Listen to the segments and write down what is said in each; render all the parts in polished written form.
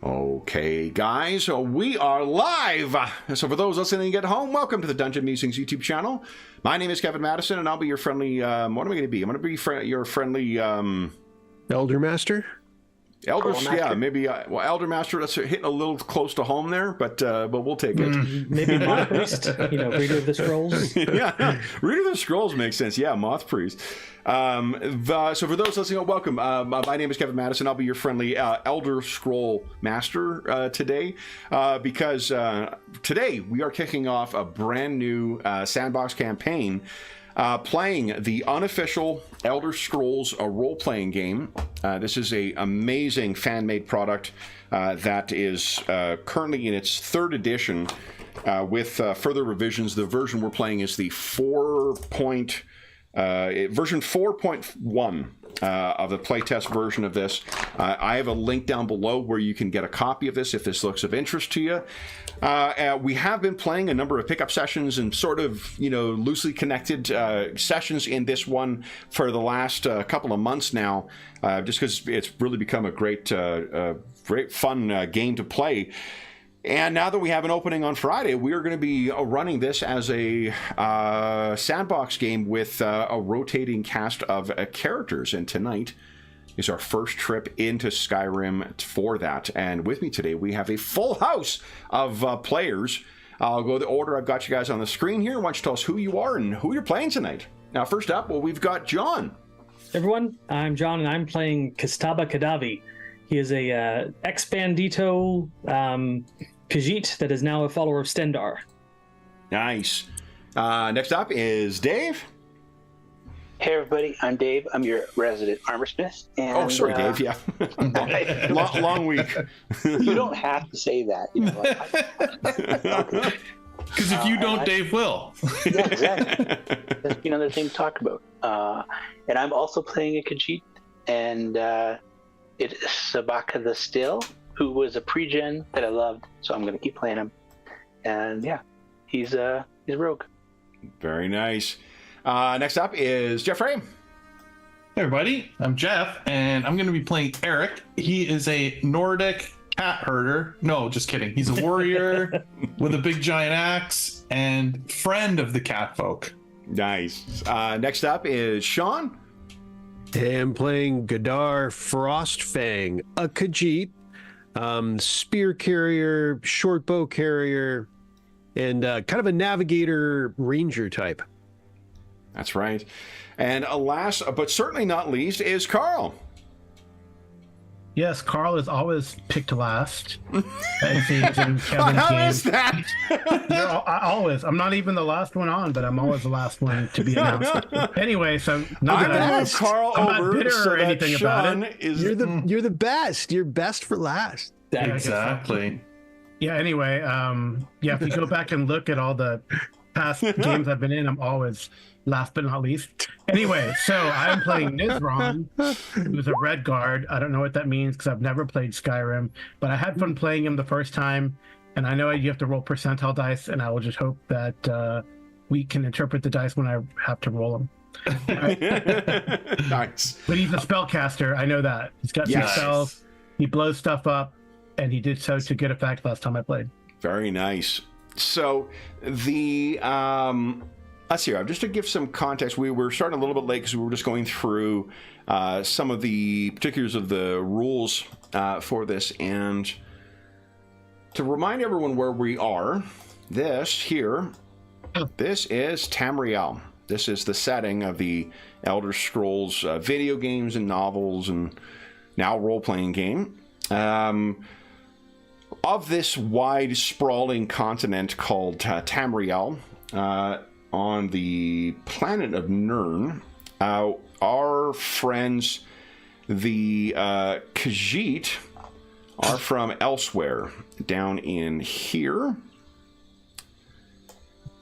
Okay, guys, so we are live. So for those listening at home, welcome to the Dungeon Musings YouTube channel. My name is Kevin Madison, and I'll be your friendly, what am I going to be? I'm going to be your friendly... Elder Master? Elders, yeah, maybe. Well, Elder Master, that's hitting a little close to home there, but we'll take it. Maybe Moth Priest, Reader of the Scrolls. Yeah, Reader of the Scrolls makes sense. Yeah, Moth Priest. So for those listening, welcome. My name is Kevin Madison. I'll be your friendly Elder Scroll Master today, because today we are kicking off a brand new sandbox campaign. Playing the Unofficial Elder Scrolls role-playing game. This is an amazing fan-made product that is currently in its 3rd edition with further revisions. The version we're playing is the version 4.1 of the playtest version of this. I have a link down below where you can get a copy of this if this looks of interest to you. We have been playing a number of pickup sessions and sort of, loosely connected sessions in this one for the last couple of months now, just because it's really become a great fun game to play. And now that we have an opening on Friday, we are going to be running this as a sandbox game with a rotating cast of characters. And tonight is our first trip into Skyrim for that. And with me today, we have a full house of players. I'll go the order I've got you guys on the screen here. Why don't you tell us who you are and who you're playing tonight? Now, first up, we've got John. Everyone, I'm John, and I'm playing Kastaba Kadavi. He is a ex-bandito Khajiit that is now a follower of Stendar. Nice. Next up is Dave. Hey everybody, I'm Dave. I'm your resident armorsmith. And, sorry, Dave. Yeah, long week. You don't have to say that. Because if you don't, Dave will. Yeah, exactly. There's another thing to talk about. And I'm also playing a Khajiit, and it is Sabaka the Still, who was a pre-gen that I loved, so I'm going to keep playing him. And yeah, he's a rogue. Very nice. Next up is Jeffrey. Hey everybody, I'm Jeff, and I'm going to be playing Eric. He is a Nordic cat herder. No, just kidding. He's a warrior with a big giant axe and friend of the cat folk. Nice. Next up is Sean. I'm playing Gadar Frostfang, a Khajiit, spear carrier, short bow carrier, and kind of a navigator ranger type. That's right. And last, but certainly not least, is Carl. Yes, Carl is always picked last. It seems in Kevin's How game. is that? I'm not even the last one on, but I'm always the last one to be announced. Anyway, so not that I'm Carl not over bitter so or anything about it. You're the best. You're best for last. Yeah, Exactly. Yeah, anyway, if you go back and look at all the past games I've been in, I'm always last but not least. Anyway, so I'm playing Nizron, who's a red guard. I don't know what that means because I've never played Skyrim, but I had fun playing him the first time, and I know you have to roll percentile dice, and I will just hope that we can interpret the dice when I have to roll them. Nice. But he's a spellcaster, I know that. He's got some spells, he blows stuff up, and he did so to good effect last time I played. Very nice. So the let's see. Just to give some context, we were starting a little bit late because we were just going through some of the particulars of the rules for this, and to remind everyone where we are. This is Tamriel. This is the setting of the Elder Scrolls video games and novels, and now role-playing game. Of this wide, sprawling continent called Tamriel, on the planet of Nirn, our friends, the Khajiit, are from elsewhere, down in here.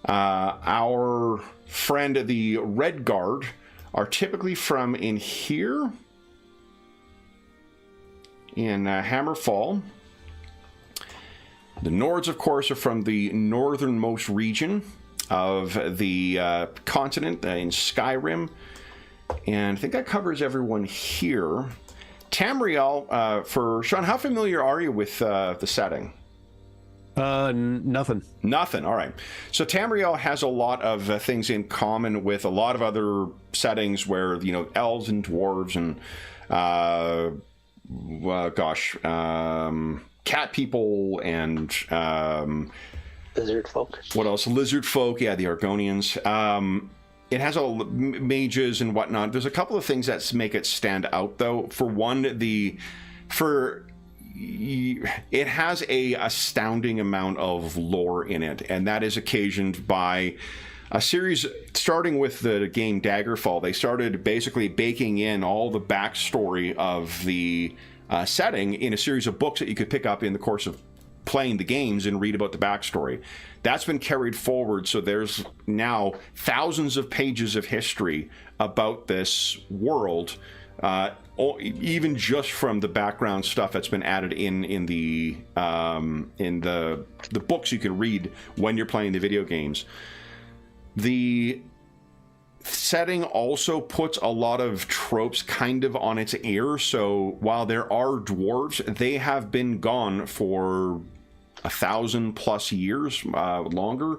Our friend, the Red Guard, are typically from in here, in Hammerfall. The Nords, of course, are from the northernmost region of the continent in Skyrim. And I think that covers everyone here. Tamriel, for Sean, how familiar are you with the setting? Nothing. Nothing. All right. So Tamriel has a lot of things in common with a lot of other settings where, elves and dwarves and, cat people and... lizard folk. What else? Lizard folk. Yeah, the Argonians. It has mages and whatnot. There's a couple of things that make it stand out, though. For one, it has a astounding amount of lore in it, and that is occasioned by a series starting with the game Daggerfall. They started basically baking in all the backstory of the setting in a series of books that you could pick up in the course of playing the games and read about the backstory. That's been carried forward, so there's now thousands of pages of history about this world, even just from the background stuff that's been added in the books you can read when you're playing the video games. The setting also puts a lot of tropes kind of on its ear. So while there are dwarves, they have been gone for 1,000+ years, longer.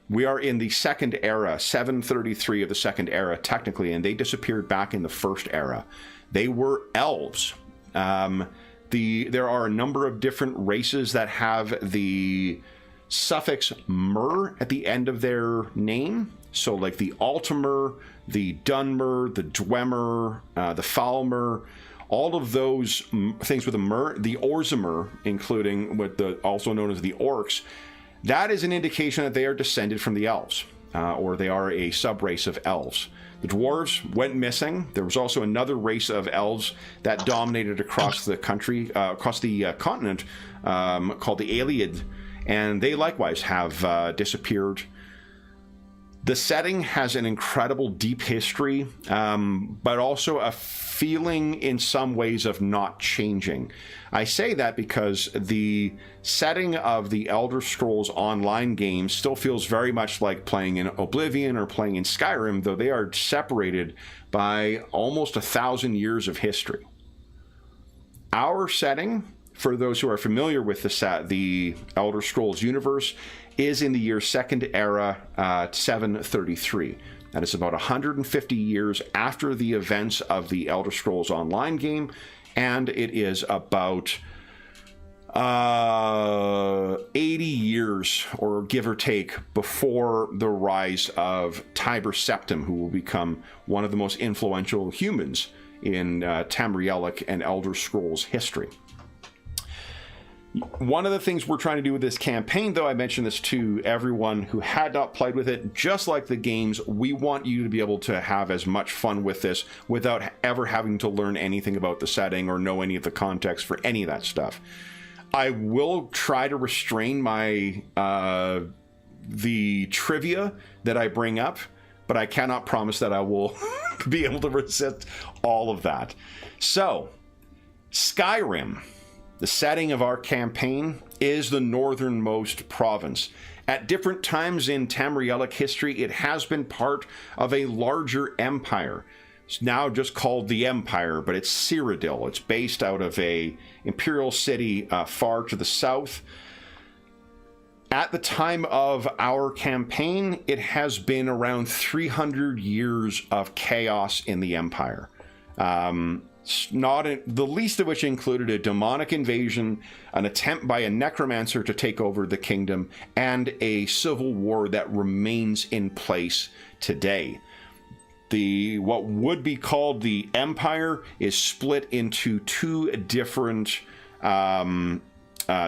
We are in the second era, 733 of the second era, technically, and they disappeared back in the first era. They were elves. There are a number of different races that have the suffix mer at the end of their name. So like the Altimer, the Dunmer, the Dwemer, the Falmer, all of those things with a mer, the Orzamer, including also known as the Orcs, that is an indication that they are descended from the elves, or they are a subrace of elves. The dwarves went missing. There was also another race of elves that dominated across the country, across the continent, called the Aliad, and they likewise have disappeared. The setting has an incredible deep history, but also a feeling in some ways of not changing. I say that because the setting of the Elder Scrolls Online games still feels very much like playing in Oblivion or playing in Skyrim, though they are separated by almost 1,000 years of history. Our setting, for those who are familiar with the Elder Scrolls universe, is in the year Second Era 733. That is about 150 years after the events of the Elder Scrolls Online game, and it is about 80 years, or give or take, before the rise of Tiber Septim, who will become one of the most influential humans in Tamrielic and Elder Scrolls history. One of the things we're trying to do with this campaign, though, I mentioned this to everyone who had not played with it, just like the games, we want you to be able to have as much fun with this without ever having to learn anything about the setting or know any of the context for any of that stuff. I will try to restrain my the trivia that I bring up, but I cannot promise that I will be able to resist all of that. So, Skyrim, the setting of our campaign, is the northernmost province. At different times in Tamrielic history, it has been part of a larger empire. It's now just called the Empire, but it's Cyrodiil. It's based out of a imperial city far to the south. At the time of our campaign, it has been around 300 years of chaos in the Empire. The least of which included a demonic invasion, an attempt by a necromancer to take over the kingdom, and a civil war that remains in place today. What would be called the Empire is split into two different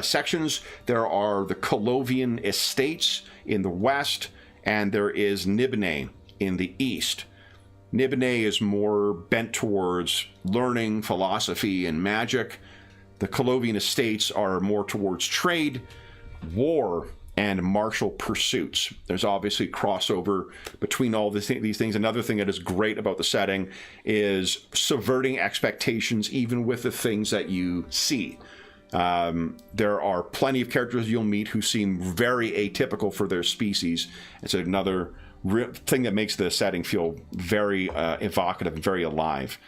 sections. There are the Colovian estates in the west, and there is Nibene in the east. Nibene is more bent towards learning, philosophy, and magic. The Colovian estates are more towards trade, war, and martial pursuits. There's obviously crossover between all these things. Another thing that is great about the setting is subverting expectations even with the things that you see. There are plenty of characters you'll meet who seem very atypical for their species. It's another thing that makes the setting feel very evocative and very alive.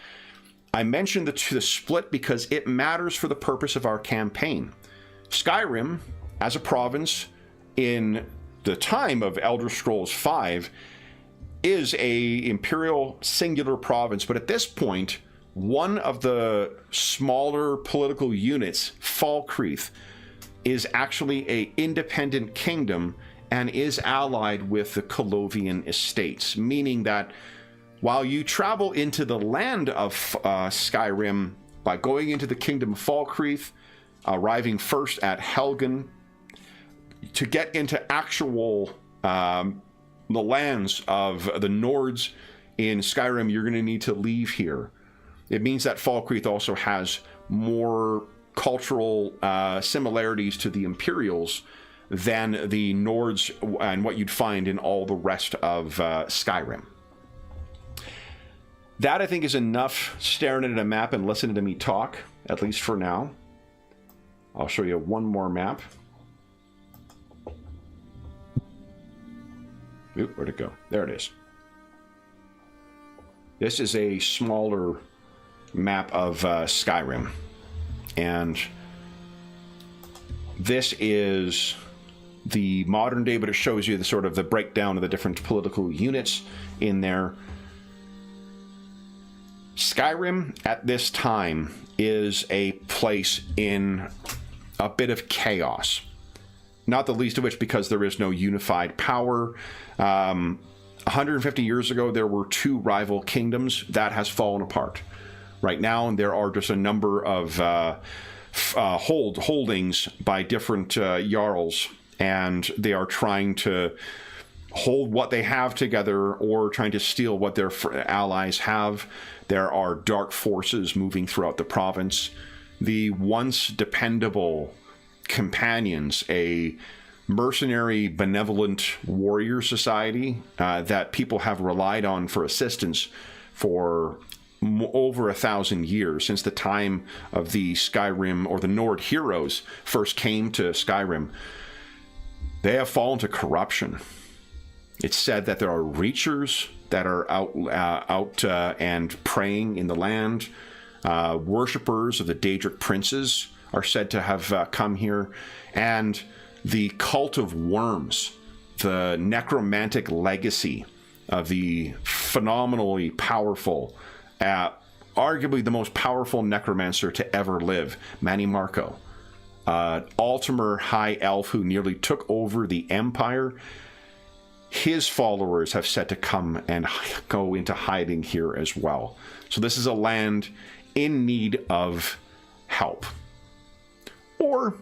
I mentioned the split because it matters for the purpose of our campaign. Skyrim, as a province in the time of Elder Scrolls V, is a imperial singular province, but at this point, one of the smaller political units, Falkreath, is actually a independent kingdom and is allied with the Colovian estates, meaning that while you travel into the land of Skyrim by going into the kingdom of Falkreath, arriving first at Helgen, to get into actual the lands of the Nords in Skyrim, you're going to need to leave here. It means that Falkreath also has more cultural similarities to the Imperials than the Nords and what you'd find in all the rest of Skyrim. That, I think, is enough staring at a map and listening to me talk, at least for now. I'll show you one more map. Oop, where'd it go? There it is. This is a smaller map of Skyrim. And this is the modern day, but it shows you the sort of the breakdown of the different political units in there. Skyrim at this time is a place in a bit of chaos. Not the least of which because there is no unified power. 150 years ago, there were two rival kingdoms. That has fallen apart. Right now, there are just a number of holdings by different jarls, and they are trying to hold what they have together or trying to steal what their allies have. There are dark forces moving throughout the province. The once dependable companions, a mercenary, benevolent warrior society that people have relied on for assistance for over 1,000 years, since the time of the Skyrim or the Nord heroes first came to Skyrim. They have fallen to corruption. It's said that there are reachers that are out and praying in the land. Worshippers of the Daedric princes are said to have come here. And the cult of worms, the necromantic legacy of the phenomenally powerful, arguably the most powerful necromancer to ever live, Manny Marco, Altimer high elf who nearly took over the empire. His followers have said to come and go into hiding here as well. So this is a land in need of help. Or,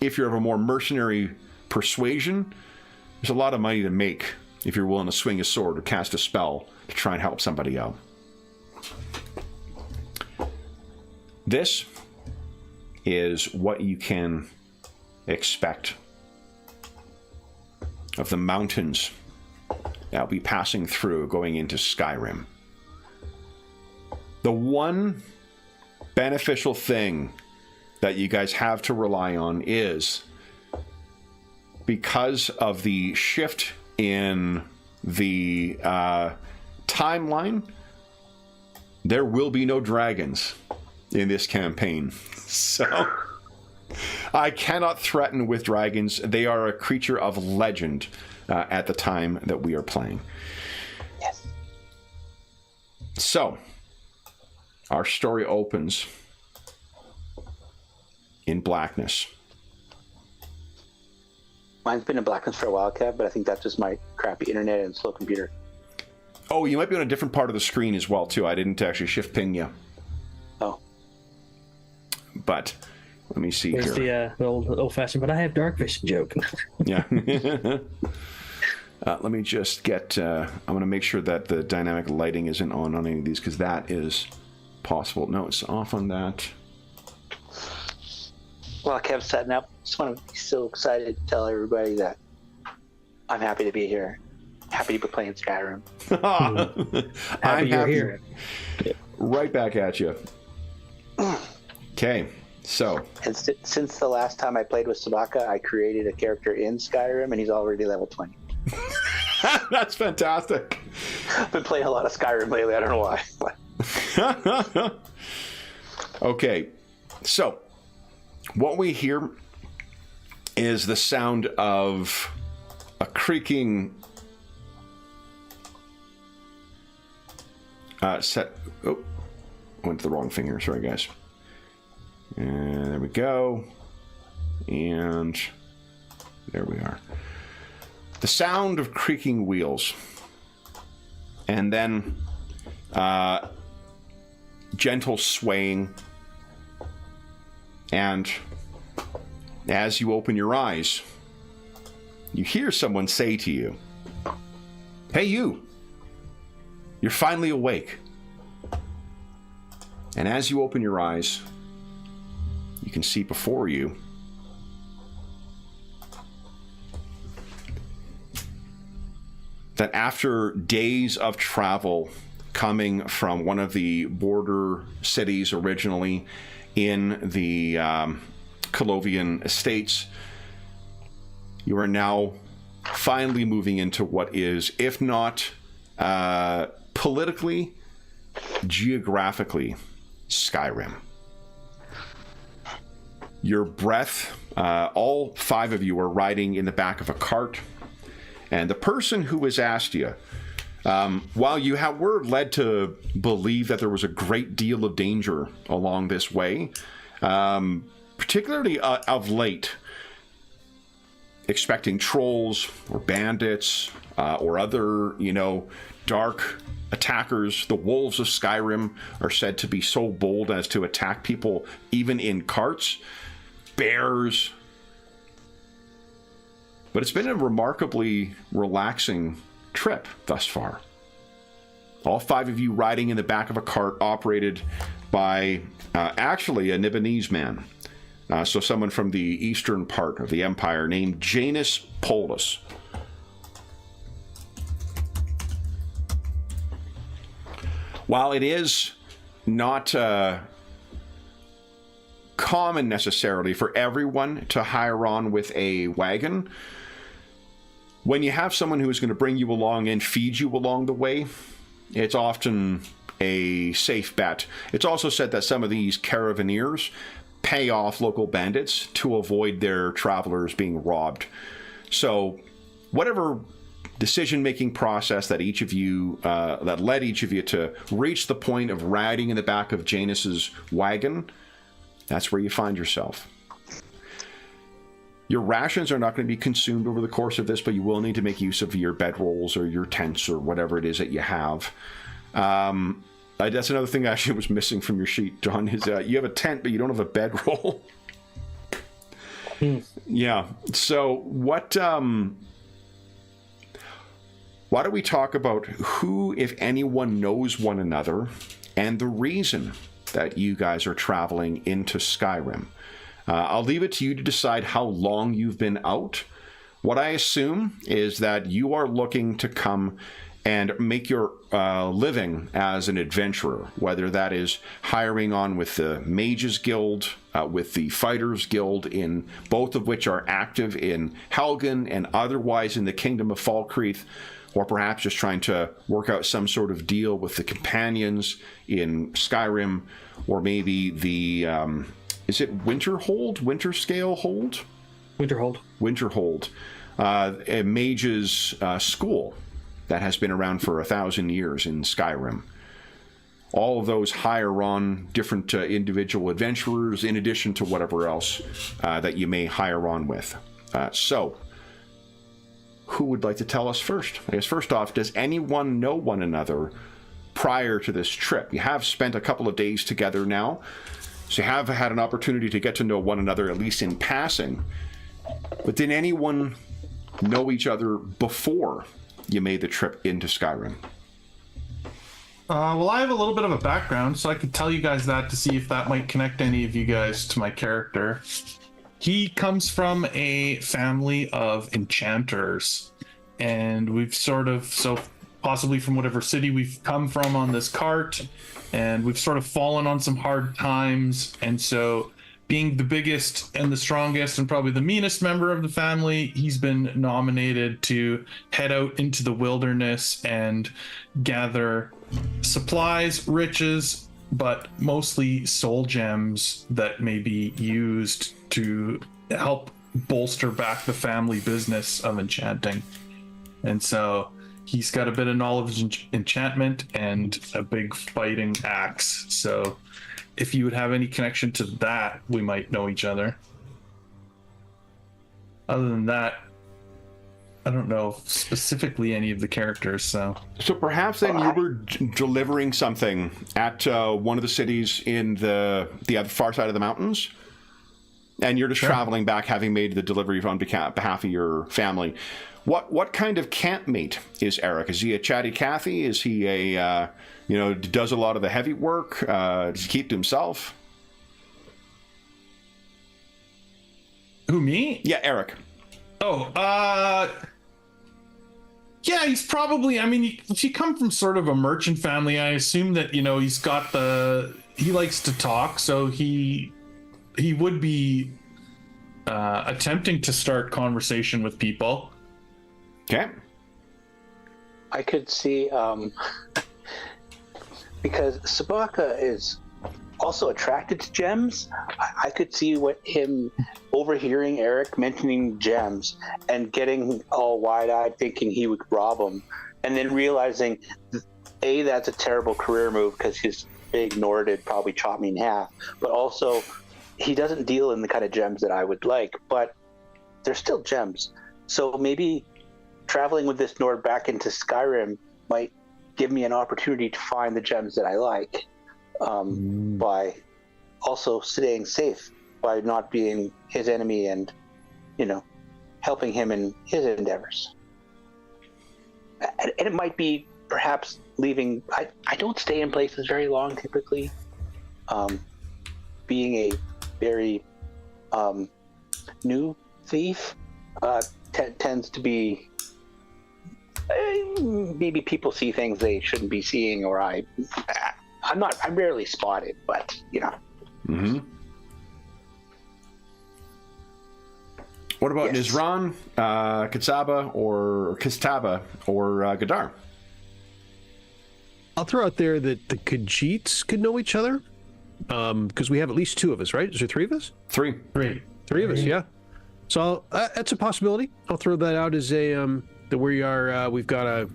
if you're of a more mercenary persuasion, there's a lot of money to make if you're willing to swing a sword or cast a spell to try and help somebody out. This is what you can expect of the mountains that will be passing through going into Skyrim. The one beneficial thing that you guys have to rely on is, because of the shift in the timeline, there will be no dragons in this campaign. So I cannot threaten with dragons. They are a creature of legend at the time that we are playing. Yes. So our story opens in blackness. Mine's been in blackness for a while, Kev, but I think that's just my crappy internet and slow computer. Oh, you might be on a different part of the screen as well, too. I didn't actually shift ping you. Oh. But let me see There's here. the old-fashioned, but I have dark vision joke. Yeah. Let me just get... I want to make sure that the dynamic lighting isn't on any of these, because that is possible. No, it's off on that. While Kev's setting up, just want to be so excited to tell everybody that I'm happy to be here. Happy to be playing Skyrim. I'm you're happy. here. Right back at you. Okay, so... And since the last time I played with Sabaka, I created a character in Skyrim, and he's already level 20. That's fantastic. I've been playing a lot of Skyrim lately. I don't know why. Okay, so what we hear is the sound of a creaking went to the wrong finger. Sorry, guys. And there we go. And there we are. The sound of creaking wheels. And then gentle swaying. And as you open your eyes, you hear someone say to you, "Hey, you! You're finally awake." And as you open your eyes, you can see before you that after days of travel coming from one of the border cities originally in the Colovian estates, you are now finally moving into what is, if not politically, geographically, Skyrim. Your breath, all 5 of you are riding in the back of a cart, and the person who has asked you, while you were led to believe that there was a great deal of danger along this way, particularly of late, expecting trolls or bandits or other, dark attackers. The wolves of Skyrim are said to be so bold as to attack people even in carts. Bears. But it's been a remarkably relaxing trip thus far. All 5 of you riding in the back of a cart operated by actually a Nibonese man. So someone from the eastern part of the empire named Janus Polus. While it is not common necessarily for everyone to hire on with a wagon, when you have someone who is going to bring you along and feed you along the way, it's often a safe bet. It's also said that some of these caravaneers pay off local bandits to avoid their travelers being robbed. So whatever decision-making process that each of you, that led each of you to reach the point of riding in the back of Janus's wagon, that's where you find yourself. Your rations are not going to be consumed over the course of this, but you will need to make use of your bedrolls or your tents or whatever it is that you have. That's another thing actually was missing from your sheet, John, is you have a tent, but you don't have a bedroll. Yeah. So why don't we talk about who, if anyone, knows one another and the reason that you guys are traveling into Skyrim. I'll leave it to you to decide how long you've been out. What I assume is that you are looking to come and make your living as an adventurer, whether that is hiring on with the Mages Guild, with the Fighters Guild, in both of which are active in Helgen and otherwise in the Kingdom of Falkreath, or perhaps just trying to work out some sort of deal with the companions in Skyrim, or maybe the, is it Winterscale Hold? Winterhold. A mage's school that has been around for 1,000 years in Skyrim. All of those hire on different individual adventurers in addition to whatever else that you may hire on with. So, who would like to tell us first? I guess first off, does anyone know one another prior to this trip? You have spent a couple of days together now, so you have had an opportunity to get to know one another, at least in passing. But did anyone know each other before you made the trip into Skyrim? Well, I have a little bit of a background, so I could tell you guys that to see if that might connect any of you guys to my character. He comes from a family of enchanters, and we've so possibly from whatever city we've come from on this cart, and we've sort of fallen on some hard times, and so being the biggest and the strongest and probably the meanest member of the family, he's been nominated to head out into the wilderness and gather supplies, riches, but mostly soul gems that may be used to help bolster back the family business of enchanting. And so he's got a bit of knowledge in enchantment and a big fighting axe. So if you would have any connection to that, we might know each other. Other than that, I don't know specifically any of the characters. So perhaps then you were delivering something at one of the cities in the other far side of the mountains, and you're just traveling back, having made the delivery on behalf of your family. What kind of campmate is Eric? Is he a chatty Cathy? Is he a does a lot of the heavy work? Does he keep to himself? Who, me? Yeah, Eric. Oh, yeah, he's probably, I mean, if you come from sort of a merchant family, I assume that, he's got he likes to talk, so he would be attempting to start conversation with people. Okay. I could see, because Sabaka is also attracted to gems, I could see him overhearing Eric mentioning gems and getting all wide-eyed, thinking he would rob him, and then realizing, A, that's a terrible career move because his big Nordid probably chopped me in half, but also he doesn't deal in the kind of gems that I would like, but they're still gems. So maybe traveling with this Nord back into Skyrim might give me an opportunity to find the gems that I like. By also staying safe, by not being his enemy and, helping him in his endeavors. And it might be perhaps leaving, I don't stay in places very long typically. Being a very new thief tends to be, maybe people see things they shouldn't be seeing, or I'm rarely spotted, but Mm-hmm. What about Nizran, Kistaba, or Gadar? I'll throw out there that the Khajiits could know each other, because we have at least two of us, right? Is there three of us? Three Three of us, yeah. So that's a possibility. I'll throw that out as that we are. We've got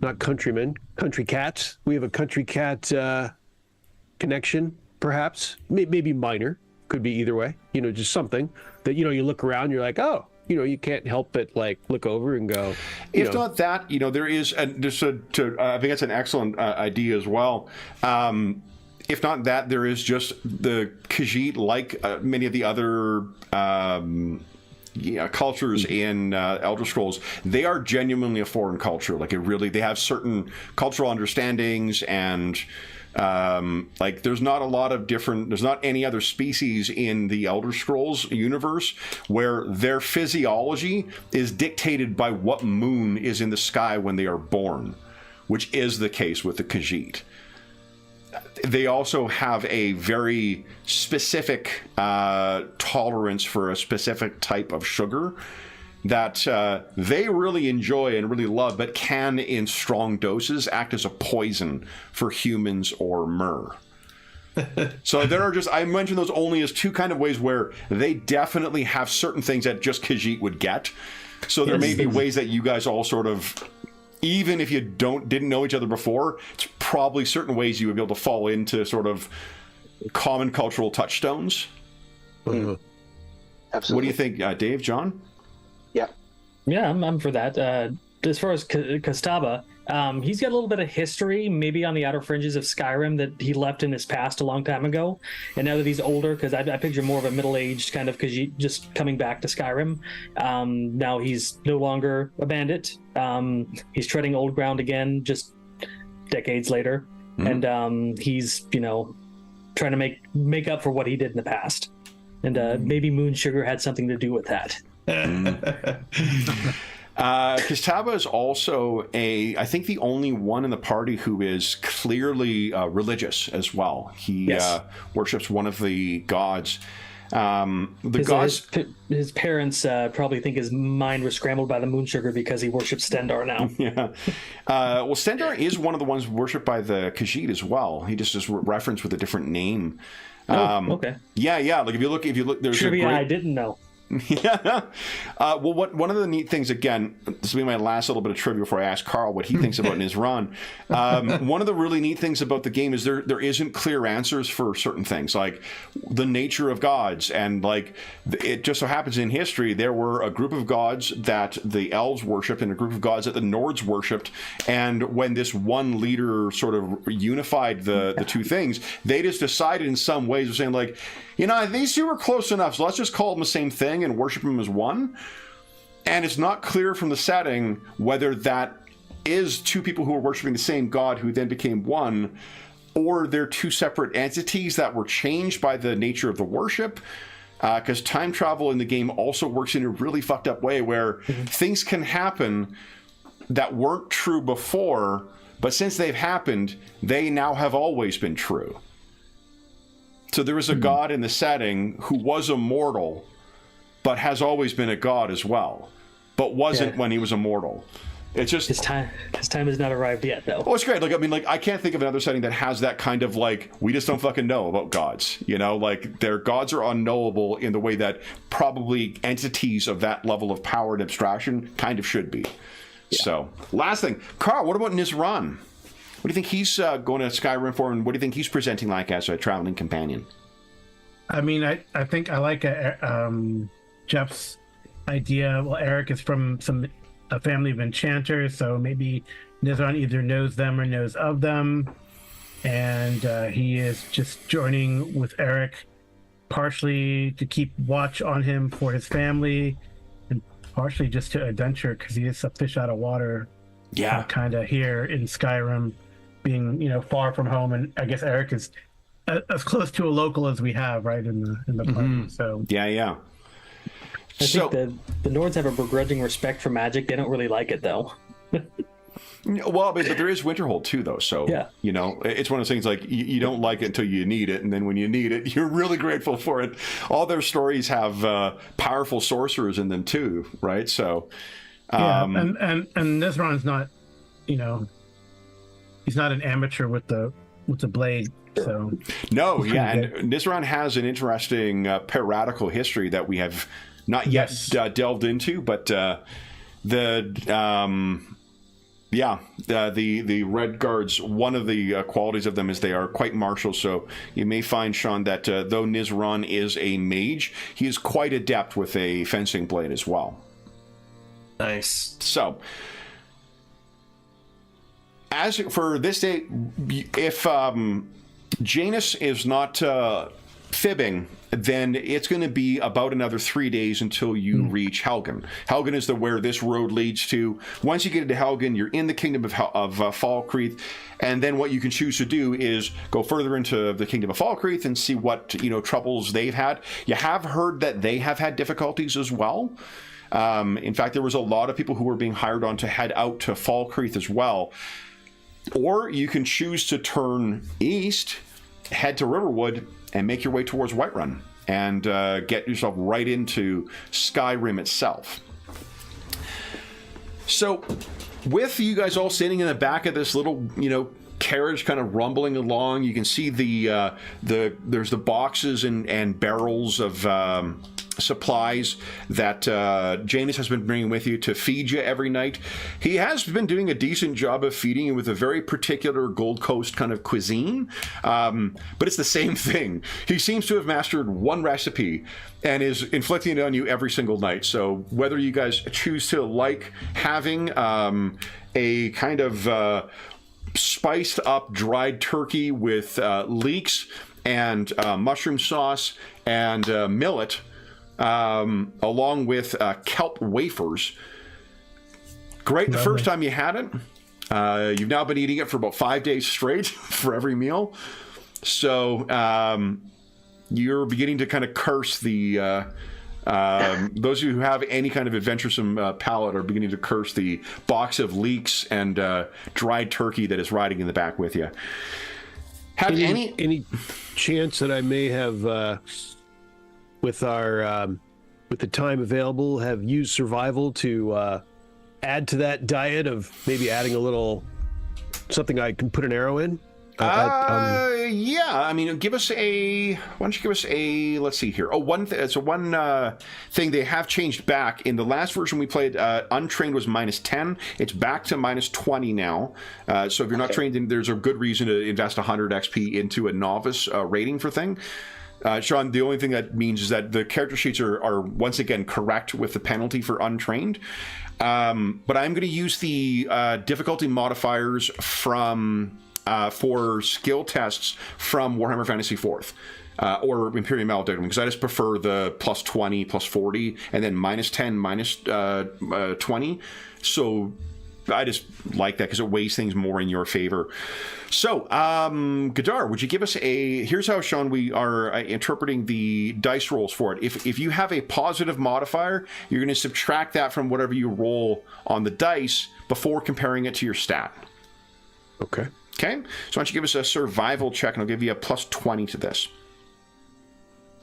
not countrymen, country cats. We have a country cat connection, perhaps. Maybe minor. Could be either way. Just something that, you look around, you're like, oh, you can't help but look over and go. If not that, there is, I think that's an excellent idea as well. If not that, there is just the Khajiit, like many of the other cultures in Elder Scrolls, they are genuinely a foreign culture. They have certain cultural understandings, and there's not any other species in the Elder Scrolls universe where their physiology is dictated by what moon is in the sky when they are born, which is the case with the Khajiit. They also have a very specific tolerance for a specific type of sugar that they really enjoy and really love, but can, in strong doses, act as a poison for humans or myrrh. So there are I mentioned those only as two kind of ways where they definitely have certain things that just Khajiit would get. So there may be ways that you guys all sort of, even if you didn't know each other before, it's probably certain ways you would be able to fall into sort of common cultural touchstones. Mm-hmm. Absolutely. What do you think, Dave, John? Yeah, I'm for that. As far as Kistaba, he's got a little bit of history, maybe on the outer fringes of Skyrim, that he left in his past a long time ago. And now that he's older, because I picture more of a middle-aged kind of Khajiit just coming back to Skyrim. Now he's no longer a bandit. He's treading old ground again, just decades later. Mm-hmm. And he's, trying to make up for what he did in the past. And maybe Moon Sugar had something to do with that. Kistaba is also I think the only one in the party who is clearly religious as well. He worships one of the gods. His, gods. his parents probably think his mind was scrambled by the moon sugar because he worships Stendar now. Yeah. Well, Stendar is one of the ones worshipped by the Khajiit as well. He just is referenced with a different name. Okay. Yeah. Like if you look, there's Trivia a great... I didn't know. Yeah. Well, one of the neat things, again, this will be my last little bit of trivia before I ask Carl what he thinks about Nizran. One of the really neat things about the game is there isn't clear answers for certain things, like the nature of gods. And like it just so happens in history, there were a group of gods that the elves worshipped and a group of gods that the Nords worshipped. And when this one leader sort of unified the two things, they just decided in some ways of saying like, you know, these two are close enough, so let's just call them the same thing and worship them as one. And it's not clear from the setting whether that is two people who are worshiping the same god who then became one, or they're two separate entities that were changed by the nature of the worship. Because time travel in the game also works in a really fucked up way where things can happen that weren't true before, but since they've happened, they now have always been true. So there was a god in the setting who was immortal, but has always been a god as well, but wasn't when he was immortal. It's just his time has not arrived yet, though. Oh, it's great. Like I mean, like I can't think of another setting that has that kind of like we just don't fucking know about gods. You know, like their gods are unknowable in the way that probably entities of that level of power and abstraction kind of should be. Yeah. So, last thing, Carl, what about Nizran? What do you think he's going to Skyrim for, and what do you think he's presenting like as a traveling companion? I mean, I think I like Jeff's idea. Well, Eric is from a family of enchanters, so maybe Nizran either knows them or knows of them, and he is just joining with Eric partially to keep watch on him for his family, and partially just to adventure because he is a fish out of water. Yeah, kind of here in Skyrim, being far from home, and I guess Eric is as close to a local as we have, right, in the party. So yeah. I think the Nords have a begrudging respect for magic. They don't really like it, though. Well, but there is Winterhold too, though. So yeah. It's one of those things like you don't like it until you need it, and then when you need it, you're really grateful for it. All their stories have powerful sorcerers in them too, right? So yeah, and Nizran's not, he's not an amateur with the blade. So no, yeah, and Nizran has an interesting piratical history that we have not yet delved into, but the Red Guards, one of the qualities of them is they are quite martial. So you may find, Sean, that though Nizran is a mage, he is quite adept with a fencing blade as well. Nice. So, as for this day, if Janus is not fibbing, then it's going to be about another 3 days until you reach Helgen. Helgen is where this road leads to. Once you get into Helgen, you're in the kingdom of Falkreath, and then what you can choose to do is go further into the kingdom of Falkreath and see what troubles they've had. You have heard that they have had difficulties as well. In fact, there was a lot of people who were being hired on to head out to Falkreath as well. Or you can choose to turn east, head to Riverwood, and make your way towards Whiterun and get yourself right into Skyrim itself. So, with you guys all sitting in the back of this little, carriage kind of rumbling along, you can see there's the boxes and barrels of supplies that Janus has been bringing with you to feed you every night. He has been doing a decent job of feeding you with a very particular Gold Coast kind of cuisine, but it's the same thing. He seems to have mastered one recipe and is inflicting it on you every single night. So whether you guys choose to like having a kind of spiced up dried turkey with leeks and mushroom sauce and millet, along with kelp wafers. Great. The first time you had it, you've now been eating it for about 5 days straight for every meal. So you're beginning to kind of curse the those of you who have any kind of adventuresome palate are beginning to curse the box of leeks and dried turkey that is riding in the back with you. Have any chance that I may have with our with the time available, have used survival to add to that diet of maybe adding a little something I can put an arrow in? Yeah. I mean, give us a. Why don't you give us a? Let's see here. Oh, one. It's a one thing they have changed back in the last version we played. Untrained was -10. It's back to -20 now. So if you're not trained, then there's a good reason to invest 100 XP into a novice rating for thing. Sean, the only thing that means is that the character sheets are once again correct with the penalty for untrained. But I'm going to use the difficulty modifiers from for skill tests from Warhammer Fantasy 4th or Imperium Malediction, because I just prefer the +20, +40, and then -10, -20. So I just like that because it weighs things more in your favor. So, Gadar, would you give us a... Here's how, Sean, we are interpreting the dice rolls for it. If you have a positive modifier, you're going to subtract that from whatever you roll on the dice before comparing it to your stat. Okay. Okay? So why don't you give us a survival check, and I'll give you a +20 to this.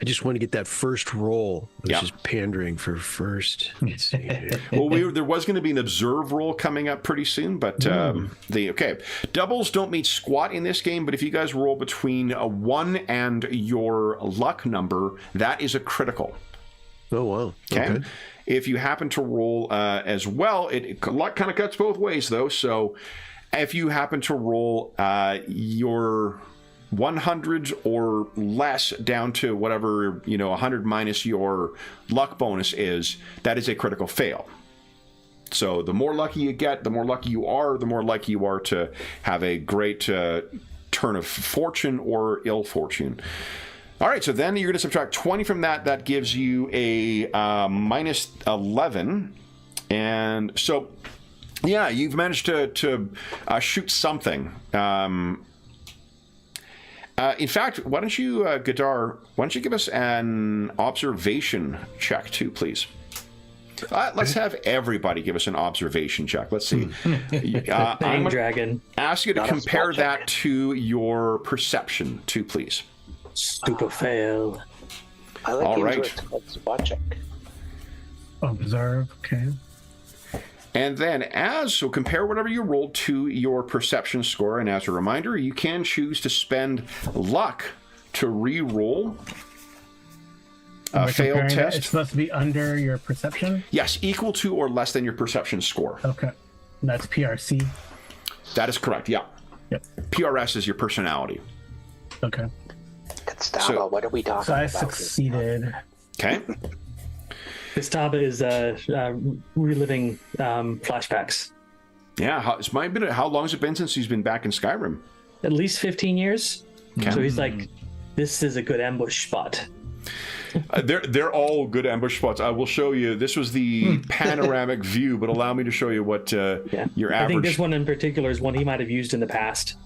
I just want to get that first roll. I was just pandering for first. Let's see here. Well, there was going to be an observe roll coming up pretty soon, but okay. Doubles don't mean squat in this game, but if you guys roll between a 1 and your luck number, that is a critical. Oh, wow. Okay. If you happen to roll as well, luck kind of cuts both ways, though. So if you happen to roll your 100 or less down to whatever, 100 minus your luck bonus is, that is a critical fail. So the more lucky you get, the more lucky you are, the more likely you are to have a great turn of fortune or ill fortune. All right, so then you're going to subtract 20 from that. That gives you a -11. And so, yeah, you've managed to shoot something. In fact, why don't you, Gadar, give us an observation check too, please? Let's have everybody give us an observation check. Let's see. I'm Dragon. Ask you to Not a compare spell that check. to your perception too, please. Super fail. I like All games right. where it's called spot check. Observe. Okay. And then so compare whatever you rolled to your perception score. And as a reminder, you can choose to spend luck to re-roll a We're failed comparing it. test. It's supposed to be under your perception. Yes, equal to or less than your perception score. Okay. That's PRC. That is correct, yeah. Yep. PRS is your personality. Okay. Gustavo, what are we talking So I about? succeeded. Okay? Gustavo is reliving flashbacks. Yeah, how long has it been since he's been back in Skyrim? At least 15 years. Okay. So he's like, this is a good ambush spot. They're all good ambush spots. I will show you. This was the panoramic view, but allow me to show you what your average... I think this one in particular is one he might have used in the past.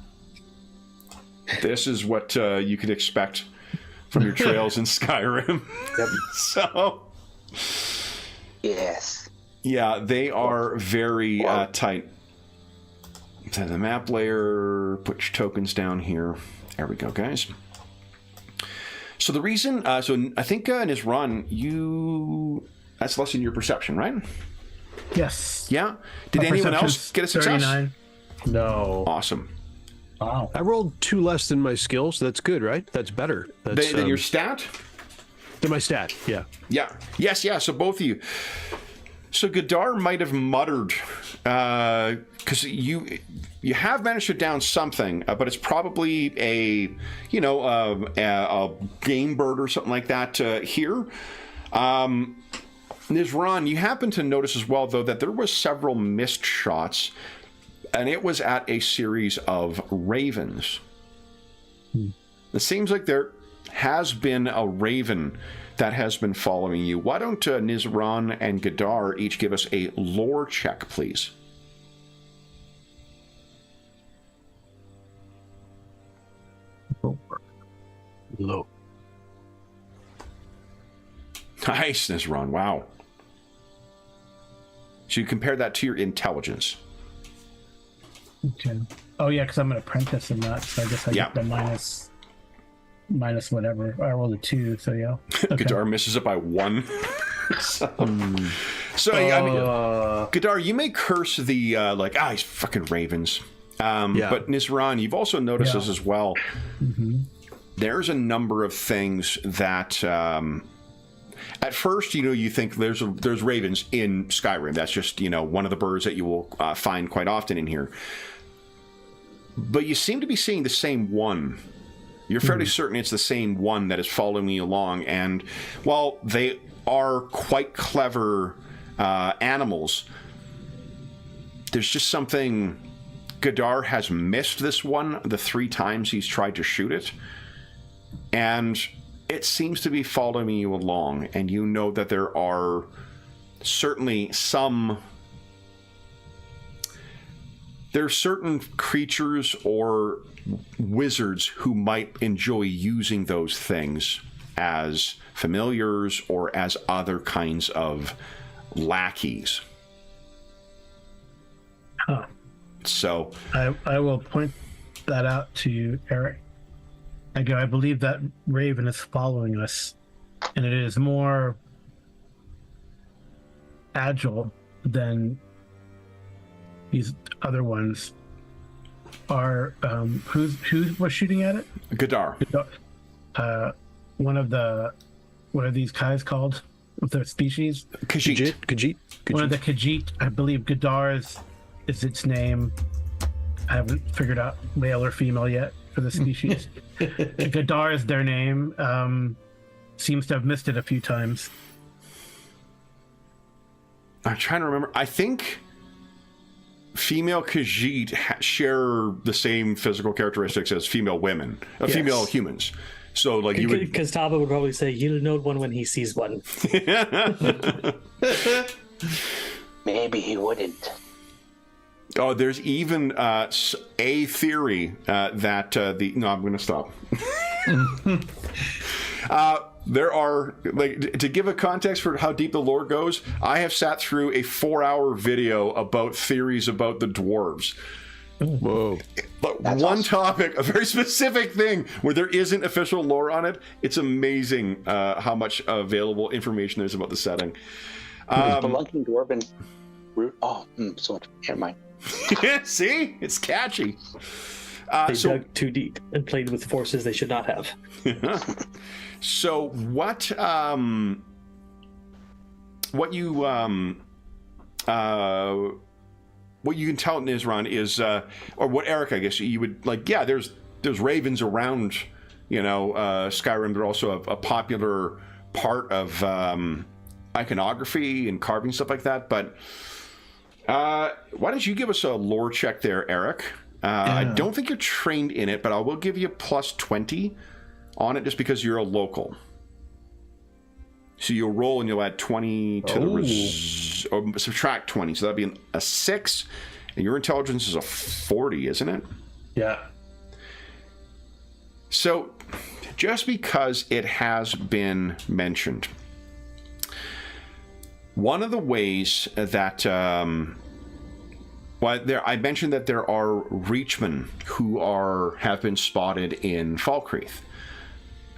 This is what you could expect from your trails in Skyrim. Yep. So... Yes. Yeah, they are very tight. So the map layer, put your tokens down here. There we go, guys. So the reason, so I think in his run, that's less than your perception, right? Yes. Yeah? Did My anyone else perception's get a success? 39. No. Awesome. Wow. I rolled 2 less than my skill, so that's good, right? That's better. That's, Then your stat? than my stat, yeah. Yeah. Yes, yeah. So both of you. So Gadar might have muttered, because you have managed to down something, but it's probably a game bird or something like that here. Nizran, you happen to notice as well, though, that there was several missed shots, and it was at a series of ravens. It seems like there has been a raven that has been following you. Why don't Nizran and Gadar each give us a lore check, please? Low. Nice, Nizran. Wow. So you compare that to your intelligence. Okay. Oh yeah, because I'm an apprentice in that, so I guess I Yeah. get the minus minus whatever. I rolled a 2, so yeah. Okay. Gadar misses it by 1. So I mean, Gadar, you may curse the he's fucking ravens. But Nizran, you've also noticed this as well. Mm-hmm. There's a number of things that at first, you think there's ravens in Skyrim. That's just, one of the birds that you will find quite often in here. But you seem to be seeing the same one. You're fairly certain it's the same one that is following you along. And while they are quite clever animals, there's just something. Gadar has missed this one the 3 times he's tried to shoot it. And it seems to be following you along. And you know that there are certainly there are certain creatures or wizards who might enjoy using those things as familiars or as other kinds of lackeys. Huh. So I will point that out to you, Eric. I believe that raven is following us, and it is more agile than these other ones are. Who was shooting at it? Gadar. One of the, what are these guys called? What's their species? Khajiit. One of the Khajiit. I believe Gadar is its name. I haven't figured out male or female yet for the species. Gadar is their name. Seems to have missed it a few times. I'm trying to remember. I think female Khajiit share the same physical characteristics as female women, female humans. So, like, you would... Because Taba would probably say, you'll know one when he sees one. Maybe he wouldn't. Oh, there's even a theory that No, I'm going to stop. There are, like, to give a context for how deep the lore goes, I have sat through a 4-hour video about theories about the dwarves. Whoa. But one topic, a very specific thing where there isn't official lore on it. It's amazing how much available information there is about the setting. Spelunking dwarven root. Oh, so much. Never mind. See? It's catchy. They dug too deep and played with forces they should not have. So what you can tell Nizran is, or what Eric, I guess you would like. Yeah, there's ravens around, Skyrim. They're also a popular part of iconography and carving, stuff like that. But why don't you give us a lore check there, Eric? I don't think you're trained in it, but I will give you plus 20 on it just because you're a local. So you'll roll and you'll add 20 to the or subtract 20. So that'd be a 6, and your intelligence is a 40, isn't it? Yeah. So just because it has been mentioned, one of the ways that I mentioned that there are Reachmen who have been spotted in Falkreath.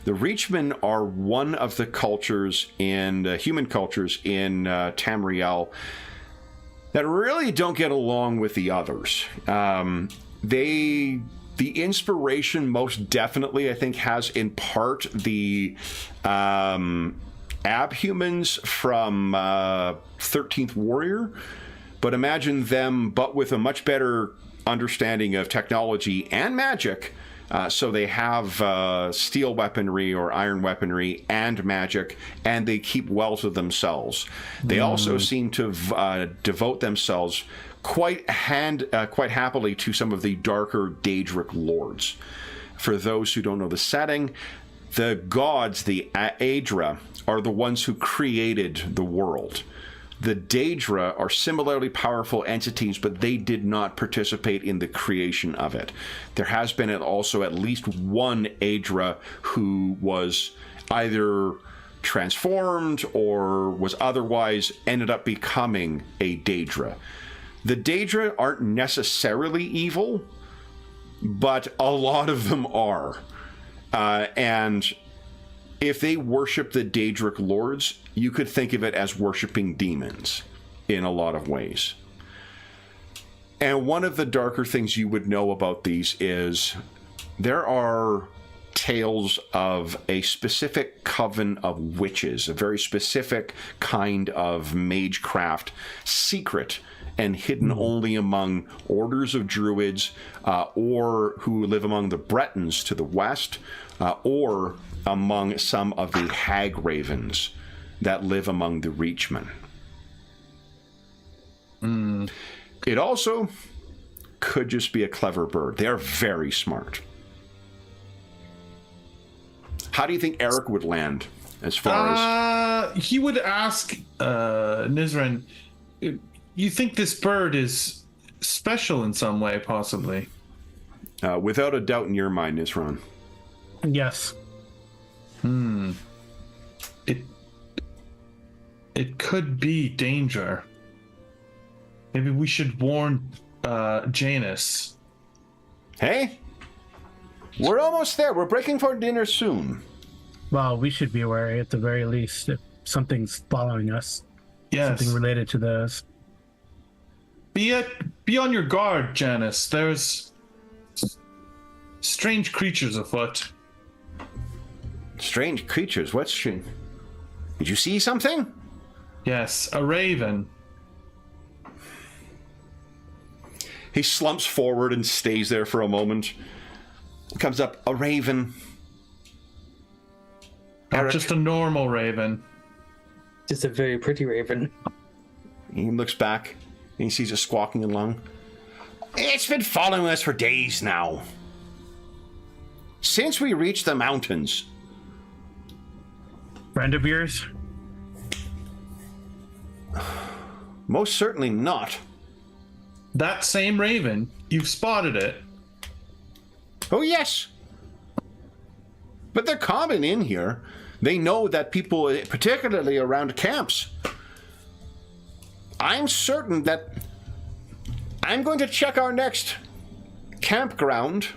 The Reachmen are one of the cultures human cultures in Tamriel that really don't get along with the others. The inspiration most definitely, I think, has in part the abhumans from 13th Warrior, but imagine them, but with a much better understanding of technology and magic. So they have steel weaponry or iron weaponry and magic, and they keep well to themselves. They also seem to devote themselves quite happily to some of the darker Daedric lords. For those who don't know the setting, the gods, the Aedra, are the ones who created the world. The Daedra are similarly powerful entities, but they did not participate in the creation of it. There has been also at least one Aedra who was either transformed or was otherwise ended up becoming a Daedra. The Daedra aren't necessarily evil, but a lot of them are. And if they worship the Daedric lords, you could think of it as worshiping demons in a lot of ways. And one of the darker things you would know about these is there are tales of a specific coven of witches, a very specific kind of magecraft, secret and hidden only among orders of druids, or who live among the Bretons to the west, or among some of the hag ravens that live among the Reachmen. It also could just be a clever bird. They are very smart. How do you think Eric would land as far as... He would ask Nizran, you think this bird is special in some way, possibly? Without a doubt in your mind, Nizran. Yes. It could be danger. Maybe we should warn Janus. Hey? We're almost there. We're breaking for dinner soon. Well, we should be wary at the very least if something's following us. Yes. Something related to those. Be on your guard, Janus. There's strange creatures afoot. Strange creatures? Did you see something? Yes, a raven. He slumps forward and stays there for a moment. Comes up, a raven. Not Eric. just a normal raven. Just a very pretty raven. He looks back and he sees it squawking along. It's been following us for days now. Since we reached the mountains. Friend of yours? Most certainly not. That same raven, you've spotted it. Oh, yes. But they're common in here. They know that people, particularly around camps. I'm certain that I'm going to check our next campground,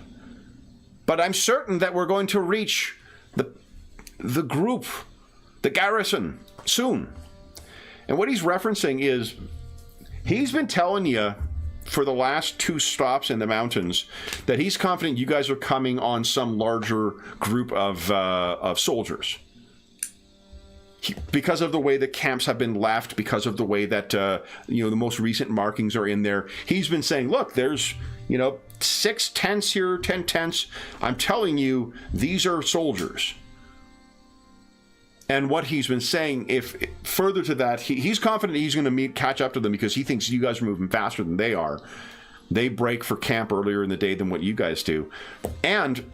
but I'm certain that we're going to reach the group, the garrison, soon. And what he's referencing is he's been telling you for the last 2 stops in the mountains that he's confident you guys are coming on some larger group of soldiers. Because of the way the camps have been left, because of the way that the most recent markings are in there, he's been saying, look, there's 6 tents here, 10 tents. I'm telling you, these are soldiers. And what he's been saying, if further to that, he's confident he's going to catch up to them because he thinks you guys are moving faster than they are. They break for camp earlier in the day than what you guys do. And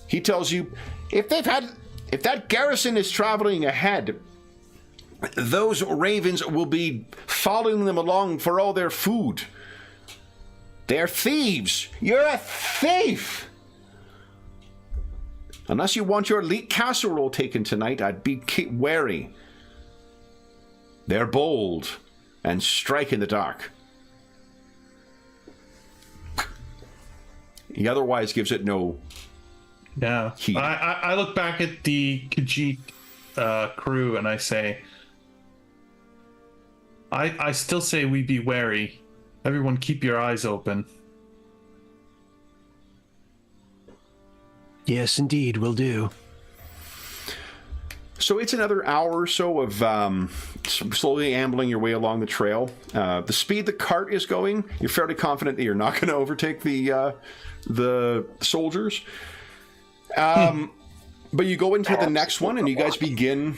he tells you, if that garrison is traveling ahead, those ravens will be following them along for all their food. They're thieves. You're a thief. Unless you want your elite casserole taken tonight, I'd be wary. They're bold and strike in the dark. He otherwise gives it no heed. I look back at the Khajiit crew and I say, I still say we be wary. Everyone keep your eyes open. Yes, indeed, will do. So it's another hour or so of slowly ambling your way along the trail. The speed the cart is going, you're fairly confident that you're not going to overtake the soldiers. But you go into the next one and you guys begin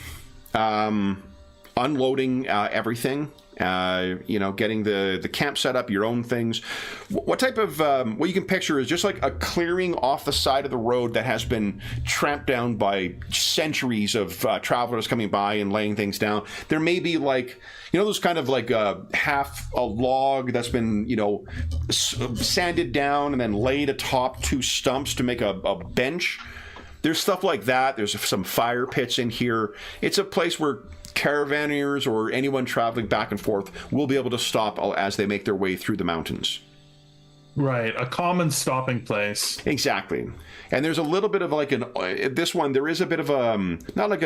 unloading everything. Getting the camp set up, your own things. What type of, what you can picture is just like a clearing off the side of the road that has been tramped down by centuries of travelers coming by and laying things down. There may be like, those kind of like half a log that's been, sanded down and then laid atop 2 stumps to make a bench. There's stuff like that. There's some fire pits in here. It's a place where caravaneers or anyone traveling back and forth will be able to stop as they make their way through the mountains. Right, a common stopping place. Exactly. And there's a little bit of like this one, there is a bit of not like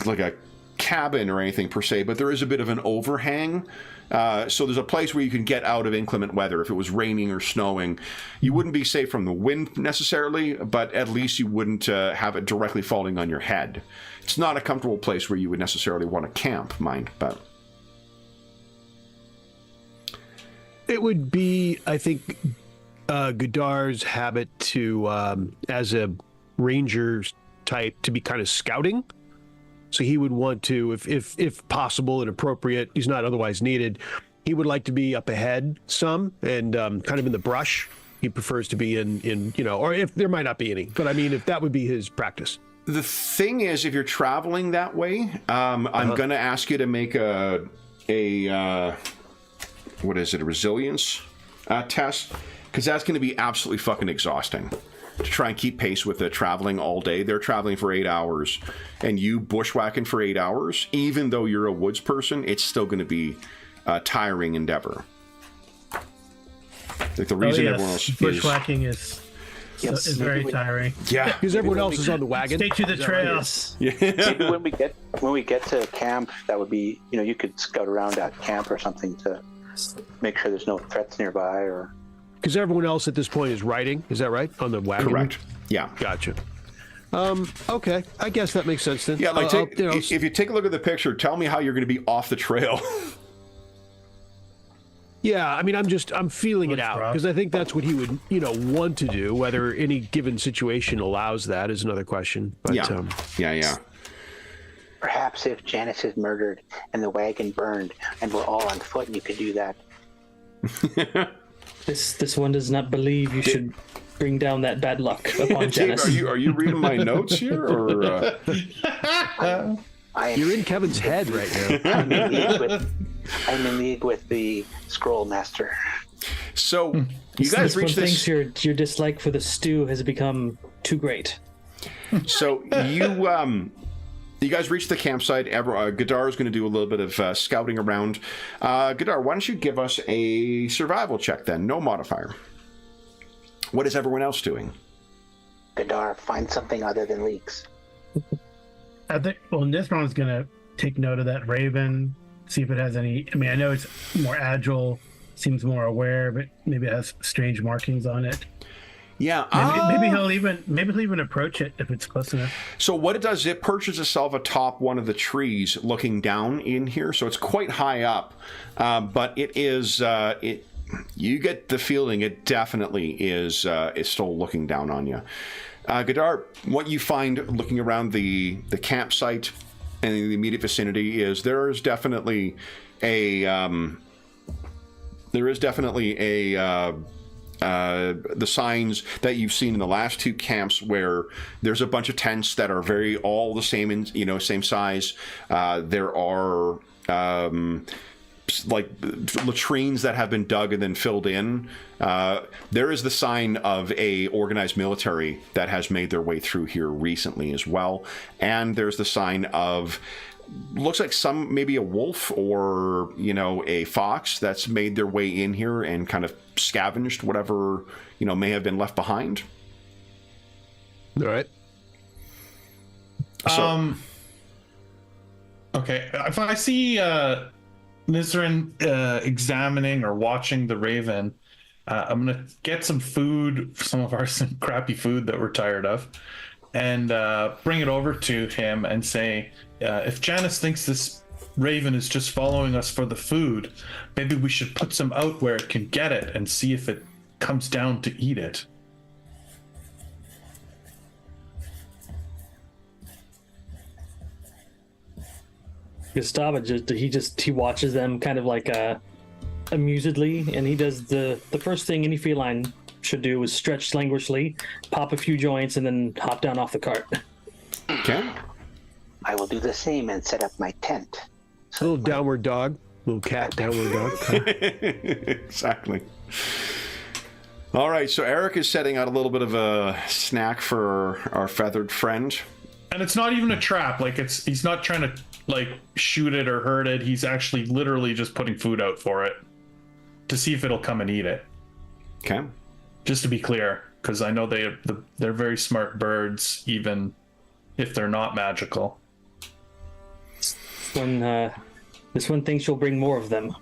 like a cabin or anything per se, but there is a bit of an overhang. So there's a place where you can get out of inclement weather. If it was raining or snowing, you wouldn't be safe from the wind necessarily, but at least you wouldn't have it directly falling on your head. It's not a comfortable place where you would necessarily want to camp, mind, but... It would be, I think, Godar's habit to, as a ranger type, to be kind of scouting. So he would want to, if possible and appropriate, he's not otherwise needed, he would like to be up ahead some and kind of in the brush. He prefers to be in or if there might not be any, but I mean, if that would be his practice. The thing is, if you're traveling that way, I'm going to ask you to make a resilience test, because that's going to be absolutely fucking exhausting to try and keep pace with the traveling all day. They're traveling for 8 hours, and you bushwhacking for 8 hours. Even though you're a woods person, it's still going to be a tiring endeavor. Like the reason everyone else bushwhacking is very tiring. Yeah, because everyone else is on the wagon. Stay to the trail. Right? Yeah. Maybe when we get to camp, that would be, you could scout around at camp or something to make sure there's no threats nearby, or Because everyone else at this point is riding, is that right? On the wagon? Correct. Yeah. Gotcha. Okay, I guess that makes sense then. Yeah, like if you take a look at the picture, tell me how you're going to be off the trail. Yeah, I mean, I'm feeling it out, because I think that's what he would, want to do. Whether any given situation allows that is another question. But, yeah. Perhaps if Janice is murdered and the wagon burned and we're all on foot, you could do that. This one does not believe you should bring down that bad luck upon Dave, Janice. are you reading my notes here, or? You're in Kevin's head right now. I'm in league with the Scroll Master. So you guys this one reached this. thinks your dislike for the stew has become too great. So you guys reached the campsite. Godar is going to do a little bit of scouting around. Godar, why don't you give us a survival check then? No modifier. What is everyone else doing? Godar, find something other than leaks. I think, Nithron's going to take note of that raven, see if it has any. I mean, I know it's more agile, seems more aware, but maybe it has strange markings on it. Yeah, maybe he'll even approach it if it's close enough. So what it does, it perches itself atop one of the trees, looking down in here. So it's quite high up, but it is. You get the feeling it definitely is still looking down on you. Godar, what you find looking around the campsite and in the immediate vicinity is there is definitely a the signs that you've seen in the last two camps, where there's a bunch of tents that are all the same in same size. There are like latrines that have been dug and then filled in. There is the sign of a organized military that has made their way through here recently as well, and there's the sign of looks like maybe a wolf or a fox that's made their way in here and kind of scavenged whatever may have been left behind. All right. So, okay, if I see Nizarin examining or watching the raven, I'm gonna get some food, some crappy food that we're tired of, and bring it over to him and say, if Janice thinks this raven is just following us for the food, maybe we should put some out where it can get it and see if it comes down to eat it. Gustavo he watches them kind of like amusedly, and he does the first thing any feline should do is stretch languishly, pop a few joints, and then hop down off the cart. okay. I will do the same and set up my tent. Little downward dog, little cat downward dog. Exactly. All right, so Eric is setting out a little bit of a snack for our feathered friend. And it's not even a trap. Like he's not trying to like shoot it or hurt it. He's actually literally just putting food out for it to see if it'll come and eat it. Okay. Just to be clear, because I know they're very smart birds, even if they're not magical. This one thinks you'll bring more of them.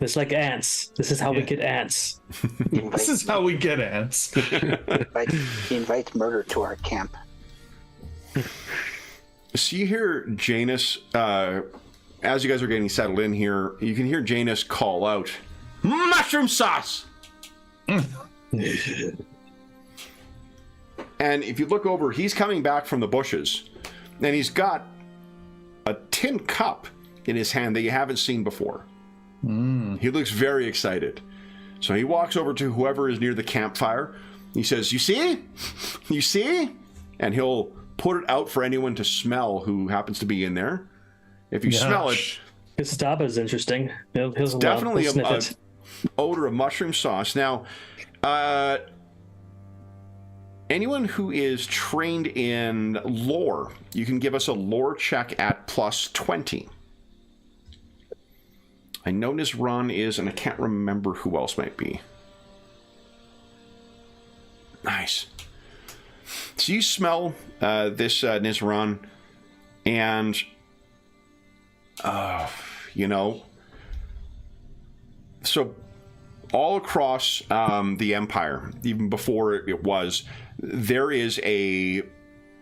It's like ants. This is how we get ants. This is how we get ants. He invites murder to our camp. So you hear Janus, as you guys are getting settled in here, you can hear Janus call out, "Mushroom sauce!" And if you look over, he's coming back from the bushes, and he's got a tin cup in his hand that you haven't seen before. He looks very excited. So he walks over to whoever is near the campfire. He says, "You see? You see?" And he'll put it out for anyone to smell who happens to be in there. If you smell it, Gustavo is interesting. He'll definitely sniff a it. odor of mushroom sauce. Now, anyone who is trained in lore, you can give us a lore check at +20. I know Nizran is, and I can't remember who else might be. Nice. So you smell this Nizran, and so all across the Empire, even before it was, there is a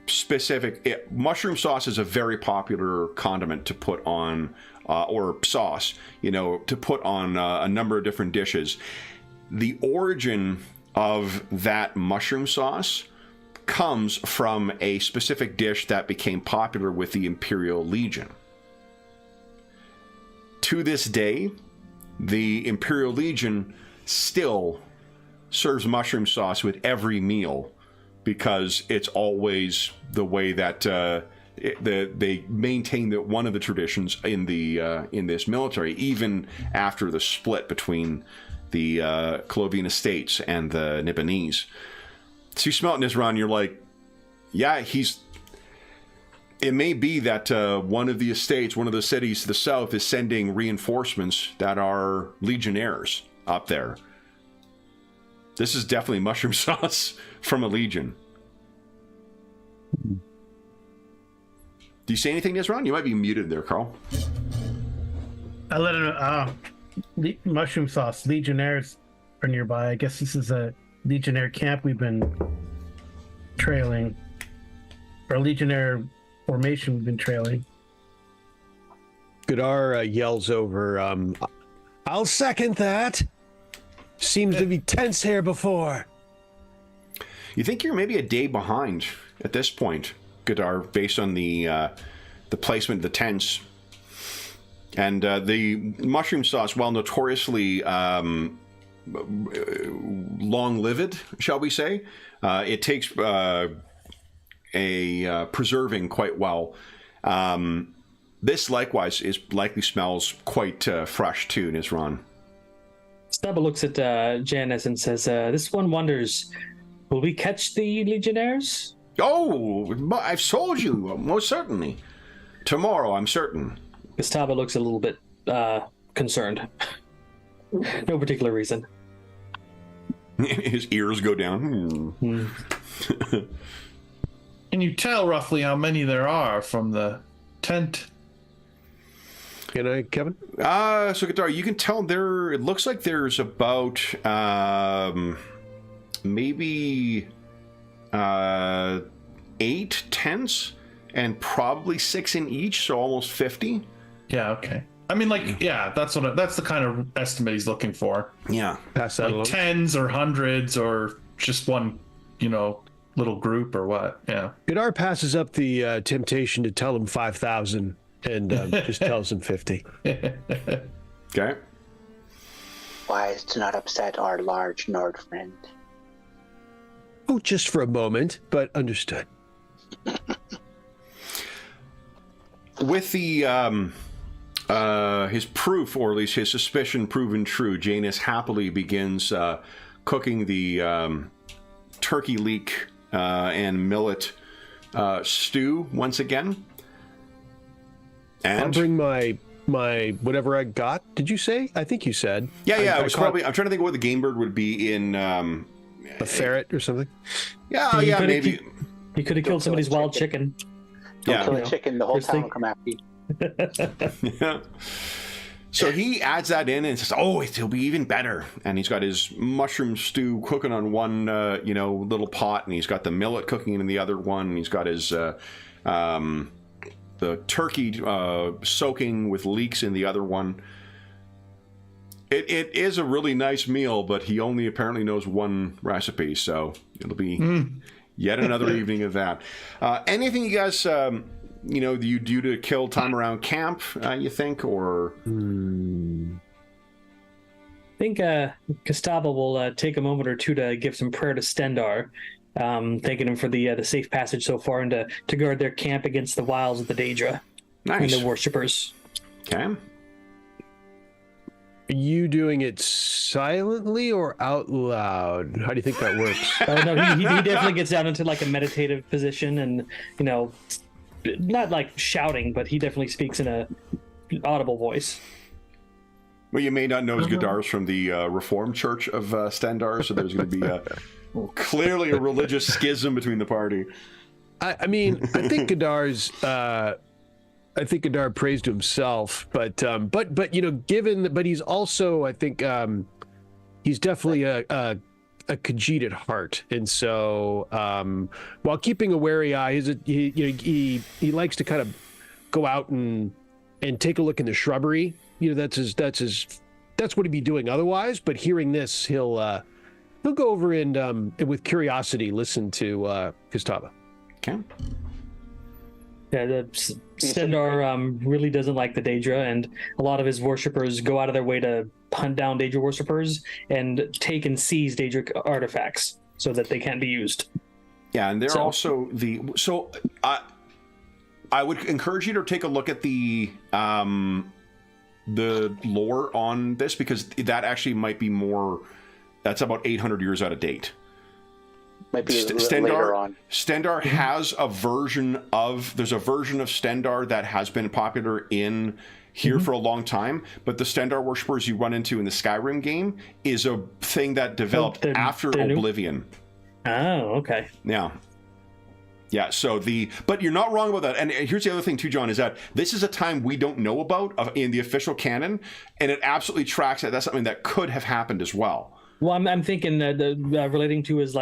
specific mushroom sauce is a very popular condiment to put on, or sauce, to put on a number of different dishes. The origin of that mushroom sauce comes from a specific dish that became popular with the Imperial Legion. To this day, the Imperial Legion still serves mushroom sauce with every meal because it's always the way that they maintain that one of the traditions in this military, even after the split between the Clovian estates and the Nibonese. So you smell it in this run, you're like, yeah, it may be that one of the estates, one of the cities to the south is sending reinforcements that are legionnaires up there. This is definitely mushroom sauce from a legion. Do you say anything, Nizran? You might be muted there, Carl. I let him know. Mushroom sauce. Legionnaires are nearby. I guess this is a Legionnaire camp we've been trailing. Or Legionnaire formation we've been trailing. Godar yells over, I'll second that. Seems to be tense here before. You think you're maybe a day behind at this point, Godar, based on the placement of the tents. And the mushroom sauce, while notoriously long-lived, shall we say, it takes a preserving quite well. This likewise likely smells quite fresh too, Nizran. Stubba looks at Janice and says, "This one wonders, will we catch the Legionnaires?" Oh, I've told you, most certainly. Tomorrow, I'm certain. Gustavo looks a little bit concerned. No particular reason. His ears go down. Can you tell roughly how many there are from the tent? Can I, Kevin? So Godar, you can tell it looks like there's about maybe 8 tents and probably 6 in each, so almost 50. Yeah, okay. I mean, that's the kind of estimate he's looking for. Yeah. Pass that along. Tens or hundreds or just one, little group or what. Yeah. Godar passes up the temptation to tell him 5,000 and just tells him 50. Okay. Wise to not upset our large Nord friend. Oh, just for a moment, but understood. With the his proof, or at least his suspicion, proven true, Janus happily begins cooking the turkey leek and millet stew once again. And I'll bring my whatever I got. Did you say? I think you said. Yeah. It was probably. I'm trying to think of what the game bird would be in. A ferret or something. Yeah, maybe. You could have killed somebody's wild chicken. Don't kill a chicken, the whole First town thing- will come after you. Yeah. So he adds that in and says, "Oh, it'll be even better." And he's got his mushroom stew cooking on one, little pot, and he's got the millet cooking in the other one. And he's got his the turkey soaking with leeks in the other one. It is a really nice meal, but he only apparently knows one recipe, so it'll be yet another evening of that. Anything you guys, you do to kill time around camp, you think, or? I think Kostaba will take a moment or two to give some prayer to Stendar, thanking him for the safe passage so far and to guard their camp against the wiles of the Daedra and Nice. the worshippers. Okay. Are you doing it silently or out loud? How do you think that works? No, he definitely gets down into like a meditative position and, not like shouting, but he definitely speaks in a audible voice. Well, you may not know Gadar's from the Reformed Church of Stendar, so there's going to be clearly a religious schism between the party. I mean, I think Gadar's. I think Gadar prays to himself, but he's also, I think, he's definitely a Khajiit at heart, and so while keeping a wary eye, he likes to kind of go out and take a look in the shrubbery. That's what he'd be doing otherwise. But hearing this, he'll go over and with curiosity listen to Kostaba. Okay. Yeah, Stendar really doesn't like the Daedra, and a lot of his worshippers go out of their way to hunt down Daedra worshippers and take and seize Daedric artifacts so that they can't be used. Yeah, and they're also the. So I would encourage you to take a look at the lore on this, because that actually might be more. That's about 800 years out of date. Might be later on. Stendar has a version of. There's a version of Stendar that has been popular in here for a long time, but the Stendar worshippers you run into in the Skyrim game is a thing that developed after Oblivion. Oh, okay. Yeah. Yeah, but you're not wrong about that. And here's the other thing too, John, is that this is a time we don't know about in the official canon, and it absolutely tracks that that's something that could have happened as well. Well, I'm thinking that relating to his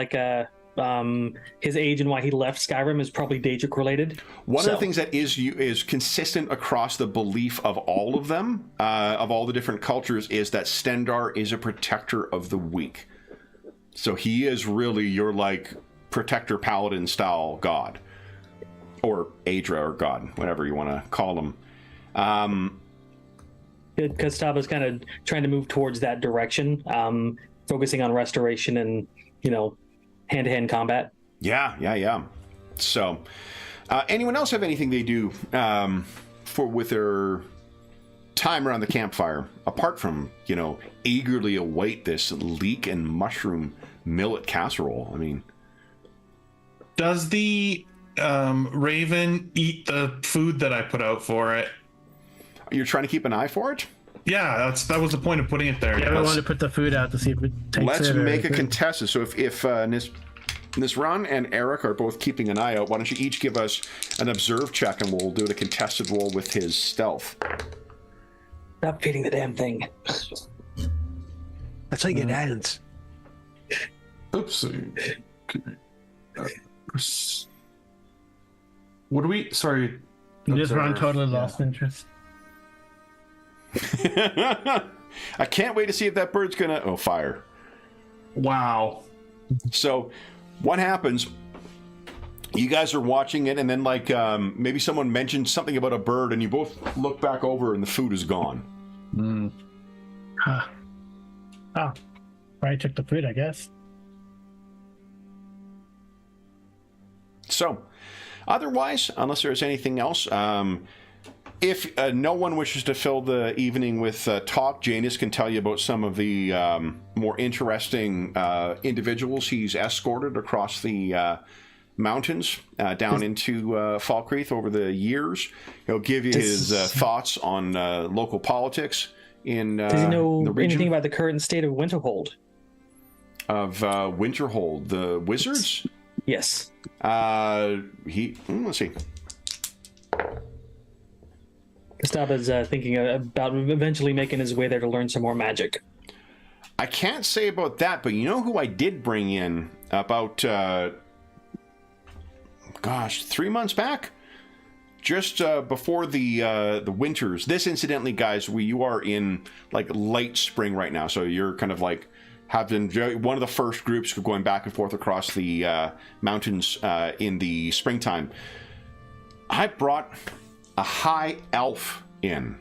his age and why he left Skyrim is probably Daedric related. One of the things that is consistent across the belief of all of them, of all the different cultures, is that Stendar is a protector of the weak. So he is really your protector paladin style god, or Aedra or god, whatever you want to call him. Kostaba's kind of trying to move towards that direction, focusing on restoration and hand-to-hand combat. Yeah. So, anyone else have anything they do with their time around the campfire, apart from eagerly await this leek and mushroom millet casserole? I mean, does the raven eat the food that I put out for it? You're trying to keep an eye for it? Yeah, that was the point of putting it there. Yeah, we wanted to put the food out to see if it takes Let's it. make a contested. So if Nisran and Eric are both keeping an eye out, why don't you each give us an observe check, and we'll do a contested roll with his stealth. Stop feeding the damn thing. That's how you get ants. Oops. What do we? Sorry. You just run observe. totally lost interest. I can't wait to see if that bird's gonna fire. Wow. So what happens, you guys are watching it, and then maybe someone mentioned something about a bird, and you both look back over and the food is gone. Huh. Oh, probably took the food, I guess. So otherwise, unless there's anything else, if no one wishes to fill the evening with talk, Janus can tell you about some of the more interesting individuals he's escorted across the mountains down into Falkreath over the years. He'll give you his thoughts on local politics in Does he know the region. anything about the current state of Winterhold? Of Winterhold, the wizards? Yes. Let's see. Gustaba's thinking about eventually making his way there to learn some more magic. I can't say about that, but you know who I did bring in about 3 months back, just before the winters. This, incidentally, guys, you are in like late spring right now, so you're kind of like having one of the first groups going back and forth across the mountains in the springtime. I brought a high elf in,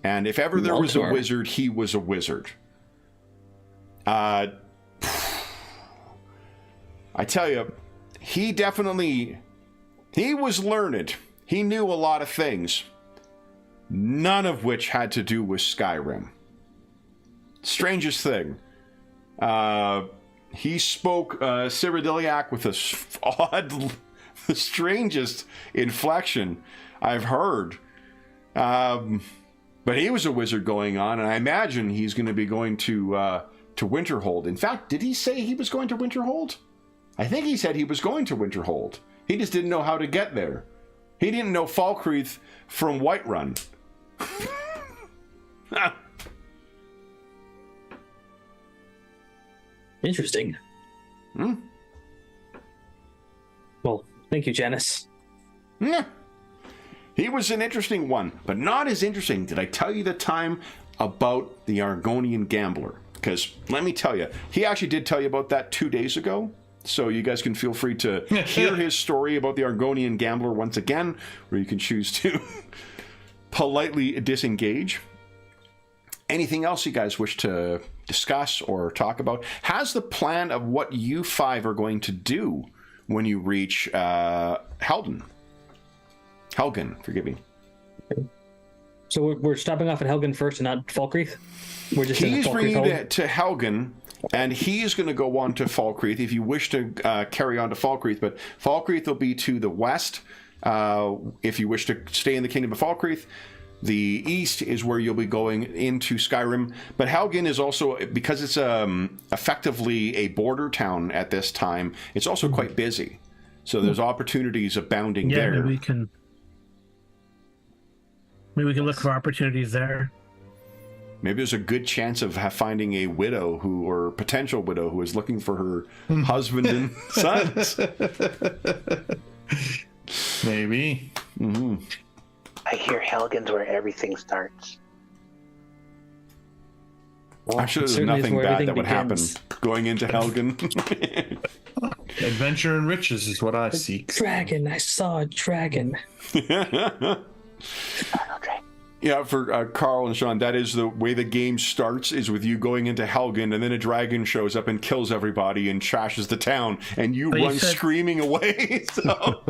and if ever there was a wizard, he was a wizard. I tell you, he was learned. He knew a lot of things, none of which had to do with Skyrim. Strangest thing. He spoke Cyrodiiliac with the strangest inflection I've heard. But he was a wizard going on, and I imagine he's going to be going to Winterhold. In fact, did he say he was going to Winterhold? I think he said he was going to Winterhold. He just didn't know how to get there. He didn't know Falkreath from Whiterun. Interesting. Well, thank you, Janice. Yeah. He was an interesting one, but not as interesting. Did I tell you the time about the Argonian gambler? Because let me tell you, he actually did tell you about that 2 days ago. So you guys can feel free to hear his story about the Argonian gambler once again, or you can choose to politely disengage. Anything else you guys wish to discuss or talk about? Has the plan of what you five are going to do when you reach Helgen, forgive me. So we're stopping off at Helgen first and not Falkreath? We're just He's bringing you to Helgen, and he's going to go on to Falkreath if you wish to carry on to Falkreath. But Falkreath will be to the west if you wish to stay in the Kingdom of Falkreath. The east is where you'll be going into Skyrim. But Helgen is also, because it's effectively a border town at this time, it's also quite busy. So there's opportunities abounding there. Maybe we can look for opportunities there. Maybe there's a good chance of finding a widow or potential widow who is looking for her husband and sons. Maybe. Mm-hmm. I hear Helgen's where everything starts. Well, I'm sure there's nothing bad that would happen going into Helgen. Adventure and riches is what I seek. Dragon, I saw a dragon. Yeah, for Carl and Sean, that is the way the game starts, is with you going into Helgen, and then a dragon shows up and kills everybody and trashes the town, and you run screaming away. So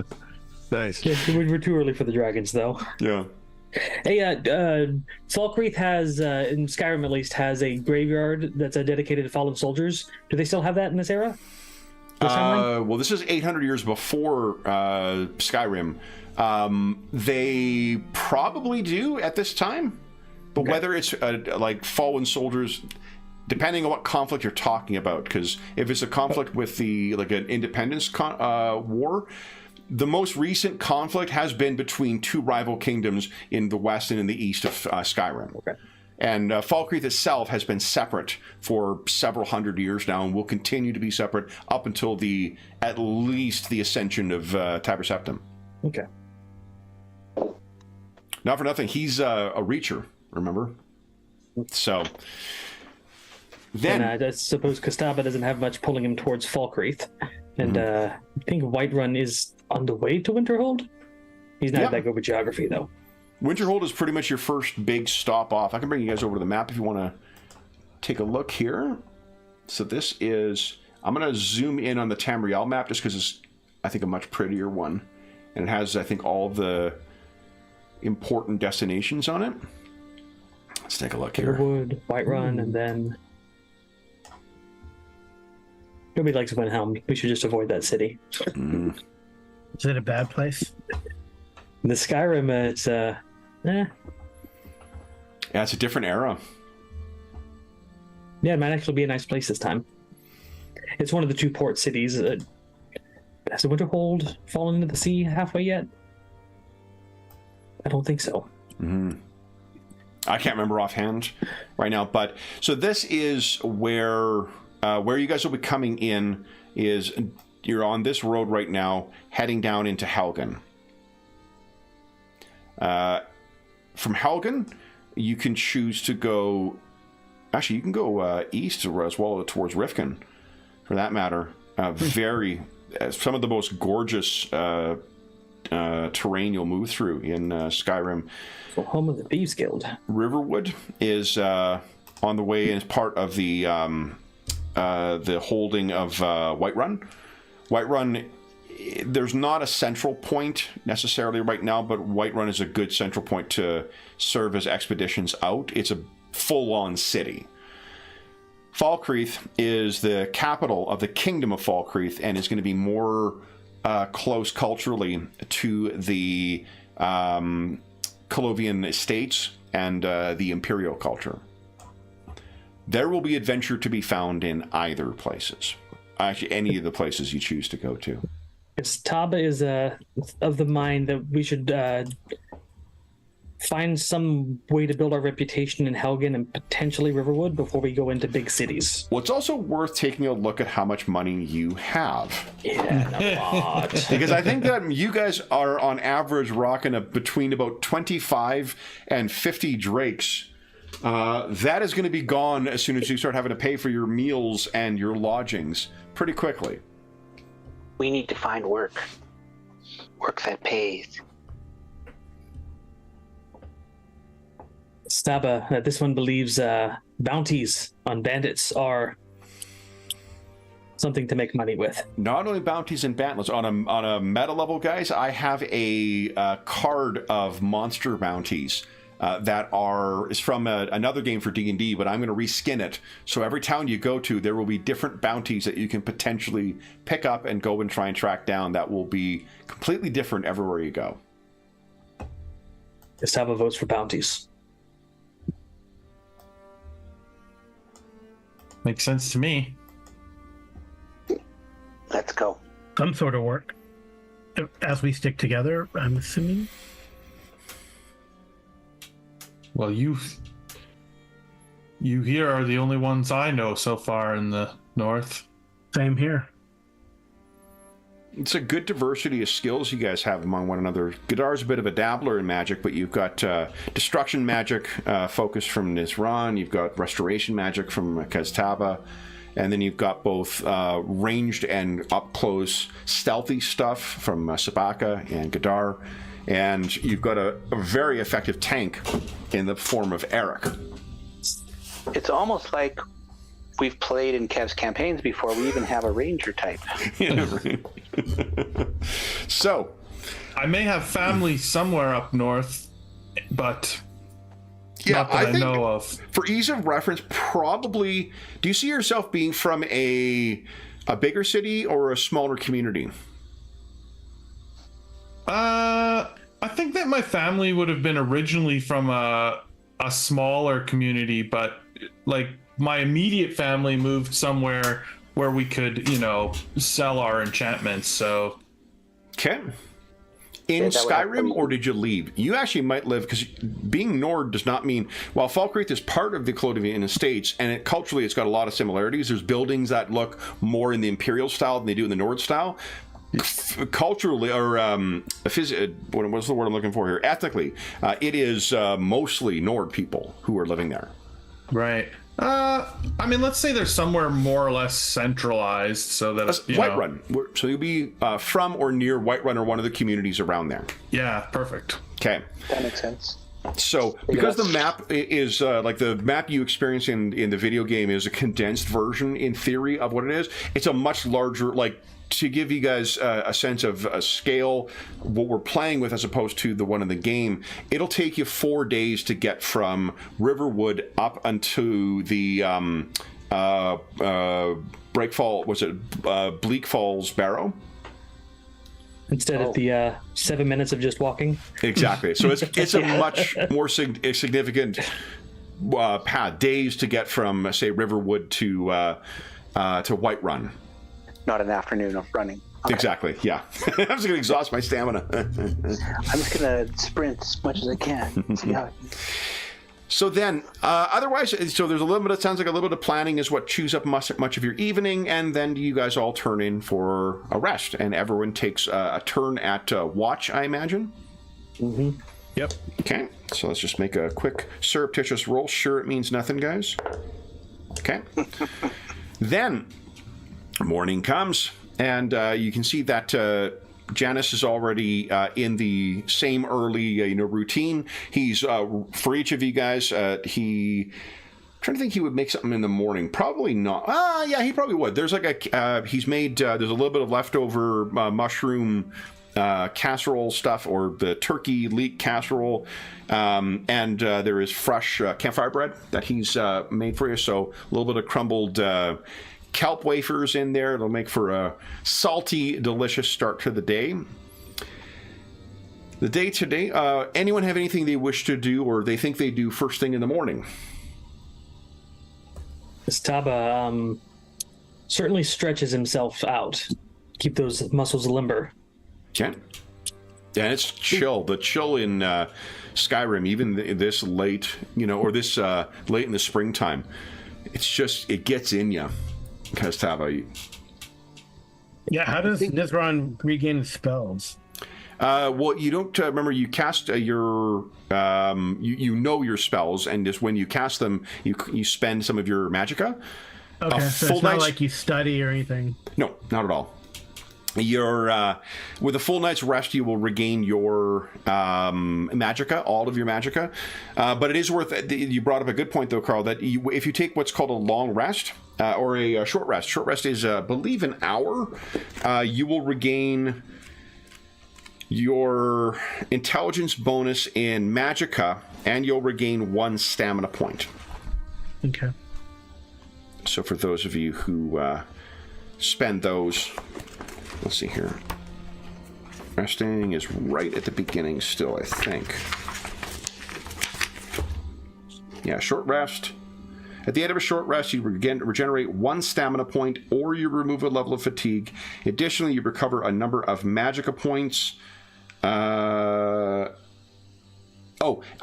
nice. Yeah, we're too early for the dragons, though. Yeah. Hey, Falkreath has, in Skyrim at least, has a graveyard that's dedicated to fallen soldiers. Do they still have that in this era? Well, this is 800 years before Skyrim. They probably do at this time, but whether it's like fallen soldiers, depending on what conflict you're talking about, because if it's a conflict with an independence war, the most recent conflict has been between two rival kingdoms in the west and in the east of Skyrim. Okay. And Falkreath itself has been separate for several hundred years now, and will continue to be separate up until at least the ascension of Tiber Septim. Okay. Not for nothing, he's a reacher, remember? So then, and I suppose Kostaba doesn't have much pulling him towards Falkreath, and I think Whiterun is on the way to Winterhold. He's not that good with geography, though. Winterhold is pretty much your first big stop off. I can bring you guys over to the map if you want to take a look here. So this is, I'm going to zoom in on the Tamriel map just because it's, I think, a much prettier one, and it has, I think, all the important destinations on it. Let's take a look here. Wood, Whiterun, and then Nobody likes Windhelm. We should just avoid that city. Is it a bad place? The Skyrim, it's Yeah, it's a different era. Yeah, it might actually be a nice place this time. It's one of the two port cities. Has the Winterhold fallen into the sea halfway yet? I don't think so. I can't remember offhand right now, but so this is where you guys will be coming in. Is you're on this road right now, heading down into Helgen. From Helgen, you can choose to go. Actually, you can go east as well towards Rifkin, for that matter. Some of the most gorgeous terrain you'll move through in Skyrim. So home of the Thieves Guild. Riverwood is on the way and is part of the holding of Whiterun. Whiterun, there's not a central point necessarily right now, but Whiterun is a good central point to serve as expeditions out. It's a full-on city. Falkreath is the capital of the Kingdom of Falkreath and is going to be more close culturally to the Colovian estates and the imperial culture. There will be adventure to be found in either places. Actually, any of the places you choose to go to. Yes, Taba is of the mind that we should find some way to build our reputation in Helgen and potentially Riverwood before we go into big cities. Well, it's also worth taking a look at how much money you have. Yeah, a lot. Because I think that you guys are on average rocking between about 25 and 50 drakes. That is going to be gone as soon as you start having to pay for your meals and your lodgings pretty quickly. We need to find work. Work that pays. Staba, this one believes bounties on bandits are something to make money with. Not only bounties and bandits, on a meta level, guys, I have a card of monster bounties that is from another game for D&D, but I'm going to reskin it. So every town you go to, there will be different bounties that you can potentially pick up and go and try and track down that will be completely different everywhere you go. Staba votes for bounties. Makes sense to me. Let's go. Some sort of work. As we stick together, I'm assuming. Well, you here are the only ones I know so far in the north. Same here. It's a good diversity of skills you guys have among one another. Godar's a bit of a dabbler in magic, but you've got destruction magic focused from Nizran, you've got restoration magic from Kaztaba, and then you've got both ranged and up-close stealthy stuff from Sabaka and Godar, and you've got a very effective tank in the form of Eric. It's almost like we've played in Kev's campaigns before. We even have a ranger type. So, I may have family somewhere up north, but not that I think know of. For ease of reference, probably, do you see yourself being from a bigger city or a smaller community? I think that my family would have been originally from a smaller community, but like my immediate family moved somewhere where we could, sell our enchantments. So, okay. In that would have to Skyrim, be- or did you leave? You actually might live, because being Nord does not mean... While Falkreath is part of the Clodivian Estates, and culturally it's got a lot of similarities. There's buildings that look more in the Imperial style than they do in the Nord style. Culturally, or what's the word I'm looking for here? Ethnically, it is mostly Nord people who are living there. right. I mean, let's say they're somewhere more or less centralized so that Whiterun. So you'll be from or near Whiterun or one of the communities around there. Yeah, perfect. Okay. That makes sense. So, because the map is like the map you experience in the video game is a condensed version, in theory, of what it is. It's a much larger, like, to give you guys a sense of a scale, what we're playing with as opposed to the one in the game, it'll take you 4 days to get from Riverwood up unto the Bleak Falls Barrow? Instead of the 7 minutes of just walking. Exactly. So it's a much more significant path, days to get from, say, Riverwood to Whiterun. Not an afternoon of running. Okay. Exactly. Yeah. I'm just going to exhaust my stamina. I'm just going to sprint as much as I can. See how. So then, otherwise, so there's a little bit. It sounds like a little bit of planning is what chews up much of your evening, and then you guys all turn in for a rest, and everyone takes a turn at watch, I imagine. Mm-hmm. Yep. Okay. So let's just make a quick surreptitious roll. Sure, it means nothing, guys. Okay. Then morning comes, and you can see that Janice is already in the same early, routine. He's for each of you guys. I'm trying to think, he would make something in the morning. Probably not. Yeah, he probably would. There's like he's made. There's a little bit of leftover mushroom casserole stuff, or the turkey leek casserole, and there is fresh campfire bread that he's made for you. So a little bit of crumbled kelp wafers in there. It'll make for a salty, delicious start to the day. The day today, anyone have anything they wish to do or they think they do first thing in the morning? Kastaba certainly stretches himself out. Keep those muscles limber. Okay. Yeah, it's chill. The chill in Skyrim, even this late, or this late in the springtime, it gets in you. Kastaba. Yeah, how does Nizran regain his spells? Well, you don't remember. You cast your you know your spells, and just when you cast them, you spend some of your magicka. Okay, so it's not like you study or anything. No, not at all. Your with a full night's rest, you will regain your magicka, all of your magicka. But it is worth. You brought up a good point, though, Carl. That if you take what's called a long rest or a short rest, short rest is, I believe, an hour. You will regain your intelligence bonus in magicka, and you'll regain 1 stamina point. Okay. So for those of you who spend those. Let's see here. Resting is right at the beginning still, I think. Yeah, short rest. At the end of a short rest, you regenerate 1 stamina point, or you remove a level of fatigue. Additionally, you recover a number of magicka points.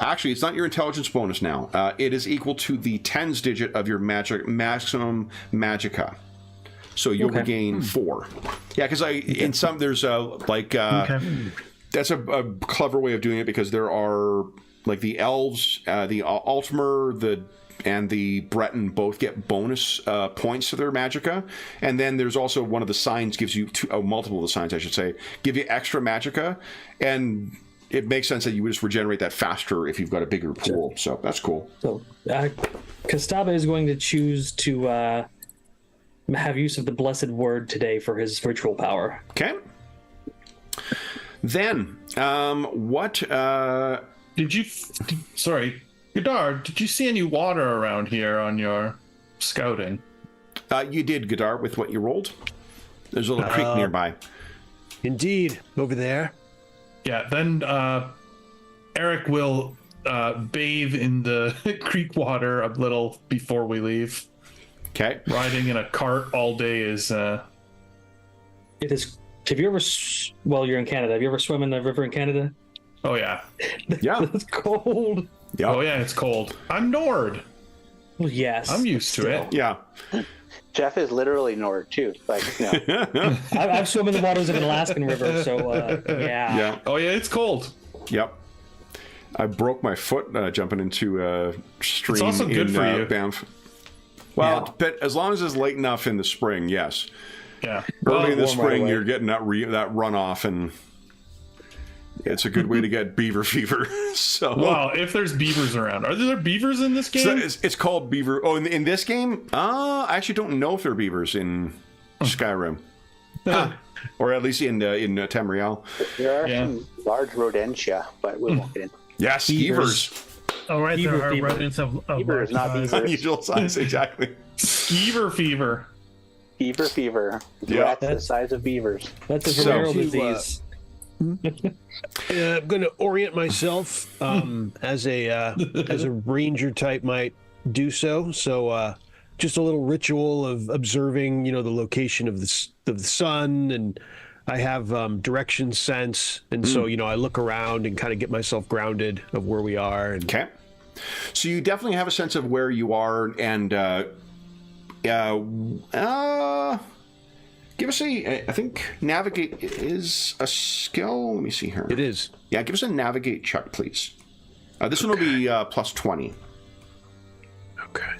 Actually, it's not your intelligence bonus now. It is equal to the tens digit of your maximum magicka. So you'll regain 4. Yeah, because in some there's that's a clever way of doing it, because there are like the elves, the Altmer, and the Breton both get bonus points to their magicka, and then there's also one of the signs gives you multiple of the signs, I should say, give you extra magicka, and it makes sense that you would just regenerate that faster if you've got a bigger pool. So that's cool. So Kastaba is going to choose to have use of the blessed word today for his ritual power. Okay. Then, sorry, Godard, did you see any water around here on your scouting? You did, Godard, with what you rolled. There's a little creek nearby. Indeed, over there. Yeah, then Eric will bathe in the creek water a little before we leave. Okay. Riding in a cart all day is... It is... Have you ever... Well, you're in Canada. Have you ever swum in the river in Canada? Oh, yeah. Yeah. It's cold. Yep. Oh, yeah, it's cold. I'm Nord. Well, yes. I'm used to it. Yeah. Jeff is literally Nord, too. Like, no. I've swum in the waters of an Alaskan river, so, yeah. Yeah. Oh, yeah, it's cold. Yep. I broke my foot jumping into a stream. It's also good for you. Banff. Well, yeah. But as long as it's late enough in the spring, yes. Yeah. Early in the spring, you're getting that runoff, and it's a good way to get beaver fever. So, well, if there's beavers around, are there beavers in this game? So it's called beaver. Oh, in this game, I actually don't know if there are beavers in Skyrim, or at least in Tamriel. There are some large rodentia, but we won't get into. Yeah, skeevers. Oh, right, there are rodents of Beaver is not beaver. Unusual size, exactly. Skeever fever. Beaver fever. Yeah. Rats the size of beavers. That's a So- venereal To, disease. I'm going to orient myself as a ranger type might do so. So just a little ritual of observing, the location of the sun, and I have direction sense, and so I look around and kind of get myself grounded of where we are. And Okay. So you definitely have a sense of where you are, and give us I think navigate is a skill. Let me see here. it is. Yeah, give us a navigate check, please. This one will be plus 20. Okay.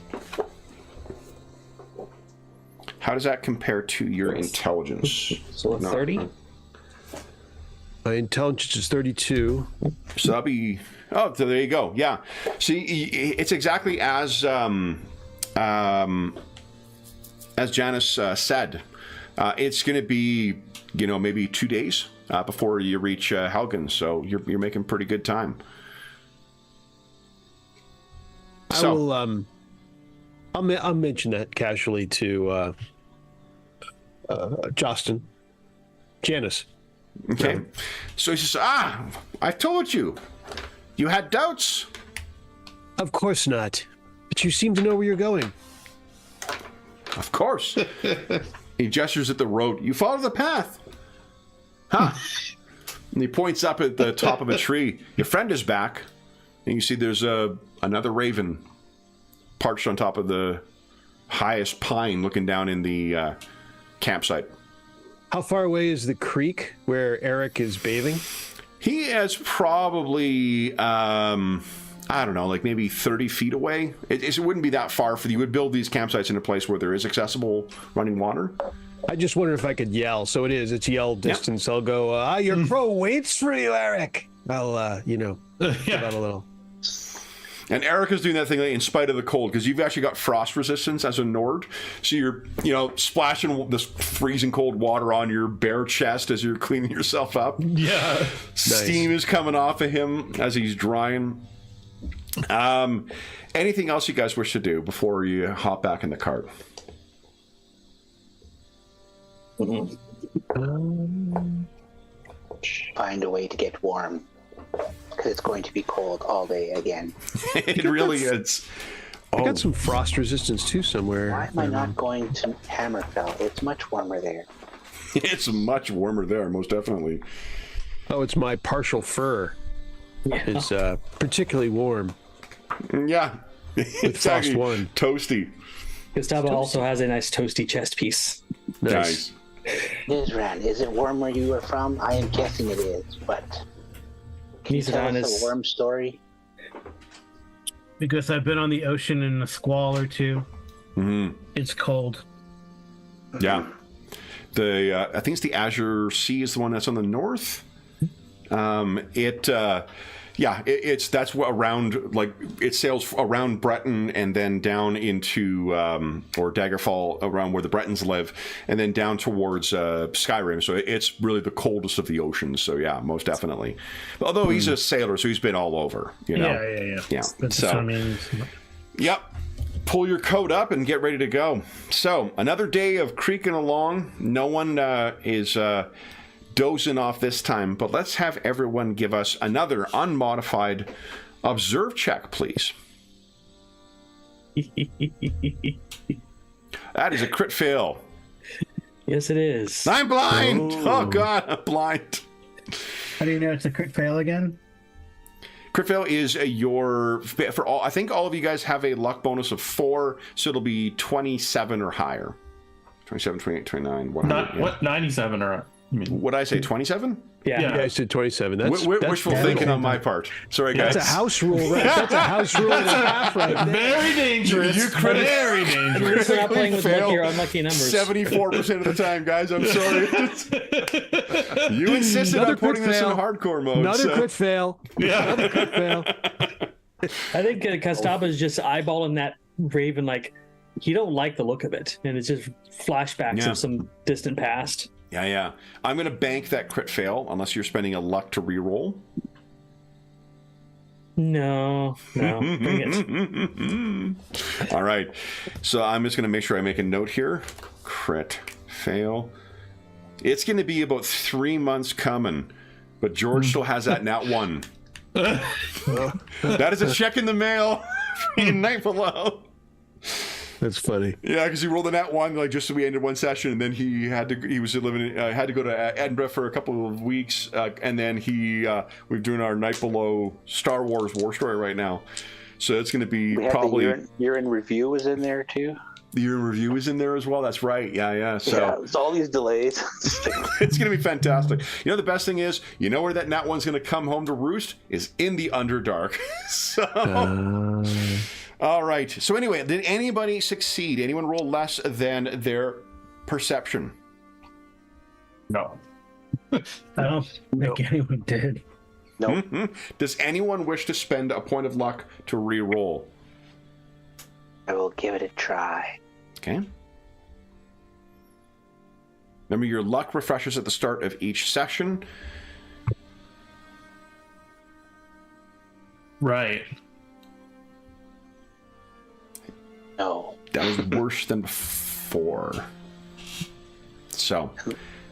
How does that compare to your intelligence? So a No. 30? My intelligence is 32. So that'll be. Oh, so there you go. Yeah. See, it's exactly as Janice said. It's going to be, maybe 2 days before you reach Helgen. So you're making pretty good time. I will. I'll mention that casually to Justin, Janice. Okay. So he says, I told you. You had doubts. Of course not. But you seem to know where you're going. Of course. He gestures at the road. You follow the path. Huh. And he points up at the top of a tree. Your friend is back. And you see there's another raven perched on top of the highest pine looking down in the campsite. How far away is the creek where Eric is bathing? He is probably, I don't know, like maybe 30 feet away. It wouldn't be that far for you. Would build these campsites in a place where there is accessible running water. I just wonder if I could yell. So it's yell distance. I'll go, your crow waits for you, Eric. I'll, give out a little. And Eric is doing that thing in spite of the cold, because you've actually got frost resistance as a Nord. So you're, splashing this freezing cold water on your bare chest as you're cleaning yourself up. Yeah. Steam is coming off of him as he's drying. Anything else you guys wish to do before you hop back in the cart? Find a way to get warm. Because it's going to be cold all day again. It really is. I got some frost resistance too somewhere. Why am I not going to Hammerfell? It's much warmer there. It's much warmer there, most definitely. Oh, it's my partial fur. It's particularly warm. Yeah. With Frost 1. Toasty. Gustavo also has a nice toasty chest piece. Nice. Nizran, is it warm where you are from? I am guessing it is, but can you tell us a warm story? Because I've been on the ocean in a squall or two. Mm-hmm. It's cold. Yeah. I think it's the Azure Sea is the one that's on the north. That's what around, like, it sails around Breton and then down into or Daggerfall, around where the Bretons live, and then down towards Skyrim. So it's really the coldest of the oceans. So yeah, most definitely. Although he's a sailor, so he's been all over. Yeah. That's So, what I mean. yep. Pull your coat up and get ready to go. So another day of creaking along. No one is dozing off this time, but let's have everyone give us another unmodified observe check, please. That is a crit fail. Yes, it is. I'm blind. Oh God, I'm blind. How do you know it's a crit fail again? Crit fail is for all. I think all of you guys have a luck bonus of 4, so it'll be 27 or higher. 27, 28, 29, 100. Not what 97 or Would I say 27? Yeah. You guys did 27. That's Wishful thinking on my part. Sorry, guys. That's a house rule, right? That's a house rule and a half right there. very dangerous. Very At least we're not playing with lucky or unlucky numbers. 74% of the time, guys. I'm sorry. You insisted Another on putting crit this in fail. hardcore mode. Another crit fail. Yeah. Another crit fail. I think Kastaba's just eyeballing that raven like he don't like the look of it, and it's just flashbacks of some distant past. Yeah. I'm going to bank that crit fail unless you're spending a luck to reroll. No, bring it. All right. So I'm just going to make sure I make a note here. crit fail. It's going to be about 3 months coming, but George still has that nat 1. That is a check in the mail in Night Below. That's funny. Yeah, because he rolled a nat 1 like just so we ended one session, and then he had to go to Edinburgh for a couple of weeks, and then we're doing our Night Below Star Wars war story right now. So it's going to be probably the year in review was in there too. The year in review is in there as well. That's right. Yeah. So it's all these delays. It's going to be fantastic. You know, the best thing is, you know where that nat 1's going to come home to roost is in the Underdark. So, all right. So anyway, did anybody succeed? Anyone roll less than their perception? No. I don't think anyone did. No. Mm-hmm. Does anyone wish to spend a point of luck to re-roll? I will give it a try. Okay. Remember, your luck refreshes at the start of each session. Right. No. That was worse than before. So.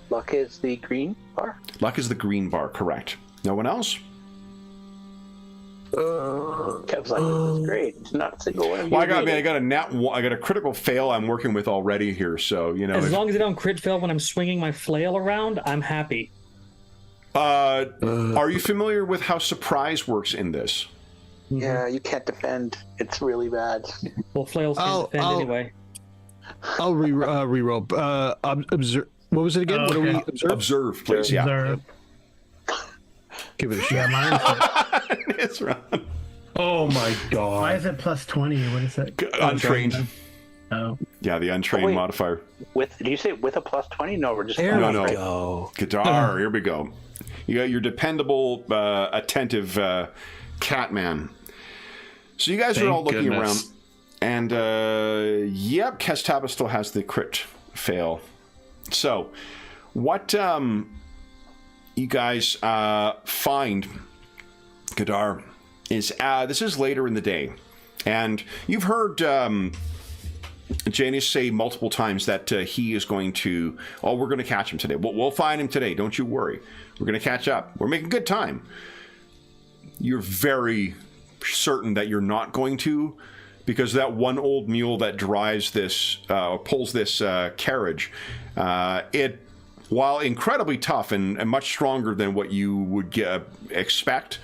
Luck is the green bar? Luck is the green bar, correct. No one else? Kev's like, this is great. It's not a single one. Well, I got a nat 1, I got a critical fail I'm working with already here, so, you know. As long as I don't crit fail when I'm swinging my flail around, I'm happy. Are you familiar with how surprise works in this? Yeah, you can't defend. It's really bad. Well, flails can't defend anyway. I'll re-roll. Observe. What was it again? What do we observe? Observe, please. Yeah. Observe. Give it a shot. Yeah, mine is It's wrong. Oh my god. Why is it plus 20? What is it? Untrained. Oh. Yeah, the untrained wait. modifier. Did you say with a plus 20? No, we're just There we No. go. Guitar, here we go. You got your dependable, attentive Catman. So you guys are Thank all looking goodness. around. And, yep, Kestaba still has the crit fail. So, what you guys find, Gadar, is this is later in the day. And you've heard Janus say multiple times that he is going to, we're going to catch him today. We'll find him today. Don't you worry. We're going to catch up. We're making good time. You're very certain that you're not going to, because that one old mule that drives this, pulls this carriage, it, while incredibly tough and much stronger than what you would expect,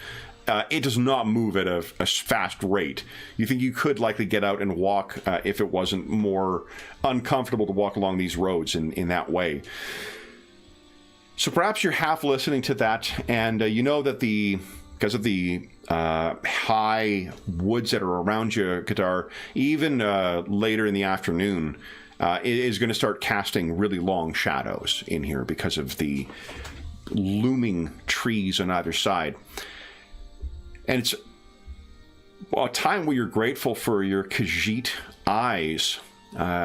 it does not move at a fast rate. You think you could likely get out and walk if it wasn't more uncomfortable to walk along these roads in that way. So perhaps you're half listening to that, and you know that because of the high woods that are around you, Kadar, even later in the afternoon, it is going to start casting really long shadows in here because of the looming trees on either side. And it's a time where you're grateful for your Khajiit eyes,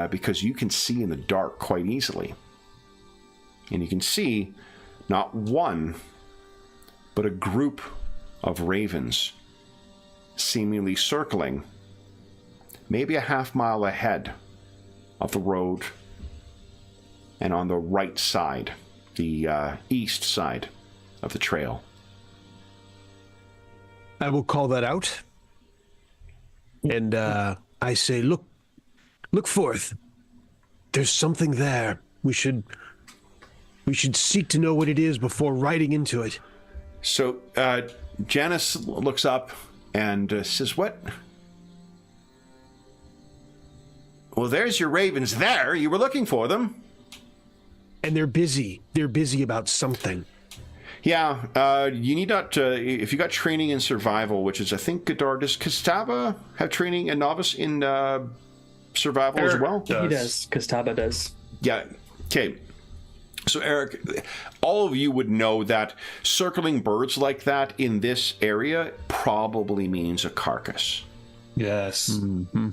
because you can see in the dark quite easily. And you can see not one, but a group of ravens seemingly circling maybe a half mile ahead of the road and on the right side, the east side of the trail. I will call that out. And I say, look forth. There's something there. We should seek to know what it is before riding into it. So Janice looks up and says, what? Well, there's your ravens there. You were looking for them. And they're busy. They're busy about something. Yeah, you need not, if you got training in survival, which is, I think, Gadar, does Kestaba have training, a novice in survival as well? He does. Kestaba does. Yeah, okay. So, Eric, all of you would know that circling birds like that in this area probably means a carcass. Yes. Mm-hmm.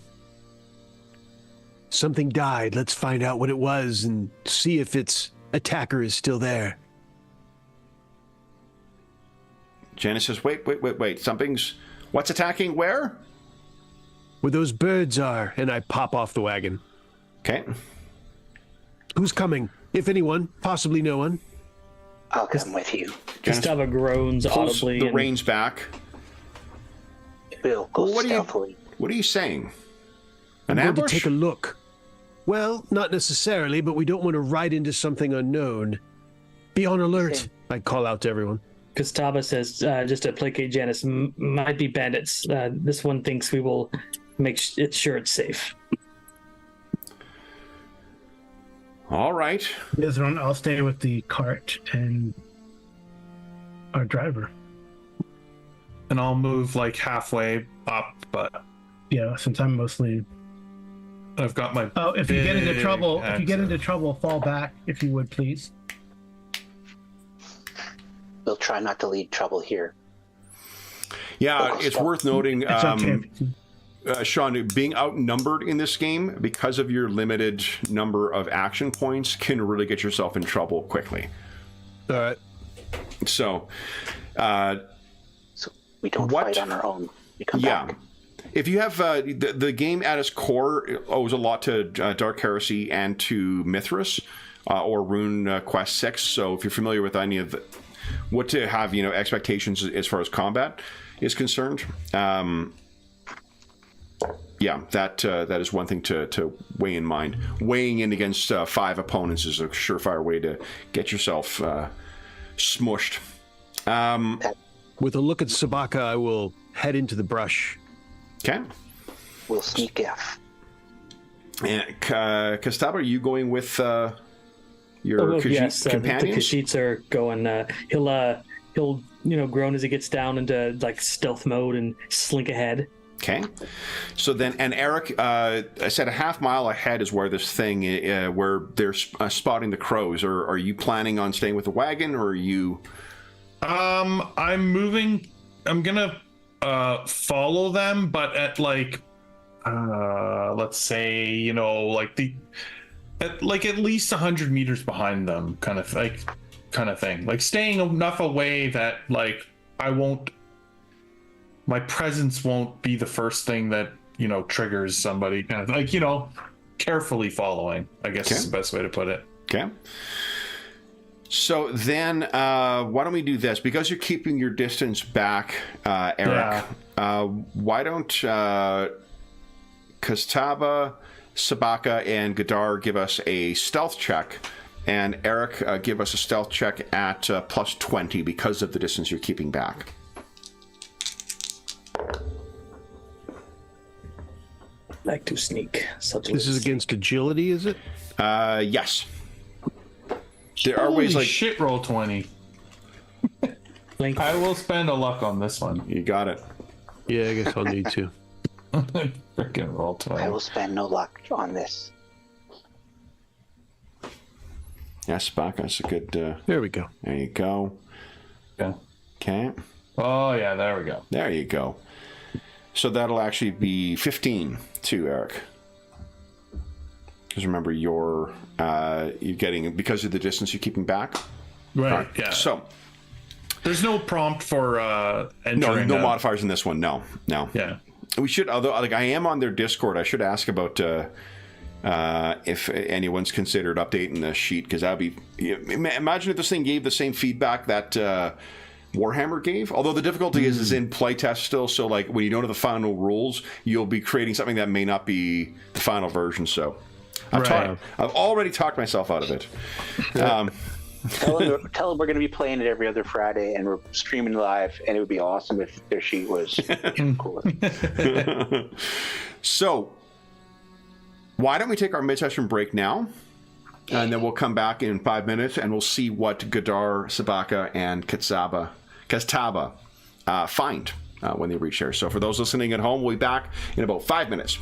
Something died. Let's find out what it was and see if its attacker is still there. Janice says, wait. What's attacking where? Where those birds are, and I pop off the wagon. Okay. Who's coming? If anyone, possibly no one. I'll come with you. Gustava groans Pulls audibly. the and reins back. We'll go What are you- stealthily. What are you saying? An I'm going to ambush? take a look. Well, not necessarily, but we don't want to ride into something unknown. Be on alert, I call out to everyone. Gustava says, just to placate Janice, might be bandits. This one thinks we will make sure it's safe. All right. Nizron, I'll stay with the cart and our driver. And I'll move like halfway up, but Yeah, since I'm mostly. I've got my. Oh, if you get into big trouble, accent. fall back, if you would, please. We'll try not to lead trouble here. Yeah, it's worth noting, It's okay. Sean, being outnumbered in this game because of your limited number of action points can really get yourself in trouble quickly. All right. So, So we don't What? fight on our own. We come yeah. back. If you have the game at its core owes a lot to Dark Heresy and to Mithras or Rune Quest 6. So if you're familiar with any of what to have, expectations as far as combat is concerned, yeah, that is one thing to weigh in mind. Weighing in against 5 opponents is a surefire way to get yourself smushed. With a look at Sabaka, I will head into the brush. Okay. We'll sneak F. And Kastaba, are you going with your Khajiit yes, the companions? Khajiits are going. He'll groan as he gets down into like stealth mode and slink ahead. Okay. So then, and Eric, I said a half mile ahead is where this thing, where they're spotting the crows. Or are you planning on staying with the wagon, or are you? I'm moving. I'm gonna follow them, but at like, let's say, at least 100 meters behind them, kind of thing. Like staying enough away that like my presence won't be the first thing that triggers somebody. Kind of like carefully following, I guess is the best way to put it. Okay. So then, why don't we do this? Because you're keeping your distance back, Eric, why don't Kastaba, Sabaka, and Gadar give us a stealth check, and Eric give us a stealth check at plus 20 because of the distance you're keeping back. Like to sneak. This is against agility, is it? Yes. There are Holy ways like... shit, roll 20. Link. I will spend a luck on this one. You got it. Yeah, I guess I'll need to. Freaking roll 20. I will spend no luck on this. Yes, Sabaka, that's a good... There we go. there you go. Yeah. Okay. Oh, yeah, there we go. There you go. So that'll actually be 15 too, Eric. Because remember, you're getting, because of the distance you're keeping back. Right, yeah. So There's no prompt for entering. no modifiers in this one. No. Yeah. We should, although like I am on their Discord, I should ask about if anyone's considered updating the sheet, because that'd be. Imagine if this thing gave the same feedback that Warhammer gave. Although the difficulty is in playtest still, so like when you don't have the final rules, you'll be creating something that may not be the final version. So I've already talked myself out of it. Tell them we're going to be playing it every other Friday, and we're streaming live, and it would be awesome if their sheet was cool. So why don't we take our mid-session break now? And then we'll come back in 5 minutes, and we'll see what Gadar, Sabaka, and Kastaba find when they reach there. So for those listening at home, we'll be back in about 5 minutes.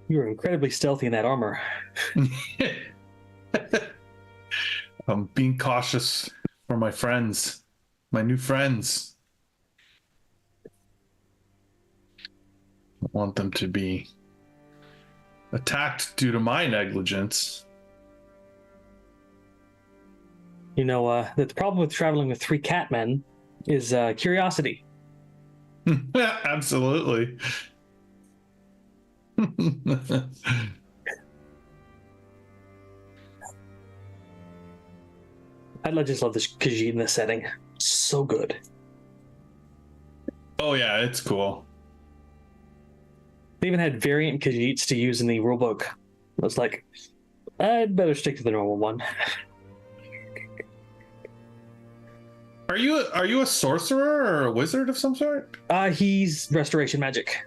You were incredibly stealthy in that armor. I'm being cautious for my friends, my new friends. I want them to be attacked due to my negligence. You know, the problem with traveling with 3 catmen is curiosity. Absolutely. I just love this Khajiit in this setting. So good. Oh yeah, it's cool. They even had variant Khajiits to use in the rulebook. I was like, I'd better stick to the normal one. Are you a sorcerer or a wizard of some sort? He's restoration magic.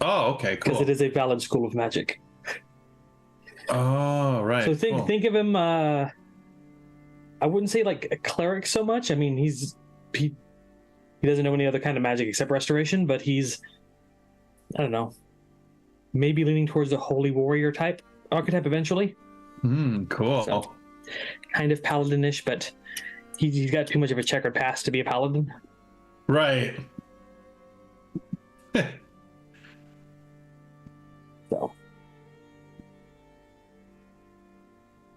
Oh, okay, cool. Because it is a valid school of magic. Oh, right. So cool. think of him. I wouldn't say like a cleric so much. I mean, he doesn't know any other kind of magic except restoration, but he's, I don't know, maybe leaning towards the holy warrior type archetype eventually. Cool. So, kind of paladinish, but he's got too much of a checkered past to be a paladin. Right. So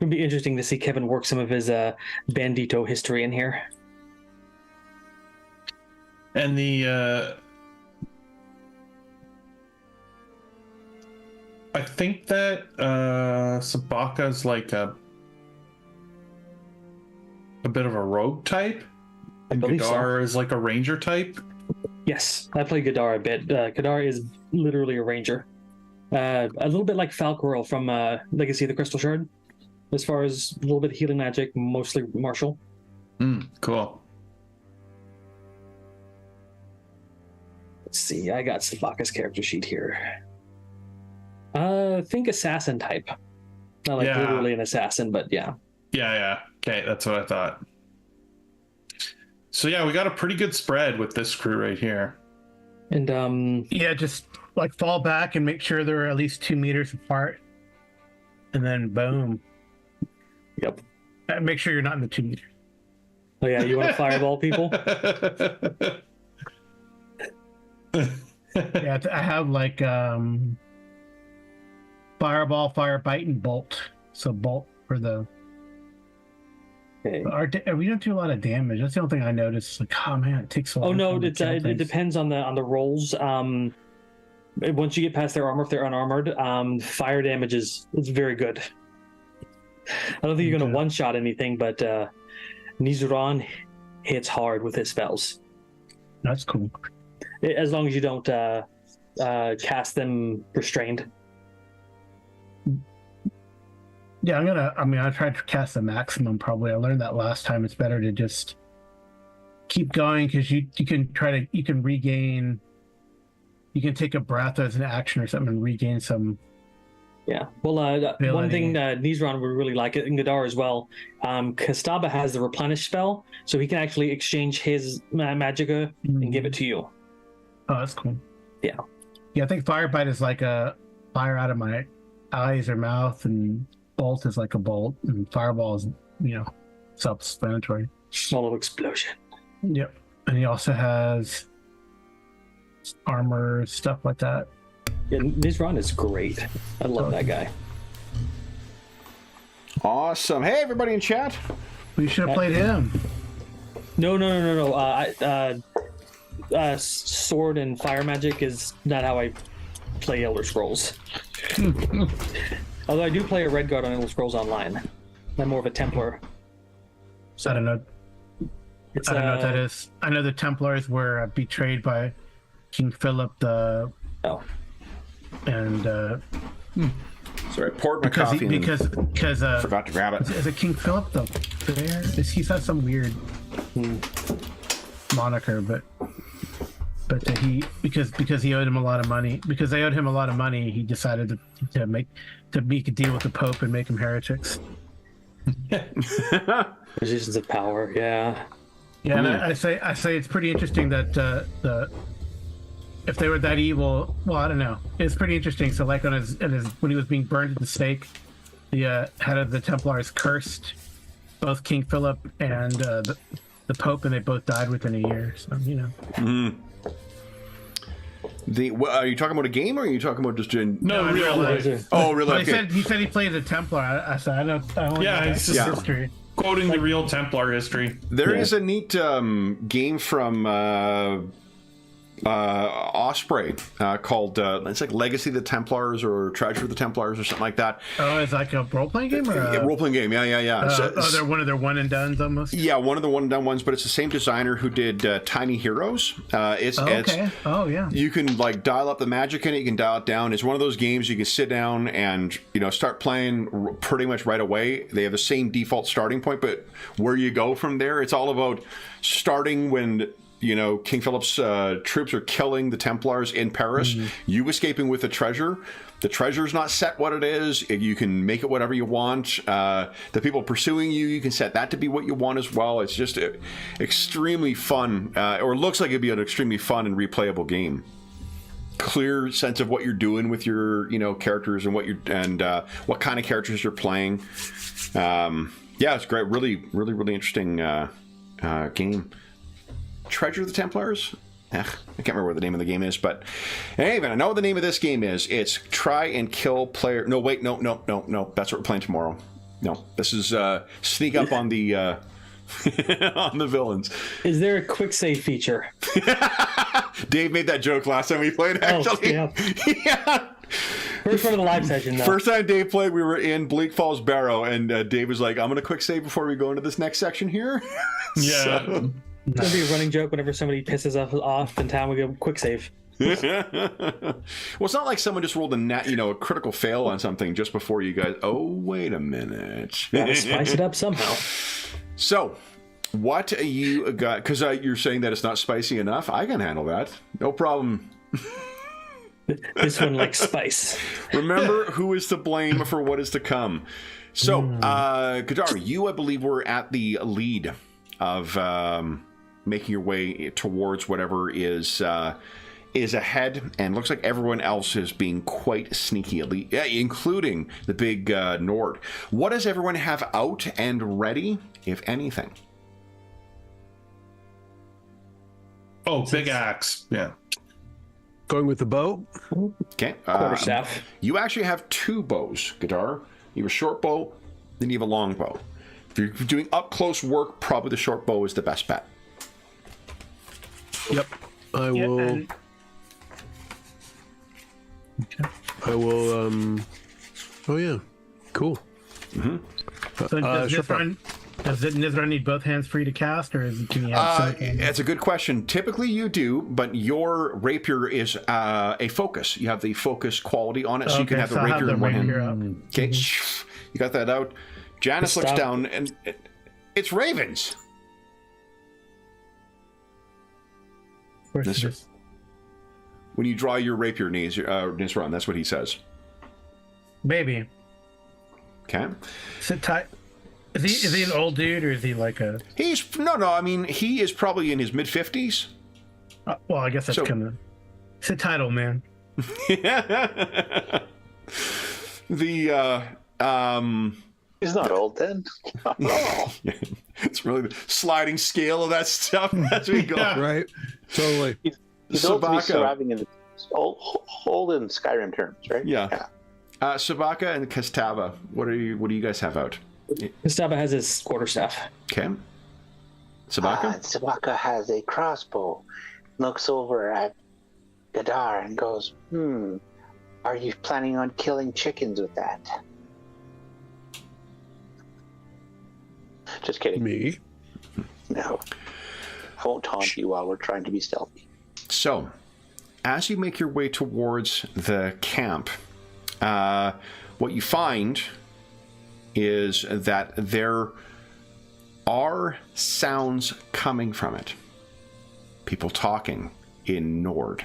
it'd be interesting to see Kevin work some of his bandito history in here. And the I think that Sabaka's like a bit of a rogue type, and Gadar is like a ranger type. Yes, I play Gadar a bit. Gadar is literally a ranger. A little bit like Falcorel from Legacy of the Crystal Shard, as far as a little bit of healing magic, mostly martial. Cool. Let's see, I got Sabaka's character sheet here. Think assassin type. Not like literally an assassin, but yeah. Yeah. Okay, that's what I thought. So yeah, we got a pretty good spread with this crew right here. And Yeah, just like fall back and make sure they're at least 2 meters apart. And then boom. Yep. Make sure you're not in the 2 meters. Oh yeah, you want to fireball people? Yeah, I have like fireball, fire bite, and bolt. So bolt for the. Okay. We don't do a lot of damage. That's the only thing I noticed. Like, oh man, it takes so long. Oh no, to kill it things. depends on the rolls. Once you get past their armor, if they're unarmored, fire damage is very good. I don't think you're going to one-shot anything, but Nizuran hits hard with his spells. That's cool. As long as you don't cast them restrained. Yeah, I tried to cast the maximum probably. I learned that last time. It's better to just keep going because you can regain. You can take a breath as an action or something and regain some. Yeah. Well, one thing Nizran would really like it, and Gadar as well. Kastaba has the replenish spell, so he can actually exchange his magicka and give it to you. Oh, that's cool. Yeah. Yeah, I think fire bite is like a fire out of my eyes or mouth, and bolt is like a bolt, and fireball is, self-explanatory. Small little explosion. Yep. And he also has armor, stuff like that. Yeah, Nizran is great. I love that guy. Awesome. Hey, everybody in chat. We should have played him. No. Sword and fire magic is not how I play Elder Scrolls. Although I do play a Red Guard on Elder Scrolls Online. I'm more of a Templar. So I don't know. I don't know what that is. I know the Templars were betrayed by King Philip the. Oh. And sorry, I poured my coffee because forgot to grab it. Is it King Philip the Fair? He's had some weird moniker, but because he owed him a lot of money. Because they owed him a lot of money, he decided to make a deal with the Pope and make them heretics. Positions of power, yeah. Yeah, and I say it's pretty interesting that if they were that evil, well, I don't know. It's pretty interesting. So, like on his when he was being burned at the stake, the head of the Templars cursed both King Philip and the Pope, and they both died within a year. So, you know. Mm. Are you talking about a game, or are you talking about just in? No, in real life. Oh, really? Well, Okay. he said he played a Templar. I said I don't Yeah, know it's just history. quoting the real Templar history. There is a neat game from Osprey called it's like Legacy of the Templars or Treasure of the Templars or something like that. Oh, it's like a role-playing game? Or a role-playing game, yeah. they're one of their one-and-dones almost? Yeah, one of the one-and-done ones, but it's the same designer who did Tiny Heroes. It's Oh, yeah. you can like dial up the magic in it, you can dial it down. It's one of those games you can sit down and start playing pretty much right away. They have the same default starting point, but where you go from there, it's all about starting when King Philip's troops are killing the Templars in Paris. Mm-hmm. You escaping with the treasure. The treasure's not set what it is. You can make it whatever you want. The people pursuing you can set that to be what you want as well. It's just extremely fun, or looks like it'd be an extremely fun and replayable game. Clear sense of what you're doing with your characters and what kind of characters you're playing. Yeah, it's great. Really, really, really interesting game. Treasure of the Templars? I can't remember what the name of the game is, but anyway, I know what the name of this game is. It's try and kill player. No, wait, no. That's what we're playing tomorrow. No, this is sneak up on the on the villains. Is there a quick save feature? Dave made that joke last time we played. Actually, yeah. First one of the live session, though. First time Dave played, we were in Bleak Falls Barrow, and Dave was like, "I'm going to quick save before we go into this next section here." Yeah. It's going to be a running joke whenever somebody pisses us off in town, we go quick save. Well, it's not like someone just rolled a critical fail on something just before you guys. Oh, wait a minute. Gotta spice it up somehow. So, what you got? Because you're saying that it's not spicy enough. I can handle that. No problem. This one likes spice. Remember who is to blame for what is to come. So, Kadar, you, I believe, were at the lead of making your way towards whatever is ahead, and looks like everyone else is being quite sneaky, including the big Nord. What does everyone have out and ready, if anything? Oh, big axe. Yeah. Going with the bow. Okay. Quarterstaff. You actually have two bows, Gadar. You have a short bow, then you have a long bow. If you're doing up close work, probably the short bow is the best bet. Yep. I will. Oh yeah. Cool. Mm-hmm. So does Nizra need both hands free to cast, or can you have That's a good question. Typically you do, but your rapier is a focus. You have the focus quality on it, so you can have the rapier in one hand. Okay, you got that out. Janice looks down, and it's ravens. When you draw your rapier, Nizran, that's what he says. Maybe. Okay. Sit tight. Is he an old dude, or is he like a? He's no. I mean, he is probably in his mid-50s. Well, I guess that's kind of. Sit tight, old man. He's not old then. It's really the sliding scale of that stuff as we go. Yeah. Right. Totally. He's old to be surviving in the old in Skyrim terms, right? Yeah. Sabaka and Kastava, what do you guys have out? Kastava has his quarterstaff. Okay. Sabaka? Sabaka has a crossbow. Looks over at Gadar and goes, are you planning on killing chickens with that? Just kidding. Me? No. I won't taunt you while we're trying to be stealthy. So, as you make your way towards the camp, what you find is that there are sounds coming from it. People talking in Nord.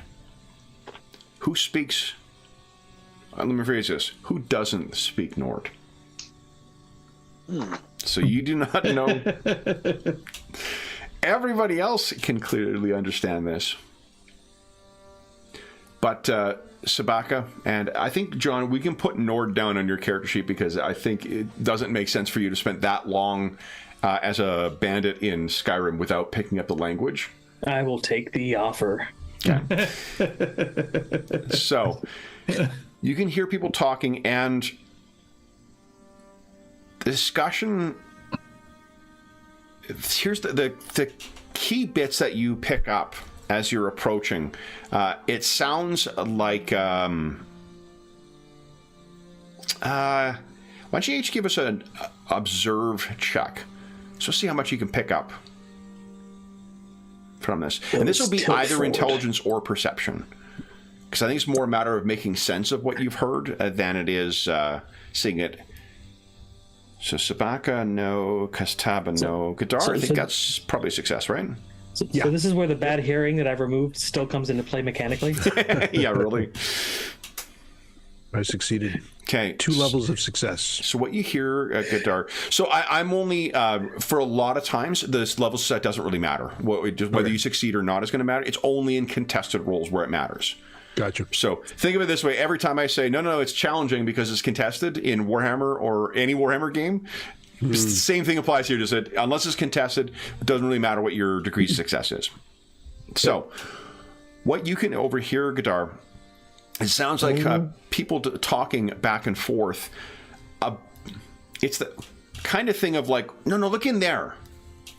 Who speaks? Let me rephrase this. Who doesn't speak Nord? So you do not know. Everybody else can clearly understand this. But Sabaka, and I think, John, we can put Nord down on your character sheet because I think it doesn't make sense for you to spend that long as a bandit in Skyrim without picking up the language. I will take the offer. Okay. So you can hear people talking, and the discussion. Here's the key bits that you pick up as you're approaching. It sounds like. Why don't you each give us an observe check? So see how much you can pick up from this. And this will be either intelligence or perception. Because I think it's more a matter of making sense of what you've heard than it is seeing it. So Sabaka, no. Kastaba, no. Gadar, I think that's probably a success, right? So this is where the bad hearing that I've removed still comes into play mechanically? Yeah, really. I succeeded. Okay. 2 levels of success. So what you hear, Gadar. So I'm only, for a lot of times, this level set doesn't really matter. Whether you succeed or not is going to matter. It's only in contested rolls where it matters. Gotcha. So think of it this way. Every time I say, no, it's challenging because it's contested in Warhammer or any Warhammer game, same thing applies here. Just that unless it's contested, it doesn't really matter what your degree of success is. So what you can overhear, Gadar, it sounds like people talking back and forth. It's the kind of thing of like, no, look in there.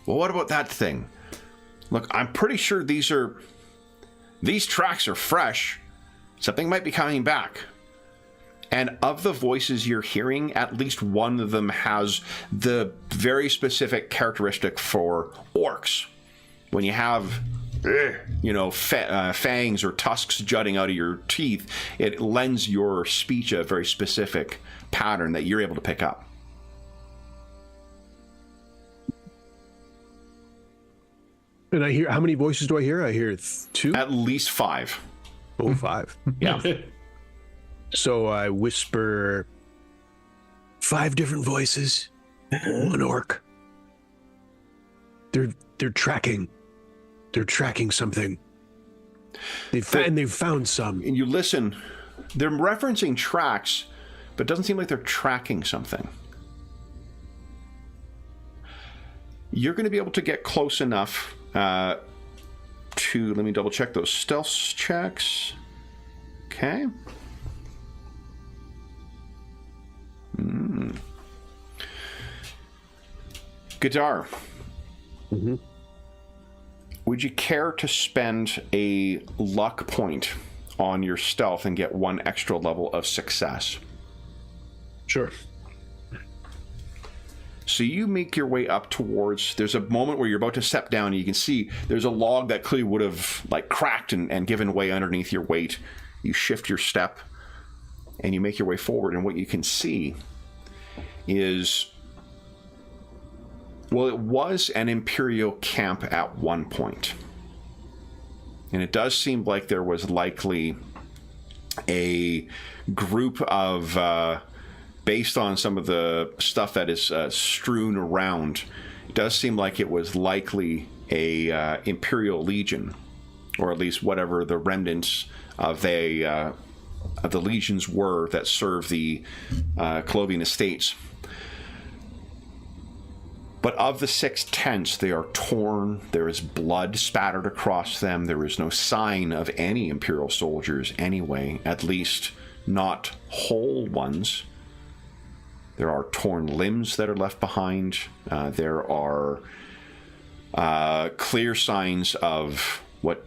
Well, what about that thing? Look, I'm pretty sure these tracks are fresh. Something might be coming back. And of the voices you're hearing, at least one of them has the very specific characteristic for orcs. When you have, fangs or tusks jutting out of your teeth, it lends your speech a very specific pattern that you're able to pick up. And I hear, how many voices do I hear? I hear 2? At least 5. Oh, 5. Yeah. So I whisper 5 different voices, 1 orc. They're tracking. They're tracking something. They've found some. And you listen. They're referencing tracks, but it doesn't seem like they're tracking something. You're going to be able to get close enough to, let me double check those stealth checks. Okay. Gadar. Mm-hmm. Would you care to spend a luck point on your stealth and get 1 extra level of success? Sure. So you make your way up towards, there's a moment where you're about to step down and you can see there's a log that clearly would have like cracked and given way underneath your weight. You shift your step and you make your way forward, and what you can see is, well, it was an Imperial camp at one point. And it does seem like there was likely a group of, based on some of the stuff that is strewn around, it does seem like it was likely a Imperial Legion, or at least whatever the remnants of the legions were that served the Clovian estates. But of the 6 tents, they are torn. There is blood spattered across them. There is no sign of any Imperial soldiers anyway, at least not whole ones. There are torn limbs that are left behind. There are clear signs of what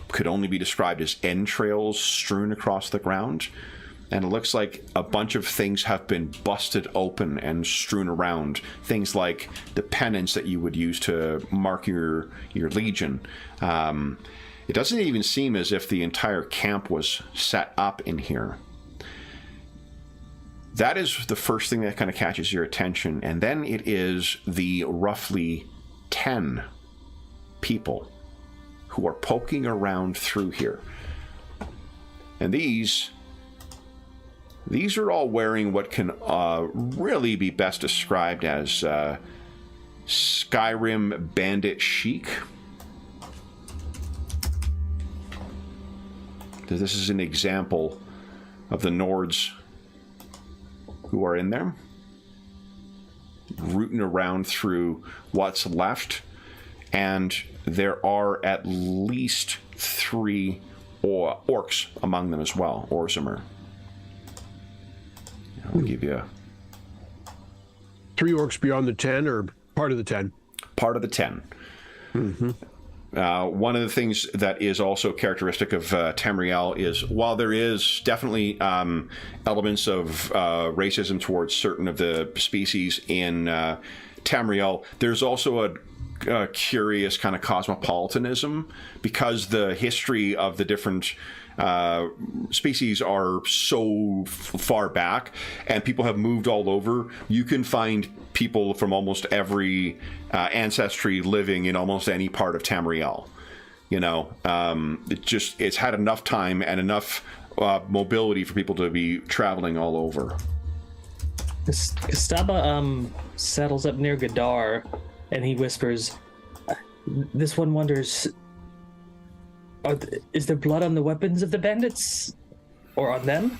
could only be described as entrails strewn across the ground. And it looks like a bunch of things have been busted open and strewn around. Things like the pennants that you would use to mark your legion. It doesn't even seem as if the entire camp was set up in here. That is the first thing that kind of catches your attention. And then it is the roughly 10 people who are poking around through here. And these are all wearing what can really be best described as Skyrim bandit chic. This is an example of the Nords who are in there, rooting around through what's left, and there are at least 3 orcs among them as well, Orzamer. I'll give you 3 orcs beyond the 10, or part of the 10? Part of the 10. Mm-hmm. One of the things that is also characteristic of Tamriel is, while there is definitely elements of racism towards certain of the species in Tamriel, there's also a curious kind of cosmopolitanism, because the history of the different species are so far back, and people have moved all over. You can find people from almost every ancestry living in almost any part of Tamriel. You know, it's had enough time and enough mobility for people to be traveling all over. Kastaba settles up near Gadar, and he whispers, "This one wonders, is there blood on the weapons of the bandits? Or on them?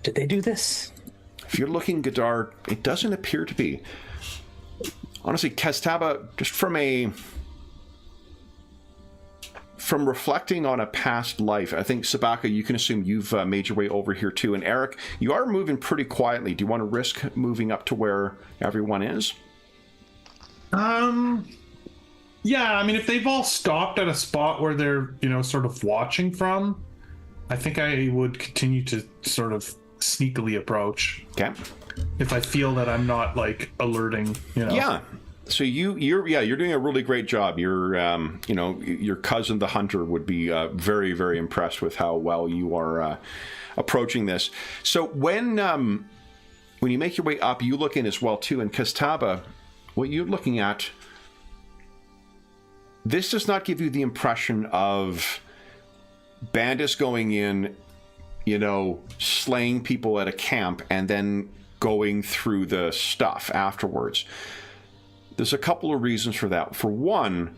Did they do this?" If you're looking, Gadar, it doesn't appear to be. Honestly, Kastaba, just from reflecting on a past life, I think, Sabaka, you can assume you've made your way over here too. And Eric, you are moving pretty quietly. Do you want to risk moving up to where everyone is? Yeah, I mean, if they've all stopped at a spot where they're, sort of watching from, I think I would continue to sort of sneakily approach. Okay. If I feel that I'm not, like, alerting, Yeah. So you're doing a really great job. Your cousin, the hunter, would be very, very impressed with how well you are approaching this. So when you make your way up, you look in as well, too. And Kastaba, what you're looking at, this does not give you the impression of bandits going in, slaying people at a camp and then going through the stuff afterwards. There's a couple of reasons for that. For one,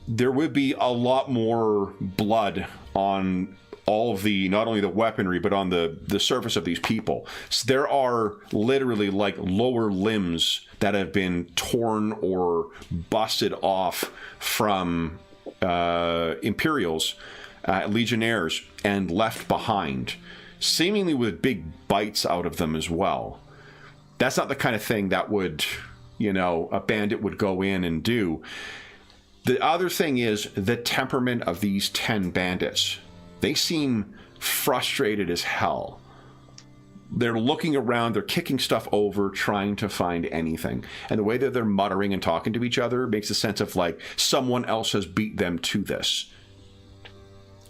there would be a lot more blood on all of the, not only the weaponry, but on the surface of these people. So there are literally like lower limbs that have been torn or busted off from Imperials, Legionnaires, and left behind, seemingly with big bites out of them as well. That's not the kind of thing that would, a bandit would go in and do. The other thing is the temperament of these 10 bandits. They seem frustrated as hell. They're looking around, they're kicking stuff over, trying to find anything. And the way that they're muttering and talking to each other makes a sense of like someone else has beat them to this.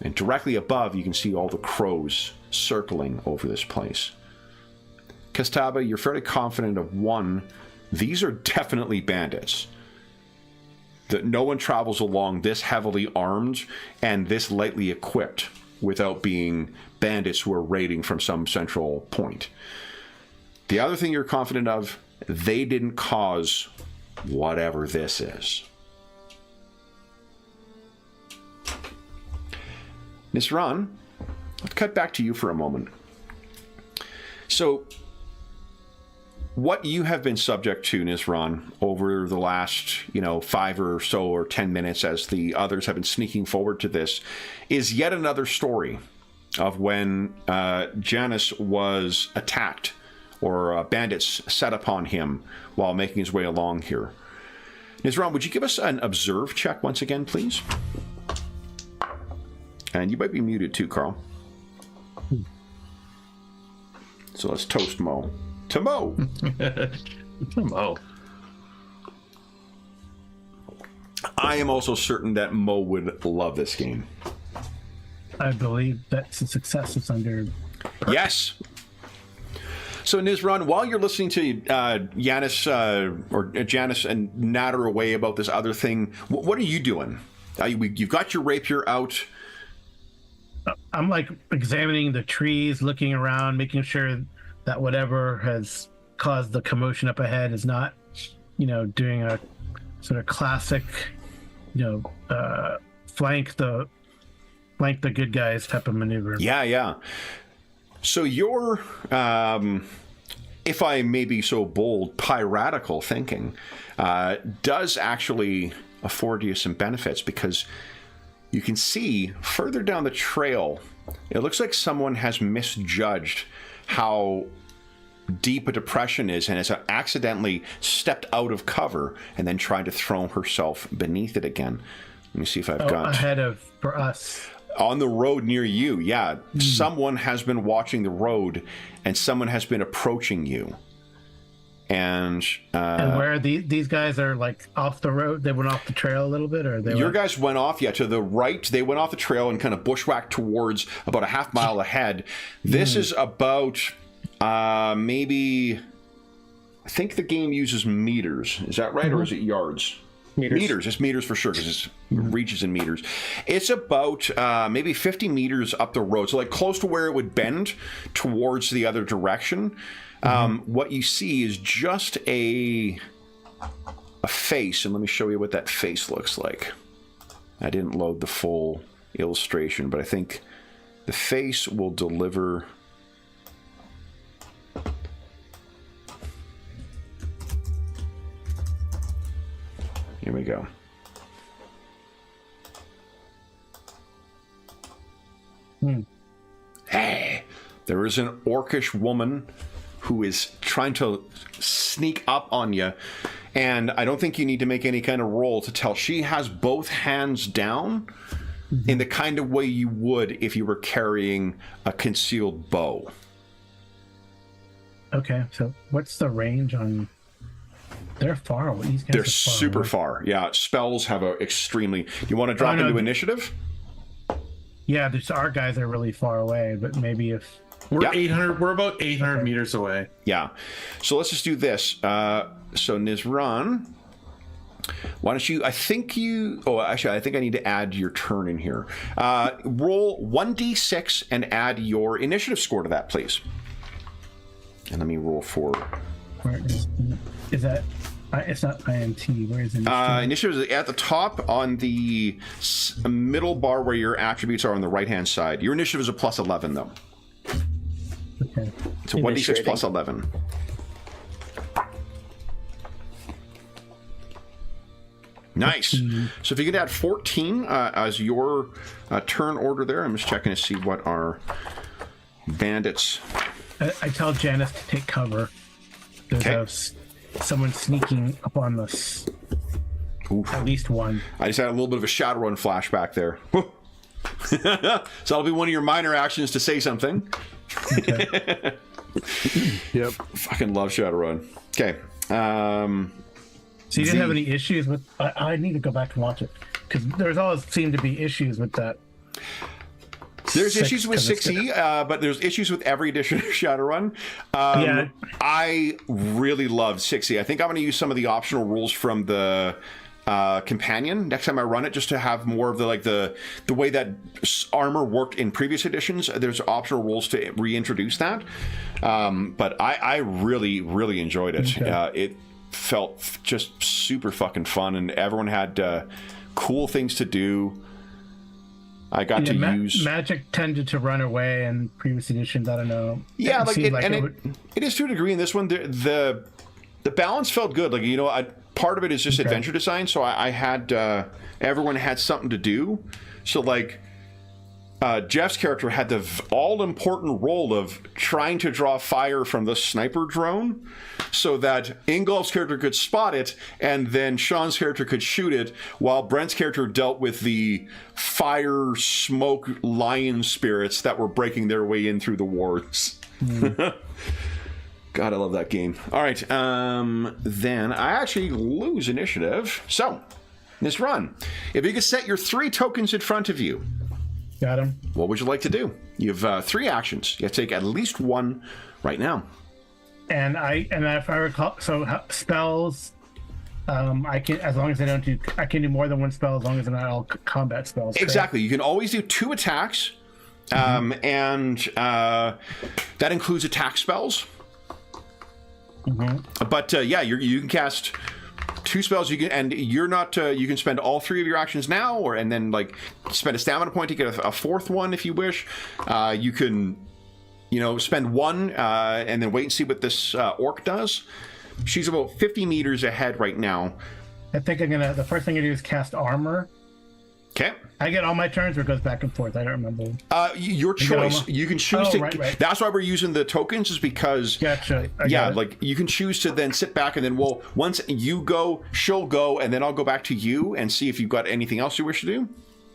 And directly above, you can see all the crows circling over this place. Kastaba, you're fairly confident of one, these are definitely bandits. That no one travels along this heavily armed and this lightly equipped without being bandits who are raiding from some central point. The other thing you're confident of, they didn't cause whatever this is. Nisran, let's cut back to you for a moment. So, what you have been subject to, Nisran, over the last, 5 or so or 10 minutes as the others have been sneaking forward to this, is yet another story of when Janus was attacked, or bandits set upon him while making his way along here. Nisran, would you give us an observe check once again, please? And you might be muted too, Carl. So let's toast Mo. To Mo. Mo. I am also certain that Mo would love this game. I believe that's a success. It's under. Yes. So Nizran, while you're listening to Janus and natter away about this other thing, what are you doing? You've got your rapier out. I'm like examining the trees, looking around, making sure that whatever has caused the commotion up ahead is not, doing a sort of classic, flank flank the good guys type of maneuver. Yeah. So your, if I may be so bold, piratical thinking does actually afford you some benefits, because you can see further down the trail, it looks like someone has misjudged how deep a depression is and has accidentally stepped out of cover and then tried to throw herself beneath it again. Let me see if I've got... Ahead of, for us. On the road near you, yeah. Someone has been watching the road and someone has been approaching you. And where these guys are like off the road, they went off the trail a little bit, or they your guys went off, to the right. They went off the trail and kind of bushwhacked towards about a half mile ahead. This is about maybe, I think the game uses meters. Is that right, or is it yards? Meters. It's meters for sure, because it reaches in meters. It's about maybe 50 meters up the road, so like close to where it would bend towards the other direction. What you see is just a face, and let me show you what that face looks like. I didn't load the full illustration, but I think the face will deliver. Here we go. Hey, there is an orcish woman who is trying to sneak up on you, and I don't think you need to make any kind of roll to tell. She has both hands down in the kind of way you would if you were carrying a concealed bow. Okay, so what's the range on... They're far away. These guys They're are far super away. far. Yeah, spells have a extremely... You want to drop into initiative? Yeah, our guys are really far away, but maybe if... We're 800. We're about 800 meters away. Yeah. So let's just do this. So Nizran, why don't you? I think I need to add your turn in here. Roll 1d6 and add your initiative score to that, please. And let me roll for. Where is that? It's not INT. Where is it? Initiative is at the top on the middle bar where your attributes are on the right-hand side. Your initiative is a plus 11, though. Okay. So 1d6 plus 11. Nice. So if you could add 14 as your turn order there. I'm just checking to see what our bandits... I tell Janice to take cover. There's someone sneaking up on us. Oof. At least one. I just had a little bit of a Shadowrun flashback there. So that'll be one of your minor actions to say something. Okay. Yep. Fucking love Shadowrun. Okay. So you didn't have any issues with... I need to go back and watch it, because there's always seemed to be issues with that. There's issues with 6E, but there's issues with every edition of Shadowrun. Yeah. I really loved 6E. I think I'm going to use some of the optional rules from the companion next time I run it, just to have more of the way that armor worked in previous editions. There's optional rules to reintroduce that. But I really, really enjoyed it. Okay. It felt just super fucking fun, and everyone had cool things to do. I got to use... Magic tended to run away in previous editions. I don't know. Yeah, it is to a degree in this one. The balance felt good. Part of it is just adventure design. So I had everyone had something to do. So Jeff's character had the all-important role of trying to draw fire from the sniper drone so that Ingolf's character could spot it, and then Sean's character could shoot it, while Brent's character dealt with the fire, smoke, lion spirits that were breaking their way in through the wards. God, I love that game. All right, then I actually lose initiative. So, this run. If you could set your 3 tokens in front of you, Got him. what would you like to do? You have 3 actions. You have to take at least 1 right now. And if I recall, so spells, I can, as long as I don't do, I can do more than 1 spell as long as they're not all combat spells. Correct? Exactly. You can always do 2 attacks, and that includes attack spells. But you can cast 2 spells you can, and you're not. You can spend all 3 of your actions now, and then like spend a stamina point to get a 4th one if you wish. You can, spend 1 and then wait and see what this orc does. She's about 50 meters ahead right now. I think the first thing I do is cast armor. Okay. I get all my turns, or it goes back and forth. I don't remember. Your choice. You can choose to. Right. That's why we're using the tokens, is because. Gotcha. Like you can choose to then sit back, and then once you go, she'll go, and then I'll go back to you and see if you've got anything else you wish to do.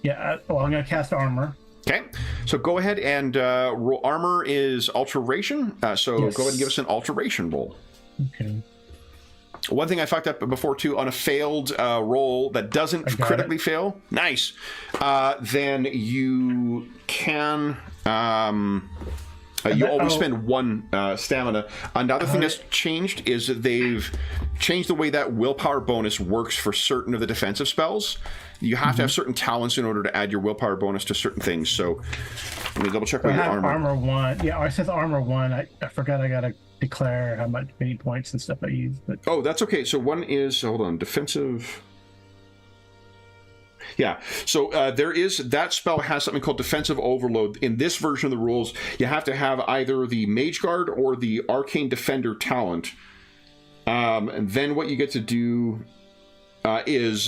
Yeah. Well, I'm gonna cast armor. Okay. So go ahead and roll. Armor is alteration. So Yes. go ahead and give us an alteration roll. Okay. One thing I fucked up before too, on a failed roll that doesn't critically fail. Nice. Then you can. You always spend 1 stamina. Another thing that's changed is that they've changed the way that willpower bonus works for certain of the defensive spells. You have to have certain talents in order to add your willpower bonus to certain things. So let me double check I your have armor. armor 1. Yeah, I said armor 1. I forgot I gotta declare many points and stuff I use. But Oh, that's okay. So 1 is, hold on, defensive. Yeah, so that spell has something called Defensive Overload. In this version of the rules, you have to have either the Mage Guard or the Arcane Defender talent. And then what you get to do is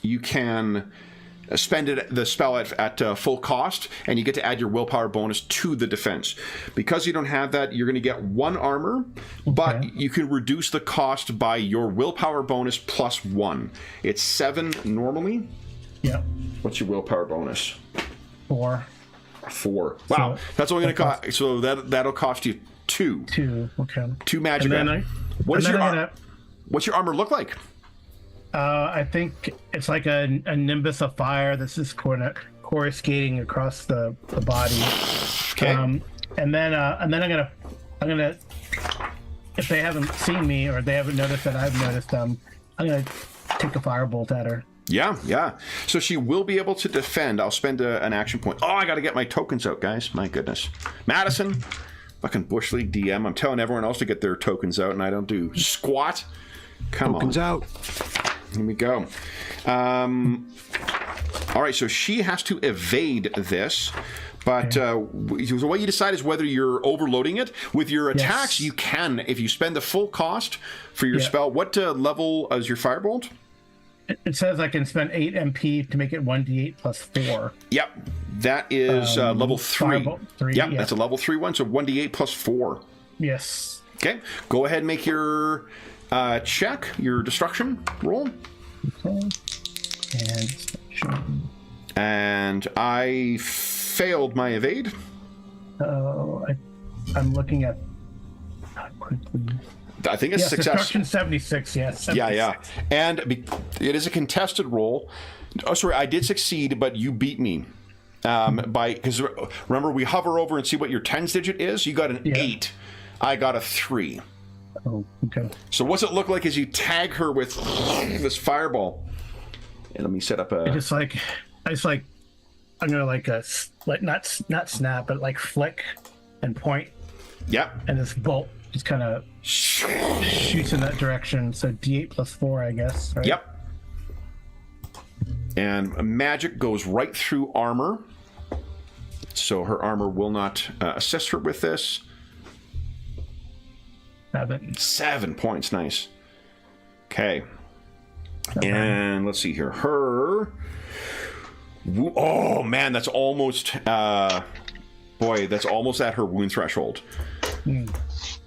you can spend the spell at full cost, and you get to add your willpower bonus to the defense. Because you don't have that, you're going to get 1 armor, but you can reduce the cost by your willpower bonus plus 1. It's 7 normally. yeah, What's your willpower bonus? 4. 4. Wow, So that's only going to cost. So that'll cost you 2. 2. Okay. 2 magic. And then What's your armor look like? I think it's like a nimbus of fire that's just coruscating across the body. Okay. And then I'm gonna, if they haven't seen me or they haven't noticed that I've noticed them, I'm gonna take a firebolt at her. Yeah. So she will be able to defend. I'll spend an action point. Oh, I got to get my tokens out, guys. My goodness. Madison, fucking Bush League DM. I'm telling everyone else to get their tokens out, and I don't do squat. Come Tokens on. out. Here we go. All right, so she has to evade this. But the way you decide is whether you're overloading it. With your attacks, you can, if you spend the full cost for your spell. What level is your firebolt? It says I can spend 8 MP to make it 1d8 plus 4. Yep, that is level 3. Firebolt 3. Yep, that's a level 3 one, so 1d8 plus 4. Yes. Okay, go ahead and make your check, your destruction roll. Okay. And I failed my evade. I'm looking at quickly. I think it's success. Destruction 76, yes. 76. Yeah. And it is a contested roll. Oh, sorry, I did succeed, but you beat me. Because remember, we hover over and see what your tens digit is. You got an 8. I got a 3. Oh, okay. So what's it look like as you tag her with this fireball? And let me set up a. I'm gonna not snap, but like flick and point. Yep. And this bolt just kind of shoots in that direction. So D8 plus 4, I guess. Right? Yep. And magic goes right through armor. So her armor will not assist her with this. 7 points. Nice. Okay. And let's see here. Oh, man, that's almost... that's almost at her wound threshold.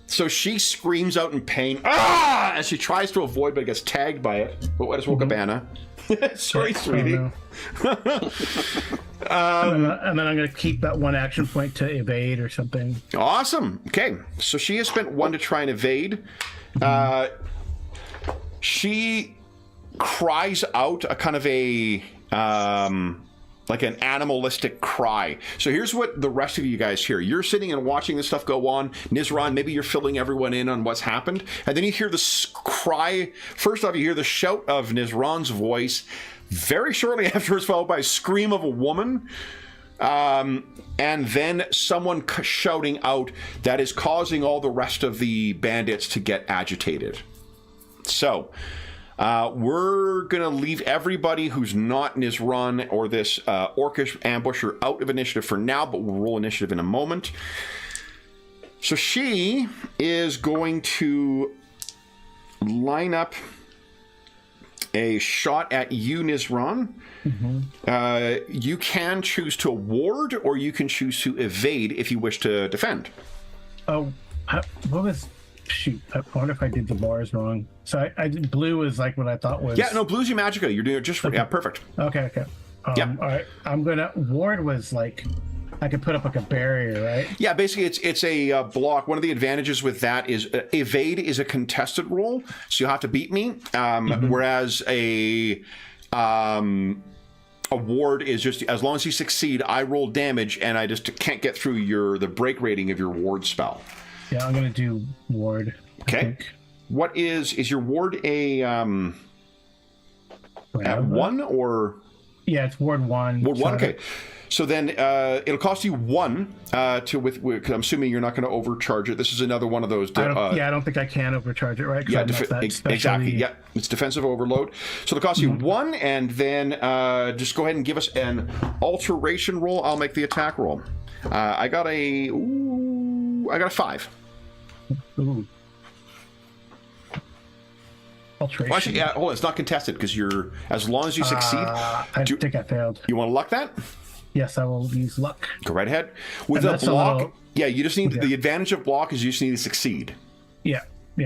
So she screams out in pain, as she tries to avoid, but gets tagged by it. But I just woke up Anna. Sorry, sweetie. and then I'm going to keep that 1 action point to evade or something. Awesome. Okay, so she has spent 1 to try and evade. She cries out a kind of a like an animalistic cry. So here's what the rest of you guys hear. You're sitting and watching this stuff go on. Nizran, maybe you're filling everyone in on what's happened. And then you hear this cry. First off, you hear the shout of Nizran's voice. Very shortly afterwards, followed by a scream of a woman. And then someone shouting out that is causing all the rest of the bandits to get agitated. So, We're going to leave everybody who's not Nizran or this Orcish ambusher out of initiative for now, but we'll roll initiative in a moment. So she is going to line up a shot at you, Nizran. You can choose to ward, or you can choose to evade if you wish to defend. Oh, what was... Shoot, I wonder if I did the bars wrong. So I did blue is like what I thought was... Yeah, no, blue's your magicka. You're doing it just for... Okay. Yeah, perfect. Okay. Yeah. All right, I'm gonna... Ward was like... I could put up like a barrier, right? Yeah, basically it's a block. One of the advantages with that is evade is a contested roll, so you have to beat me. Whereas a ward is just, as long as you succeed, I roll damage and I just can't get through the break rating of your ward spell. Yeah, I'm gonna do ward. Okay. What is your ward a at 1 or? Yeah, it's ward 1. Ward 1. Okay. So then it'll cost you 1 with I'm assuming you're not going to overcharge it. This is another one of those. I don't think I can overcharge it, right? Yeah, exactly. Yeah, it's defensive overload. So it'll cost you 1, and then just go ahead and give us an alteration roll. I'll make the attack roll. I got a 5. Ooh. Alteration. Well, actually, yeah, hold on. It's not contested because you're, as long as you succeed. I think I failed. You want to luck that? Yes, I will use luck. Go right ahead. With a block, you just need the advantage of block is you just need to succeed. Yeah,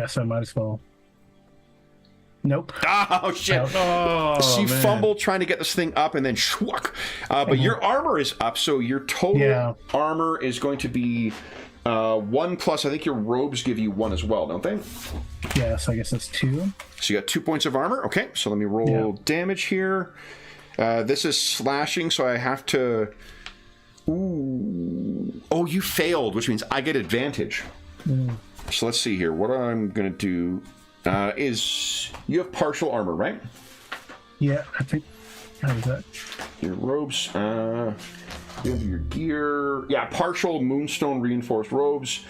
so I might as well. Nope. Oh shit! So you fumble trying to get this thing up, and then shwuck. But your armor is up, so your total armor is going to be 1 plus. I think your robes give you 1 as well, don't they? Yeah, so I guess that's 2. So you got 2 points of armor. Okay, so let me roll damage here. This is slashing, so I have to... Ooh. Oh, you failed, which means I get advantage. So let's see here. What I'm going to do is... You have partial armor, right? Yeah, I think... How is that? Your robes, your gear... Yeah, partial moonstone reinforced robes.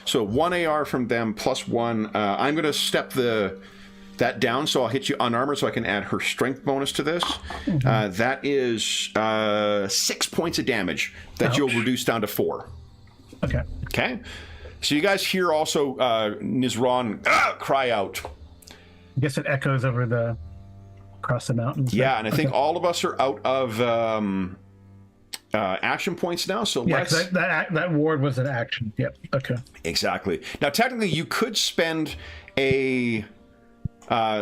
So 1 AR from them plus 1. I'm going to step that down, so I'll hit you unarmored so I can add her strength bonus to this. That is 6 points of damage that you'll reduce down to 4. Okay. So you guys hear also Nizran cry out. I guess it echoes over across the mountains. Yeah, and I think all of us are out of action points now, so let's... that ward was an action. Yep. Okay. Exactly. Now, technically, you could spend a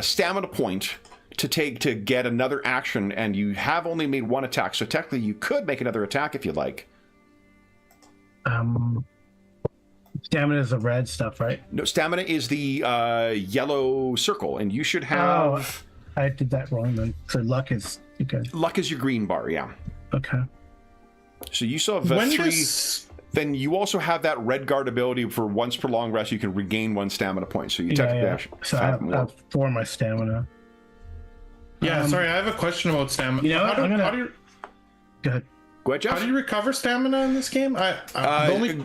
stamina point to get another action, and you have only made 1 attack, so technically you could make another attack if you like. Stamina is the red stuff, right? No, stamina is the yellow circle, and you should have... I did that wrong then. So luck is... Okay. Luck is your green bar, yeah. Okay. So you still have 3... Then you also have that red guard ability for once per long rest, you can regain 1 stamina point. So you technically So I have 4 my stamina. Yeah, sorry, I have a question about stamina. You know what? How do you... Go ahead. Go ahead, Jeff. How do you recover stamina in this game?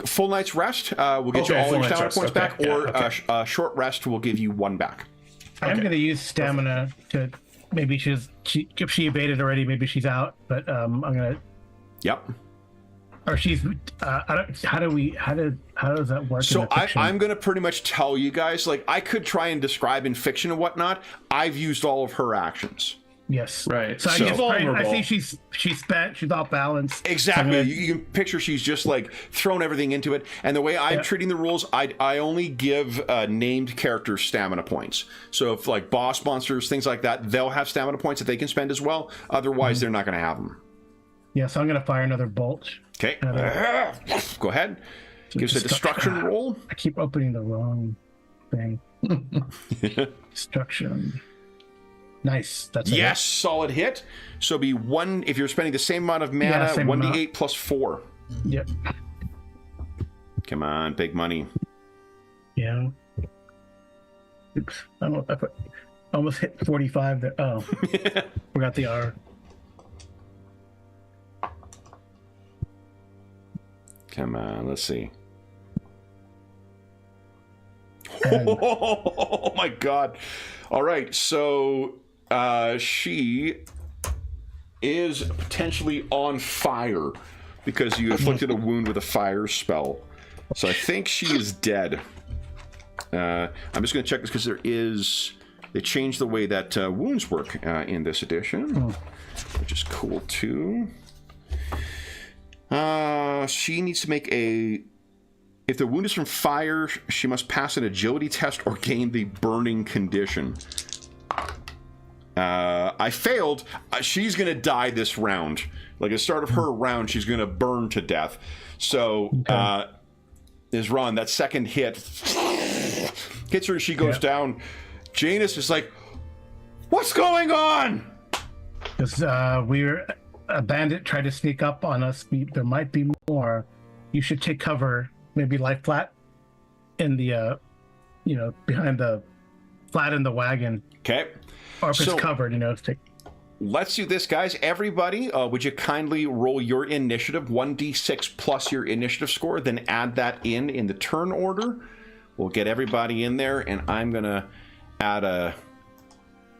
Full night's rest will get you all your stamina points back, or a short rest will give you 1 back. I'm going to use stamina to... Maybe if she evaded already, maybe she's out, but I'm going to... Yep. Or she's how does that work? So I'm going to pretty much tell you guys, like, I could try and describe in fiction and whatnot. I've used all of her actions. Yes. Right. So I see she's spent. She's off balance. Exactly. You can picture she's just like thrown everything into it. And the way I'm treating the rules, I only give named characters stamina points. So if like boss monsters, things like that, they'll have stamina points that they can spend as well. Otherwise, they're not going to have them. Yeah. So I'm going to fire another bolt. Okay. Go ahead. Gives a destruction roll. I keep opening the wrong thing. Destruction. Nice. That's yes, solid hit. So be 1 if you're spending the same amount of mana. 1d8 plus 4. Yep. Come on, big money. Yeah. Oops. I don't know if I almost hit 45 there. Oh, forgot the R. Come on, let's see. Oh my god. All right, so she is potentially on fire because you inflicted a wound with a fire spell. So I think she is dead. I'm just going to check this because they changed the way that wounds work in this edition, which is cool too. She needs to make if the wound is from fire, she must pass an agility test or gain the burning condition. I failed. She's going to die this round. Like, at the start of her round, she's going to burn to death. So, is Ron, that second hit hits her, she goes down. Janus is like, what's going on? Because a bandit tried to sneak up on us. There might be more. You should take cover, maybe lie flat in the, behind the flat in the wagon. Okay. Or if it's covered, take. Let's do this, guys. Everybody, would you kindly roll your initiative, 1d6 plus your initiative score, then add that in the turn order. We'll get everybody in there, and I'm going to add a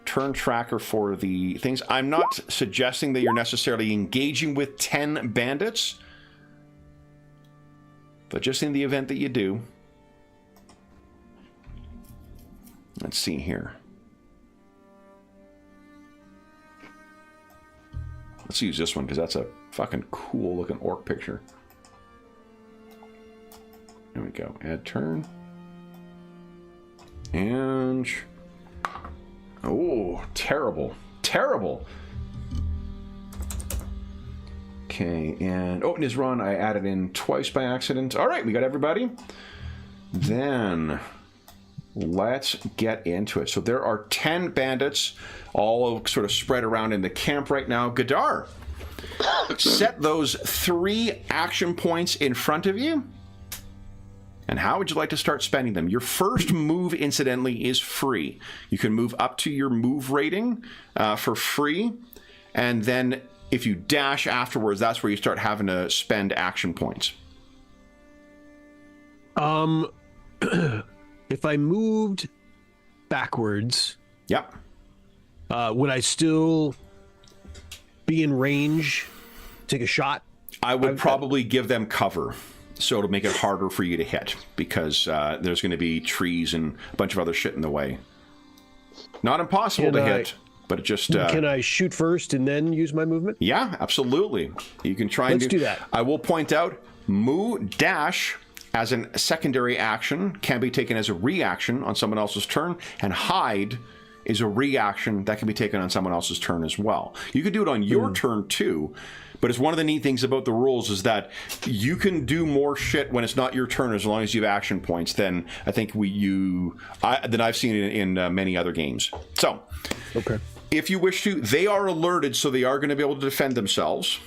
turn tracker for the things. I'm not suggesting that you're necessarily engaging with 10 bandits, but just in the event that you do. Let's see here. Let's use this one because that's a fucking cool looking orc picture. There we go. Add turn. And... oh, terrible. Terrible. Okay, and... oh, Nizran, I added in twice by accident. All right, we got everybody. Then... let's get into it. So there are 10 bandits, all sort of spread around in the camp right now. Gadar, set those 3 action points in front of you. And how would you like to start spending them? Your first move, incidentally, is free. You can move up to your move rating for free. And then if you dash afterwards, that's where you start having to spend action points. If I moved backwards, yep, would I still be in range? Take a shot? I would probably give them cover, so it'll make it harder for you to hit because there's going to be trees and a bunch of other shit in the way. Not impossible to hit, but it just... can I shoot first and then use my movement? Yeah, absolutely. You can try and do that. I will point out, dash as a secondary action can be taken as a reaction on someone else's turn, and hide is a reaction that can be taken on someone else's turn as well. You can do it on your turn too, but it's one of the neat things about the rules is that you can do more shit when it's not your turn as long as you have action points than I think than I've seen in many other games. So, okay, if you wish to, they are alerted, so they are going to be able to defend themselves.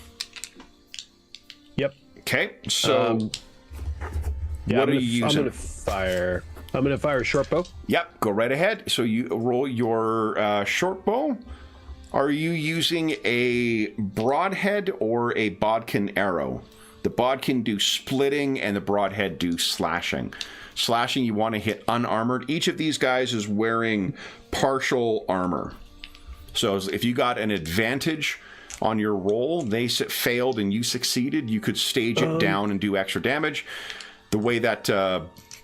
Yep. Okay, so... yeah, what are you using? I'm going to fire a short bow. Yep, go right ahead. So you roll your short bow. Are you using a broadhead or a bodkin arrow? The bodkin do splitting and the broadhead do slashing. Slashing, you want to hit unarmored. Each of these guys is wearing partial armor. So if you got an advantage on your roll, they failed and you succeeded, you could stage it down and do extra damage. The way that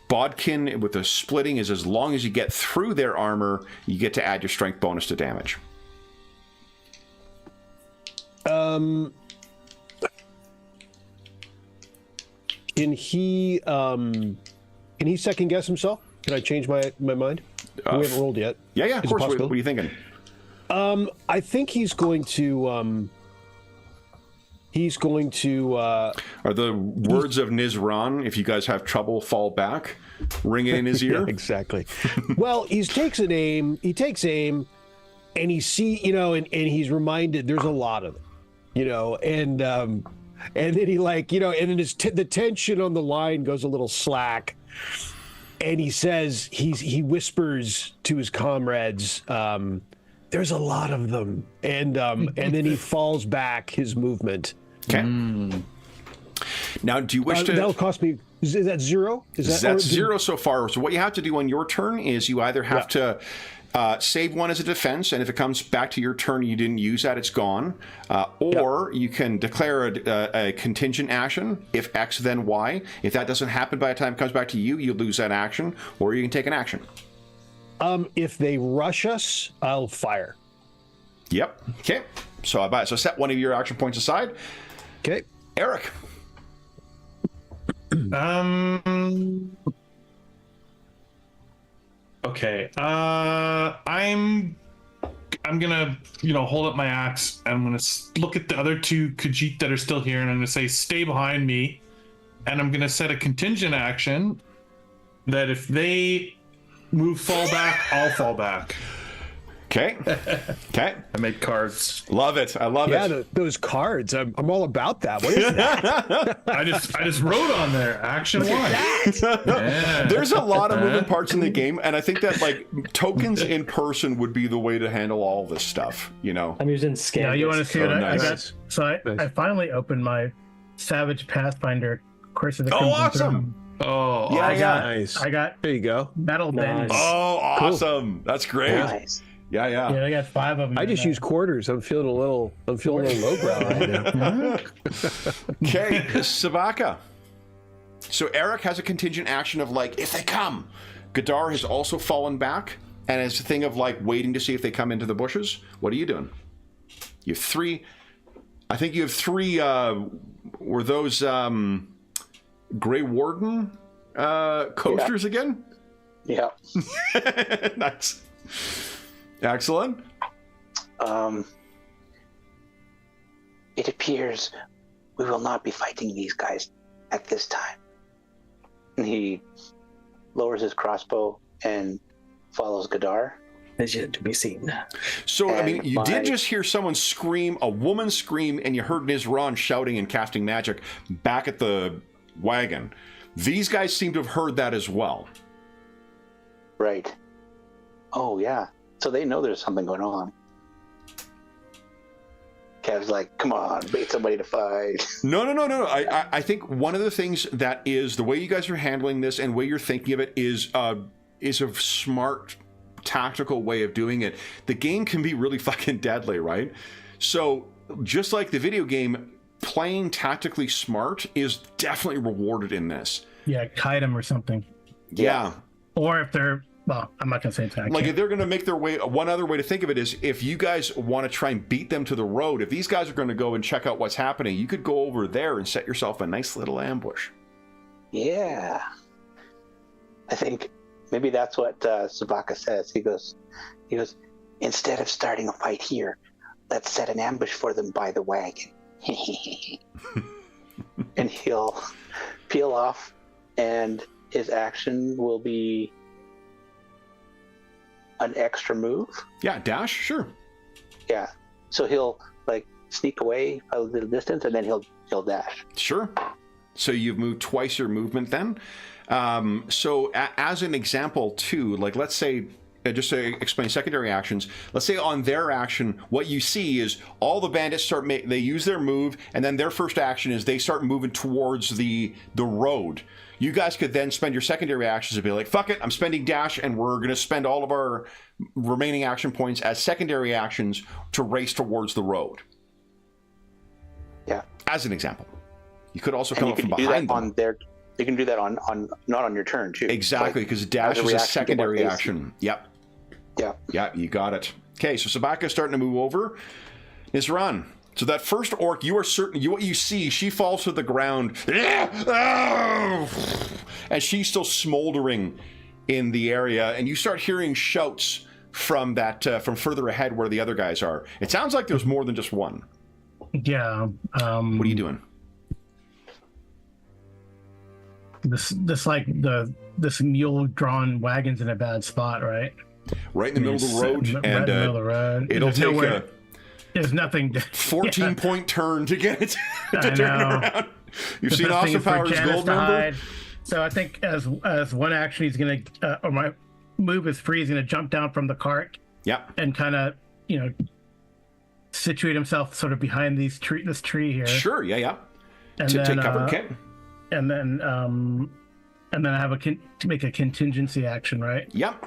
bodkin with the splitting is as long as you get through their armor, you get to add your strength bonus to damage. Can he second guess himself? Can I change my mind? We haven't rolled yet. Yeah, of course. What are you thinking? I think he's going to... are the words of Nizran, if you guys have trouble, fall back, ringing in his ear? Yeah, exactly. Well, he takes aim, and he and he's reminded there's a lot of them, and then he and then the tension on the line goes a little slack, and he says, he whispers to his comrades, there's a lot of them, and then he falls back his movement. Okay. Now, do you wish to... that'll cost me... Is that 0? That's 0 so far. So what you have to do on your turn is you either have to Save one as a defense, and if it comes back to your turn and you didn't use that, it's gone. Or you can declare a contingent action. If X, then Y. If that doesn't happen by the time it comes back to you, you lose that action, or you can take an action. If they rush us, I'll fire. Yep. Okay. So set one of your action points aside. Okay. Eric. Okay. I'm gonna, hold up my axe, and I'm gonna look at the other two Khajiit that are still here, and I'm gonna say, stay behind me, and I'm gonna set a contingent action that if they fall back, I'll fall back. Okay. Okay. I make cards. Love it. I love it. Yeah, those cards. I'm all about that. What is that? I just wrote on there, action one. Yeah. There's a lot of moving parts in the game, and I think that tokens in person would be the way to handle all this stuff. I'm using scan. Yeah, you want to see what nice. I got? So I finally opened my Savage Pathfinder Curse of the Oh, Crimson awesome. Throne. Oh, Yeah, awesome. yeah. Nice. I got There you go. metal bends. Nice. Oh, awesome. That's great. Nice. Yeah, yeah. Yeah, I got 5 of them. I just use quarters. I'm feeling a little lowbrow right now. Okay, Sabaka. So Eric has a contingent action of if they come. Gadar has also fallen back, and it's a thing of waiting to see if they come into the bushes. What are you doing? You have 3. I think you have 3. Were those Grey Warden coasters again? Yeah. Nice. Excellent. It appears we will not be fighting these guys at this time. And he lowers his crossbow and follows Gadar. Is yet to be seen. So, I mean, you And did just hear someone scream, a woman scream, and you heard Nizran shouting and casting magic back at the wagon. These guys seem to have heard that as well. Right. Oh, yeah. So they know there's something going on. Kev's like, come on, bait somebody to fight. No. I think one of the things that is the way you guys are handling this and the way you're thinking of it is a smart, tactical way of doing it. The game can be really fucking deadly, right? So just like the video game, playing tactically smart is definitely rewarded in this. Yeah, kite them or something. Yeah. Or if they're, well, I'm not going to say attack. If they're going to make their way, one other way to think of it is if you guys want to try and beat them to the road, if these guys are going to go and check out what's happening, you could go over there and set yourself a nice little ambush. Yeah. I think maybe that's what Sabaka says. He goes, instead of starting a fight here, let's set an ambush for them by the wagon. And he'll peel off, and his action will be an extra move. Yeah, dash, sure. Yeah. So he'll sneak away a little distance, and then he'll dash. Sure. So you've moved twice your movement then. So as an example too, let's say, just to explain secondary actions, let's say on their action, what you see is all the bandits they use their move, and then their first action is they start moving towards the road. You guys could then spend your secondary actions and be like, fuck it, I'm spending dash, and we're going to spend all of our remaining action points as secondary actions to race towards the road. Yeah. As an example. You could also And come you up from can do behind that them. on their. You can do that on not on your turn too. Exactly, because dash as a is a reaction to secondary what they action. Yep. Yeah. Yeah, you got it. Okay, so Sabaka's starting to move over. Nizran. So that first orc, you are certain, what you see, she falls to the ground. And she's still smoldering in the area, and you start hearing shouts from from further ahead where the other guys are. It sounds like there's more than just one. Yeah. What are you doing? This mule drawn wagon's in a bad spot, right? Right in the middle of the road, Right in and the middle of the road. it'll There's take nowhere- a There's nothing. 14-point turn to get it to I turn know. around. You've The seen best thing Austin is for Powers Janice Gold, to remember? hide. So I think as one action, he's gonna, or my move is free. He's gonna jump down from the cart Yep. and kind of, situate himself sort of behind this tree here. Sure. Yeah. And Take then, cover. Okay. And then I have to make a contingency action, right? Yep.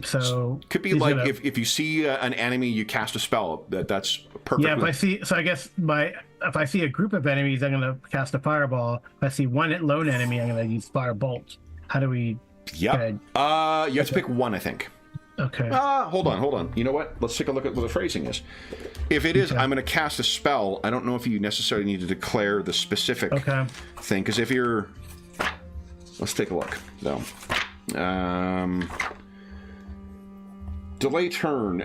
So could be he's like gonna- if you see an enemy, you cast a spell. That's perfect. Yeah, if I see, so I guess if I see a group of enemies, I'm gonna cast a fireball. If I see one lone enemy, I'm gonna use firebolt. How do we? Yep. Okay. You have to pick one, I think. Okay. Hold on. You know what? Let's take a look at what the phrasing is. If it is, I'm going to cast a spell. I don't know if you necessarily need to declare the specific thing, because if you're, let's take a look. So, delay turn.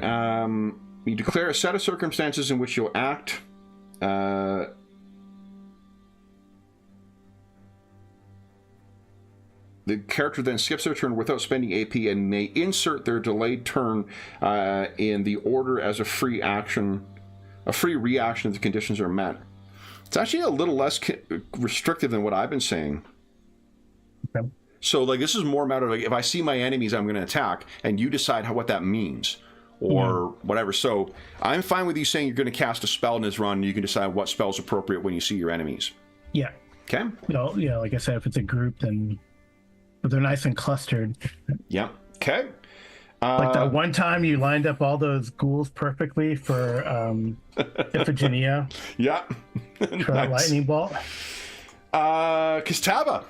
You declare a set of circumstances in which you'll act. The character then skips their turn without spending AP and may insert their delayed turn in the order as a free action, a free reaction if the conditions are met. It's actually a little less restrictive than what I've been saying. Okay. So, like, this is more a matter of, like, if I see my enemies, I'm going to attack, and you decide what that means, or whatever. So, I'm fine with you saying you're going to cast a spell in this run, and you can decide what spell is appropriate when you see your enemies. Yeah. Okay? Well, yeah, like I said, if it's a group, then but they're nice and clustered. Yeah. Okay. Like that one time you lined up all those ghouls perfectly for Iphigenia Yeah. for that lightning bolt. Kistaba.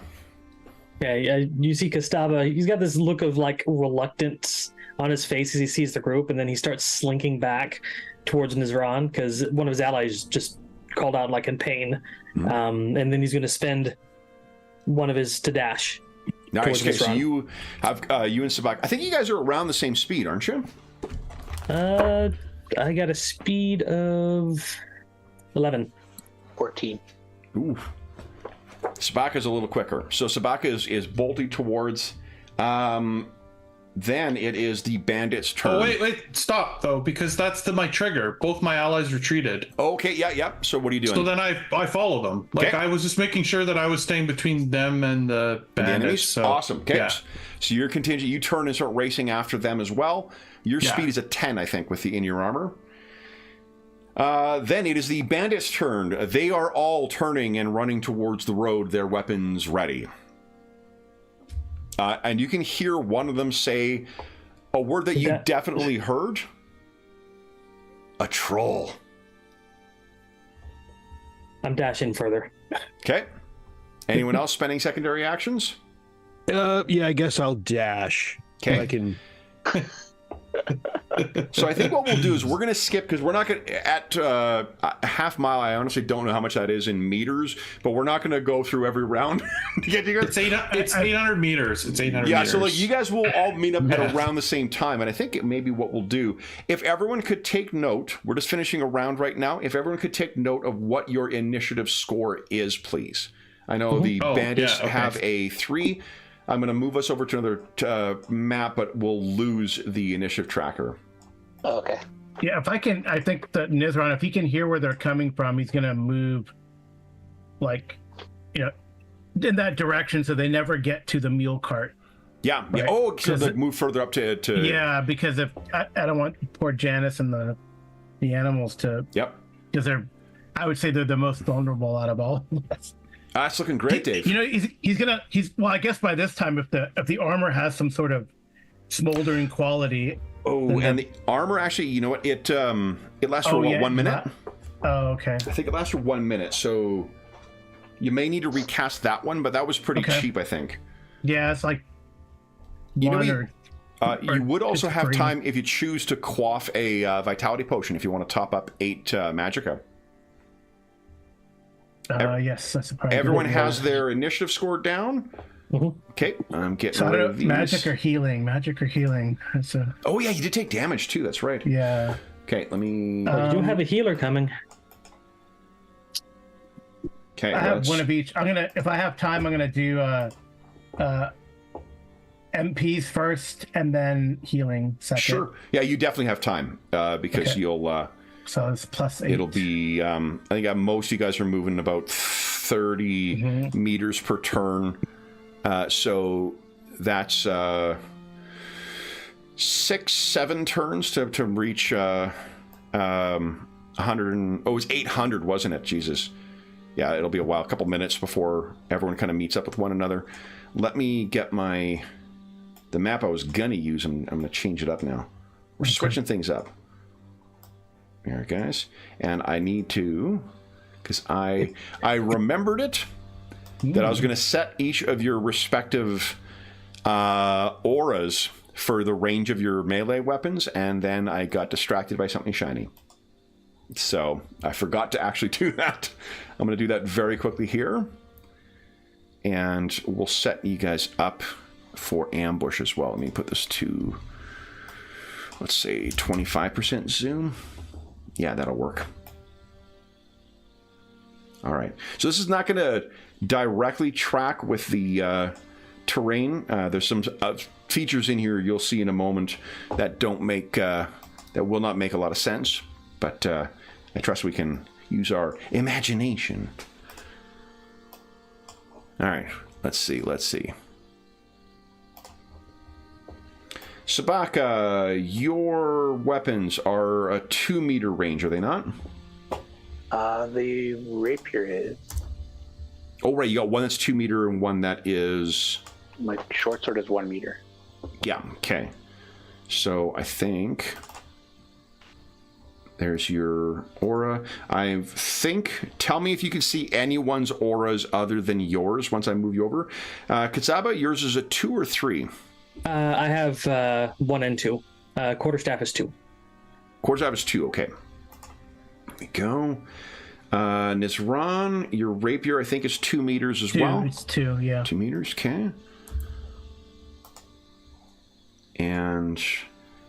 Yeah, you see Kostaba, he's got this look of like reluctance on his face as he sees the group, and then he starts slinking back towards Nizran because one of his allies just called out like in pain. And then he's going to spend one of his to dash. Nice. Okay, so Nizran. you have you and Sabak. I think you guys are around the same speed, aren't you? I got a speed of 11. 14. Ooh. Sabaka's a little quicker. So Sabaka is bolting towards. Then it is the bandit's turn. Oh, wait, stop, though, because that's my trigger. Both my allies retreated. Okay, yeah. So what are you doing? So then I follow them. Like, Okay. I was just making sure that I was staying between them and the The bandits. enemies? So, Awesome. Okay. yeah. So you're contingent. You turn and start racing after them as well. Your Yeah. speed is a 10, I think, with the in your armor. Then it is the bandits' turn. They are all turning and running towards the road, their weapons ready. And you can hear one of them say a word that you definitely heard. A troll. I'm dashing further. Okay. Anyone else spending secondary actions? Yeah, I guess I'll dash. Okay. I can. So I think what we'll do is we're going to skip, because we're not going to, at a half mile, I honestly don't know how much that is in meters, but we're not going to go through every round to get you guys. It's 800 meters. It's 800 Yeah, meters. so like you guys will all meet up at Yeah. around the same time, and I think it may be what we'll do. If everyone could take note, we're just finishing a round right now. If everyone could take note of what your initiative score is, please. I know the bandits have a 3. I'm going to move us over to another map, but we'll lose the initiative tracker. Okay. Yeah, if I can, I think that Nizran, if he can hear where they're coming from, he's gonna move, like, in that direction, so they never get to the mule cart. Yeah. Right. Oh, so 'Cause like move further up to. Yeah, because if I don't want poor Janice and the animals to, Yep. because I would say they're the most vulnerable out of all of us. That's looking great, Dave. He's well, I guess by this time, if the armor has some sort of smoldering quality. Oh, and the armor actually, you know what? It lasts for 1 minute. Oh, okay. I think it lasts for 1 minute, so you may need to recast that one, but that was pretty cheap, I think. Yeah, it's like You know, or you would also it's have 3. time if you choose to quaff a vitality potion if you want to top up 8 magicka. Yes, that's probably Everyone good. has their initiative score down. Okay, I'm getting rid of these. Magic or healing. That's a, Oh yeah, you did take damage too. That's right. yeah. Okay, let me. You do have a healer coming. Okay, I have one of each. If I have time, I'm gonna do MPs first and then healing second. Sure. Yeah, you definitely have time because you'll. So it's plus 8. It'll be. I think most of you guys are moving about 30 meters per turn. So that's 6-7 turns to reach 100. It's 800, wasn't it? Jesus. Yeah, it'll be a while, a couple minutes before everyone kind of meets up with one another. Let me get my the map I was gonna use. I'm gonna change it up now. We're switching things up. Here, guys, and I need to, because I remembered it that I was going to set each of your respective auras for the range of your melee weapons, and then I got distracted by something shiny. So I forgot to actually do that. I'm going to do that very quickly here, and we'll set you guys up for ambush as well. Let me put this to, let's say, 25% zoom. Yeah, that'll work. All right. So this is not going to directly track with the terrain. There's some features in here you'll see in a moment that don't make that will not make a lot of sense. But I trust we can use our imagination. All right. Let's see. Sabaka, your weapons are a 2-meter range, are they not? The rapier is. Oh, right. You got one that's 2 meter and one that is. My short sword is 1 meter. Yeah. Okay. So I think there's your aura. I think. Tell me if you can see anyone's auras other than yours once I move you over. Katsaba, yours is a 2 or 3. I have 1 and 2. Quarterstaff is 2. Quarterstaff is 2. Okay. There we go. Nizran, your rapier, I think, is 2 meters as well. It's 2, yeah. 2 meters, okay. And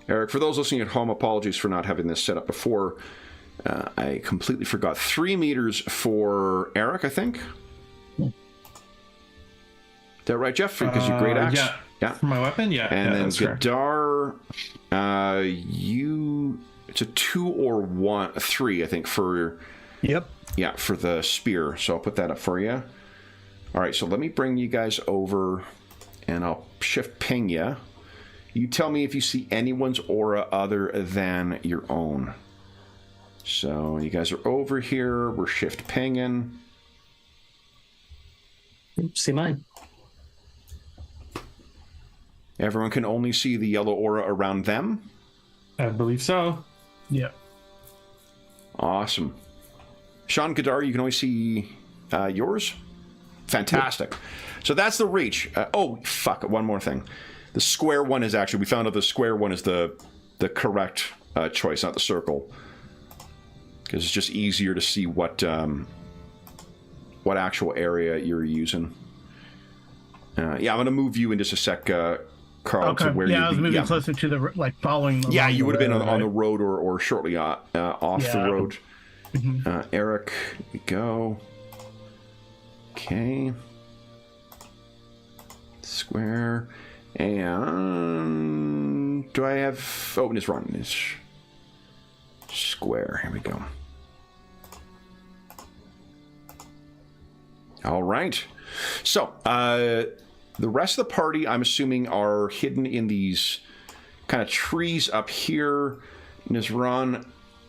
Eric, for those listening at home, apologies for not having this set up before. I completely forgot. 3 meters for Eric, I think. Is that right, Jeff? Because you great axe. Yeah. For my weapon, yeah. And then that's fair. Gadar, it's a 2 or 1, 3, I think, for. Yep. Yeah, for the spear. So I'll put that up for you. All right, so let me bring you guys over, and I'll shift ping you. You tell me if you see anyone's aura other than your own. So you guys are over here. We're shift pinging. See mine. Everyone can only see the yellow aura around them. I believe so. Yeah. Awesome. Sean Gadar, you can only see yours? Fantastic. Yep. So that's the reach. One more thing. The square one is actually, we found out the square one is the correct choice, not the circle. Because it's just easier to see what actual area you're using. I'm going to move you in just a sec, Carl. Okay. To where I was moving closer to the, following the you would have been road, on the road or shortly off the road. Mm-hmm. Eric, here we go. Okay. Square. And do I have... Oh, it's run. It's square. Here we go. All right. So, the rest of the party, I'm assuming, are hidden in these kind of trees up here. Nizran,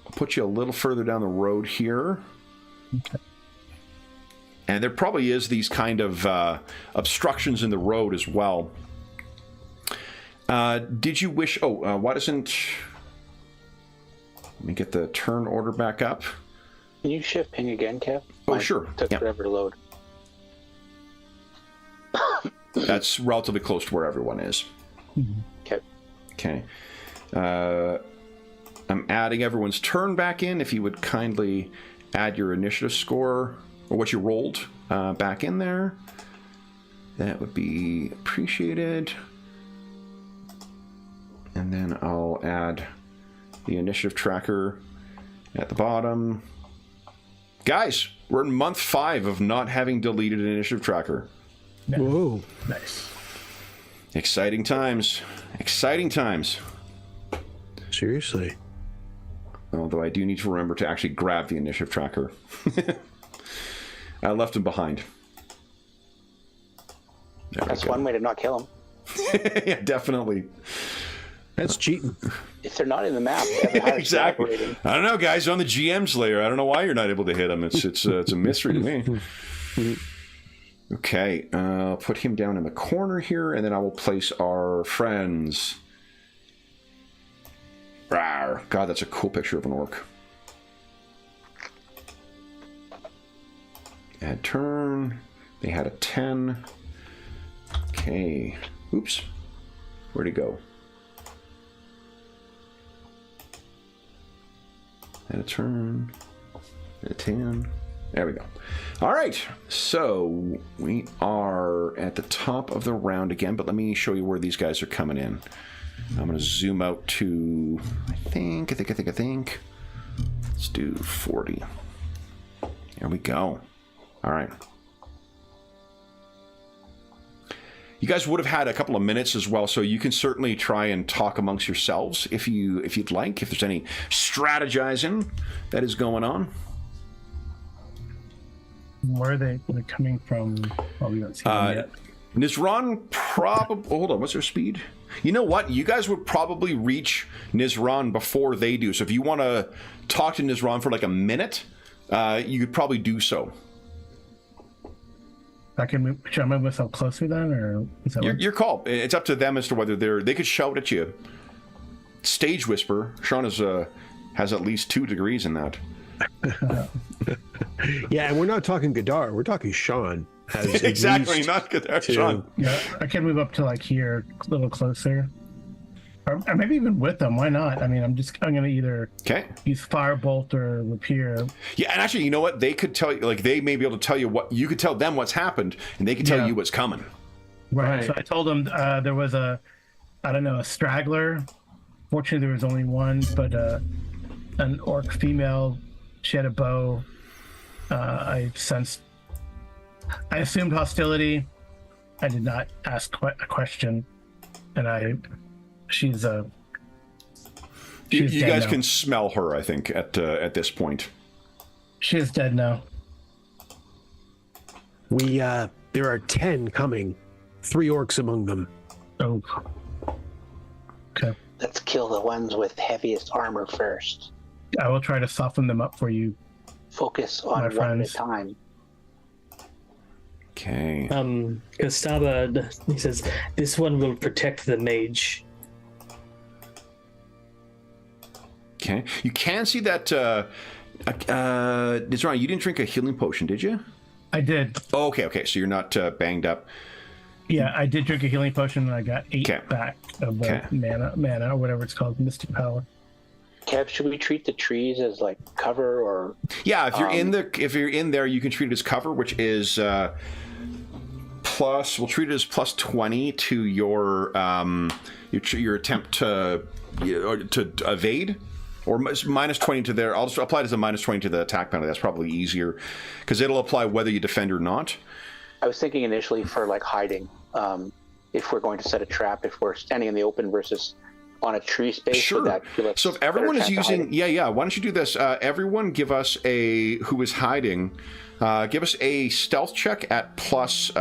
I'll put you a little further down the road here. Okay. And there probably is these kind of obstructions in the road as well. Did you wish... why doesn't... Let me get the turn order back up. Can you shift ping again, Kev? Oh, sure. Took forever to load. That's relatively close to where everyone is. Okay. Okay. I'm adding everyone's turn back in. If you would kindly add your initiative score, or what you rolled, back in there, that would be appreciated. And then I'll add the initiative tracker at the bottom. Guys, we're in month 5 of not having deleted an initiative tracker. Whoa. Nice. Exciting times. Exciting times. Seriously. Although I do need to remember to actually grab the initiative tracker. I left him behind. That's one way to not kill them. Yeah, definitely. That's cheating. If they're not in the map, they have the highest Exactly. rating. I don't know, guys. On the GM's layer, I don't know why you're not able to hit them. It's a mystery to me. Okay, I'll put him down in the corner here, and then I will place our friends. Rawr. God, that's a cool picture of an orc. Add turn. They had a 10. Okay. Oops. Where'd he go? Add a turn. Add a 10. There we go. All right. So we are at the top of the round again, but let me show you where these guys are coming in. I'm going to zoom out to, I think. Let's do 40. There we go. All right. You guys would have had a couple of minutes as well, so you can certainly try and talk amongst yourselves if you'd like, if there's any strategizing that is going on. Where are they coming from? Oh, we don't see them yet. Nizran probably... Hold on, what's their speed? You know what? You guys would probably reach Nizran before they do. So if you want to talk to Nizran for like a minute, you could probably do so. Should I move myself closer then, or is that Your call. It's up to them as to whether they could shout at you. Stage whisper. Sean has at least 2 degrees in that. Yeah, and we're not talking Gadar. We're talking Sean. Has Exactly, not Gadar. Sean. Yeah, I can move up to like here, a little closer, or maybe even with them. Why not? I mean, I'm going to either use firebolt or rapier. Yeah, and actually, you know what? They could tell you, like, they may be able to tell you what you could tell them what's happened, and they could tell you what's coming. Right. So I told them there was a straggler. Fortunately, there was only one, but an orc female. She had a bow. I assumed hostility. I did not ask a question, and she's you guys now. can smell her, I think, at this point. She is dead now. There are 10 coming. 3 orcs among them. Oh. Okay. Let's kill the ones with heaviest armor first. I will try to soften them up for you. Focus on one at a time. Okay. Gustava, he says, this one will protect the mage. Okay. You can see that, it's wrong. You didn't drink a healing potion, did you? I did. Oh, okay. So you're not banged up. Yeah, I did drink a healing potion and I got 8 back of the mana, or whatever it's called, mystic power. Kev, should we treat the trees as like cover or? Yeah, if you're in there, you can treat it as cover, which is plus. We'll treat it as plus 20 to your attempt to evade, or minus 20 to their. I'll just apply it as a minus 20 to the attack penalty. That's probably easier because it'll apply whether you defend or not. I was thinking initially for like hiding. If we're going to set a trap, if we're standing in the open versus on a tree space. Sure. So if everyone is using, why don't you do this? Everyone give us who is hiding, give us a stealth check at plus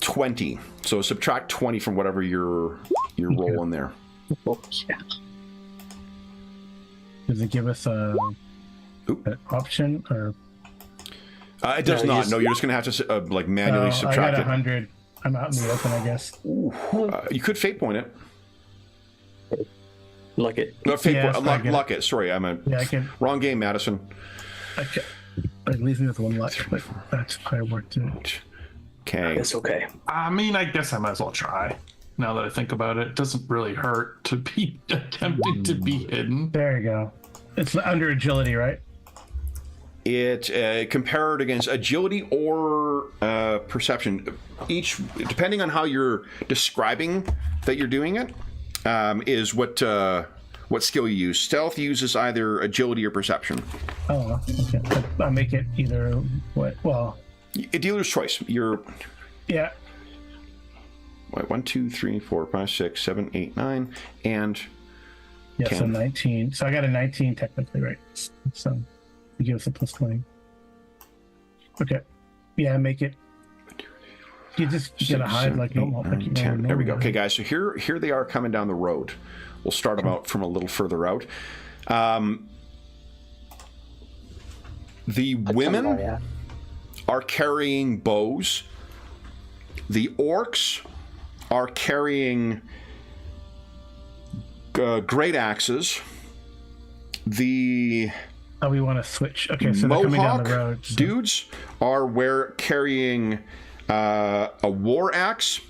20. So subtract 20 from whatever you're rolling there. Does it give us an option or? It does not. No, you're just going to have to manually subtract I got it. 100. I'm out in the open, I guess. You could fate point it. Luck it. No, fate point. Luck it. Sorry, wrong game, Madison. It leaves me with 1 luck, but that's probably worth it. Okay. It's okay. I mean, I guess I might as well try. Now that I think about it, it doesn't really hurt to be attempting to be hidden. There you go. It's under agility, right? It compared against agility or perception. Each, depending on how you're describing that you're doing it, is what skill you use. Stealth uses either agility or perception. Oh, okay. I'll make it either. What? Well, a dealer's choice. You're. Yeah. Wait, 1, 2, 3, 4, 5, 6, 7, 8, 9, and. Yeah, 10. so 19. So I got a 19 technically, right? So it gives us a plus 20. Okay. Yeah, make it. You just gotta hide like normal. 10. There we go. Okay, guys. So here they are coming down the road. We'll start them out from a little further out. The women are carrying bows. The orcs are carrying great axes. The Oh, we want to switch. Okay, so they're coming down Mohawk the road. So. dudes are carrying a war axe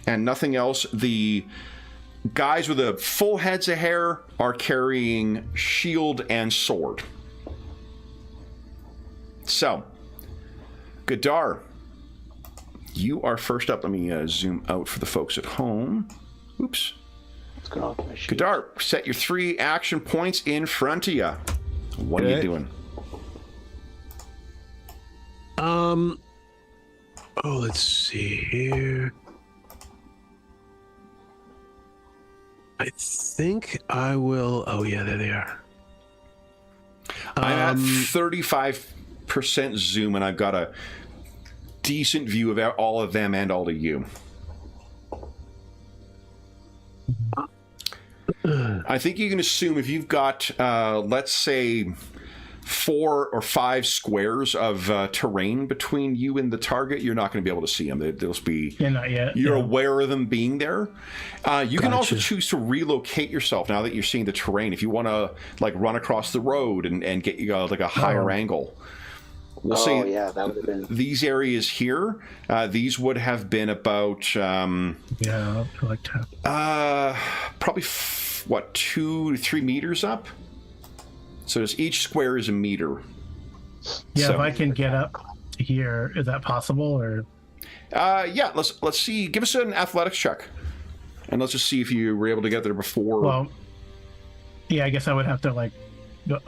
and nothing else. The guys with the full heads of hair are carrying shield and sword. So, Gadar, you are first up. Let me zoom out for the folks at home. Oops. What's going on with my sheet? Gadar, set your 3 action points in front of you. What are you doing? Oh, let's see here. I think I will. Oh, yeah, there they are. I'm at 35% zoom, and I've got a decent view of all of them and all of you. I think you can assume if you've got, let's say, 4 or 5 squares of terrain between you and the target, you're not going to be able to see them. They'll be. Yeah, not yet. You're Yeah. aware of them being there. You can also choose to relocate yourself now that you're seeing the terrain. If you want to like run across the road and get like a higher angle. We'll say yeah, that would have been. these areas here. These would have been about Yeah, I like that. probably 2 to 3 meters up. So each square is a meter. Yeah, So- if I can get up to here, is that possible? Or Yeah, let's see. Give us an athletics check, and let's just see if you were able to get there before. well, yeah, I guess I would have to like go,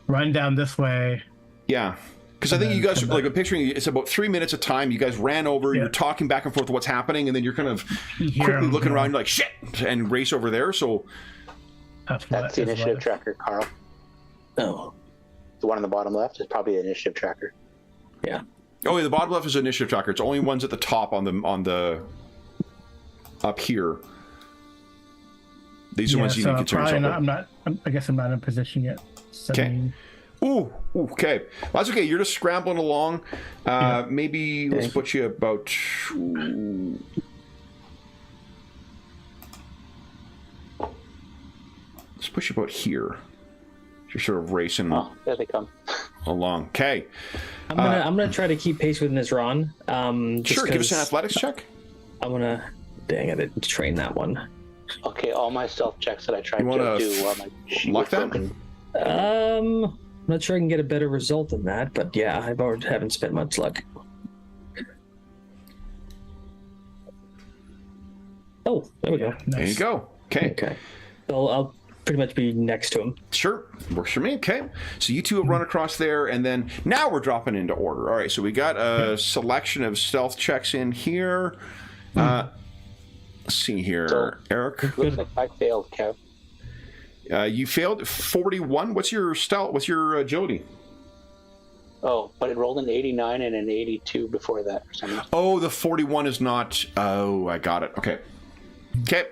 run down this way. Yeah, because I think you guys come like I'm picturing it's about 3 minutes of time. You guys ran over. Yeah. You're talking back and forth what's happening, and then you're kind of Here quickly I'm looking going. around, you're like shit, and race over there. So That's That's the initiative tracker, Carl. Oh, The one on the bottom left is probably the initiative tracker. yeah. oh, yeah, the bottom left is initiative tracker. It's only ones at the top on the up here. These are ones you need to concern yourself with. I guess I'm not in position yet. So, Okay. Ooh, okay. Well, that's okay. You're just scrambling along. Maybe let's put you about. Let's push you about here. You're sort of racing Oh, there they come. along. Okay. I'm gonna try to keep pace with Nizran. Sure. Give us an athletics check. I'm gonna. Dang, I didn't train that one. Okay, all my stealth checks that I tried You wanna to do while my sheet luck was that? broken. I'm not sure I can get a better result than that, but yeah, I haven't spent much luck. Oh, there we go. There you nice. go. Okay. Okay, so I'll pretty much be next to him. Sure. Works for me. Okay. So you two have run across there, and then now we're dropping into order. All right. So we got a selection of stealth checks in here. Let's see here. So- Eric, Looks like I failed, Kev. you failed 41. What's your stealth? What's your agility? Oh, but it rolled an 89 and an 82 before that for some reason. Oh, the 41 is not. Oh, I got it. Okay. Okay.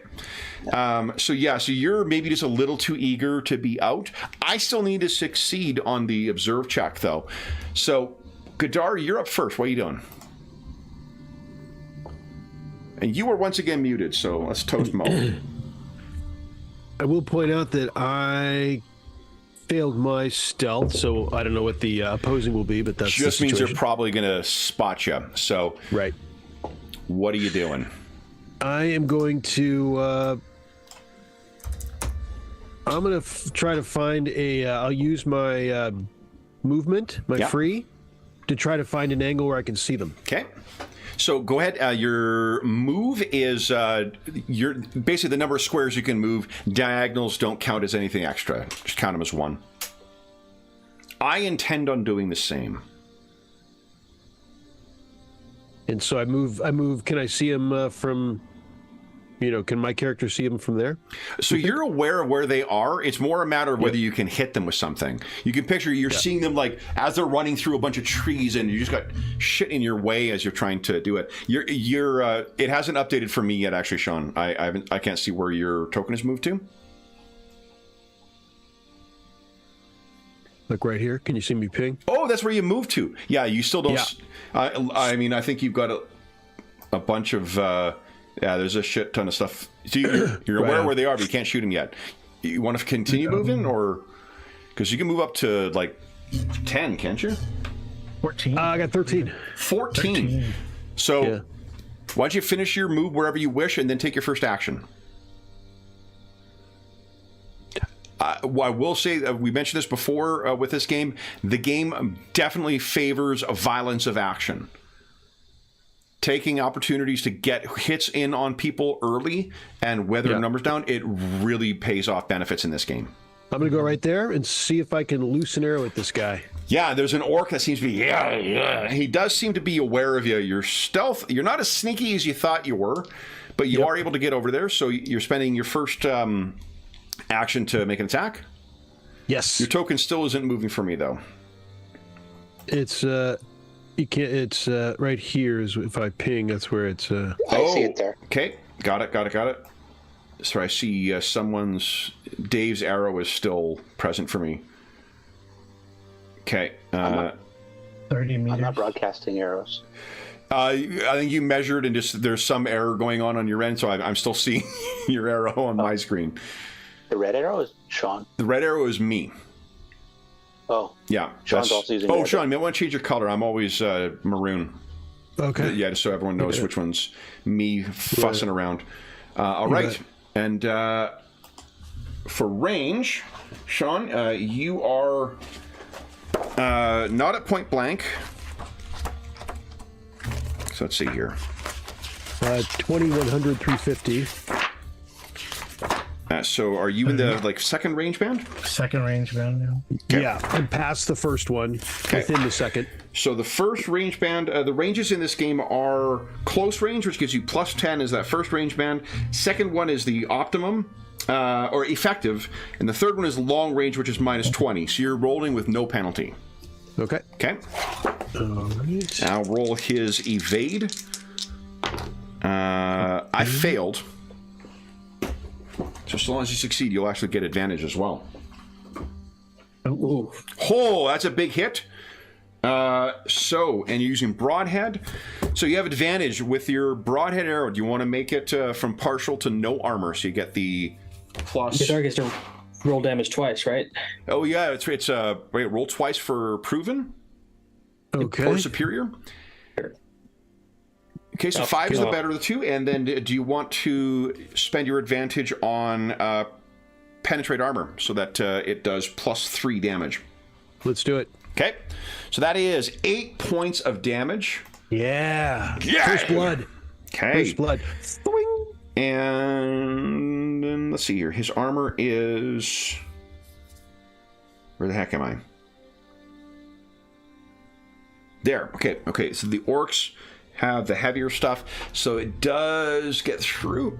So you're maybe just a little too eager to be out. I still need to succeed on the observe check, though. So, Gadar, you're up first. What are you doing? And you were once again muted, so let's toast Mo. I will point out that I failed my stealth, so I don't know what the opposing will be, but that's Just the means they're situation. probably going to spot you. So, Right. what are you doing? I am going to. I'm going to try to find a. I'll use my movement, my Yeah. free, to try to find an angle where I can see them. Okay. So go ahead. Your move is your basically the number of squares you can move. Diagonals don't count as anything extra. Just count them as one. I intend on doing the same. And so I move. Can I see them from? Can my character see them from there? So you're aware of where they are. It's more a matter of whether you can hit them with something. You can picture you're seeing them like as they're running through a bunch of trees, and you just got shit in your way as you're trying to do it. It hasn't updated for me yet, actually, Sean. I can't see where your token has moved to. Like right here. Can you see me ping? Oh, that's where you moved to. Yeah, you still don't. Yeah. I mean, I think you've got a bunch of. There's a shit ton of stuff. So you're aware Right. where they are, but you can't shoot them yet. You want to continue moving, or because you can move up to like 10, can't you? 14. I got 13. 14. So Yeah. why don't you finish your move wherever you wish, and then take your first action. I will say, we mentioned this before with this game, the game definitely favors a violence of action. Taking opportunities to get hits in on people early and weather numbers down, it really pays off benefits in this game. I'm going to go right there and see if I can loose an arrow at this guy. Yeah, there's an orc that seems to be, He does seem to be aware of you. You're stealth. You're not as sneaky as you thought you were, but you are able to get over there, so you're spending your first action to make an attack. Yes. Your token still isn't moving for me, though. It's you can't. It's right here. Is if I ping, that's where it's. I see it there. Okay, got it. So I see Dave's arrow is still present for me. Okay. 30 meters. I'm not broadcasting arrows. I think you measured and just there's some error going on your end, so I'm still seeing your arrow on my screen. The red arrow is Sean. The red arrow is me. Oh. Yeah. Sean's also using Oh, red. Sean, you want to change your color? I'm always maroon. Okay. Yeah, just so everyone knows which one's me fussing around. All right. And for range, Sean, you are not at point blank. So let's see here. 2100, 350. So are you in the second range band? Second range band now. Okay. Yeah, I'm past the first one. Within the second. So the first range band, the ranges in this game are close range, which gives you plus 10 is that first range band. Second one is the optimum, or effective. And the third one is long range, which is minus 20. So you're rolling with no penalty. Okay. Okay. All right. Now roll his evade. I failed. So as long as you succeed, you'll actually get advantage as well. Ooh. Oh, that's a big hit. And you're using broadhead. So you have advantage with your broadhead arrow. Do you want to make it from partial to no armor? So you get the plus. Gadar gets to roll damage twice, right? Oh yeah, it's wait, roll twice for proven Okay. or superior. Okay, so 5 is the better of the two. And then do you want to spend your advantage on penetrate armor so that it does plus 3 damage? Let's do it. Okay, so that is 8 points of damage. Yeah. Yeah. First blood. Okay. First blood. Thwing. And then let's see here. His armor is... Where the heck am I? There. Okay. So the orcs have the heavier stuff, so it does get through.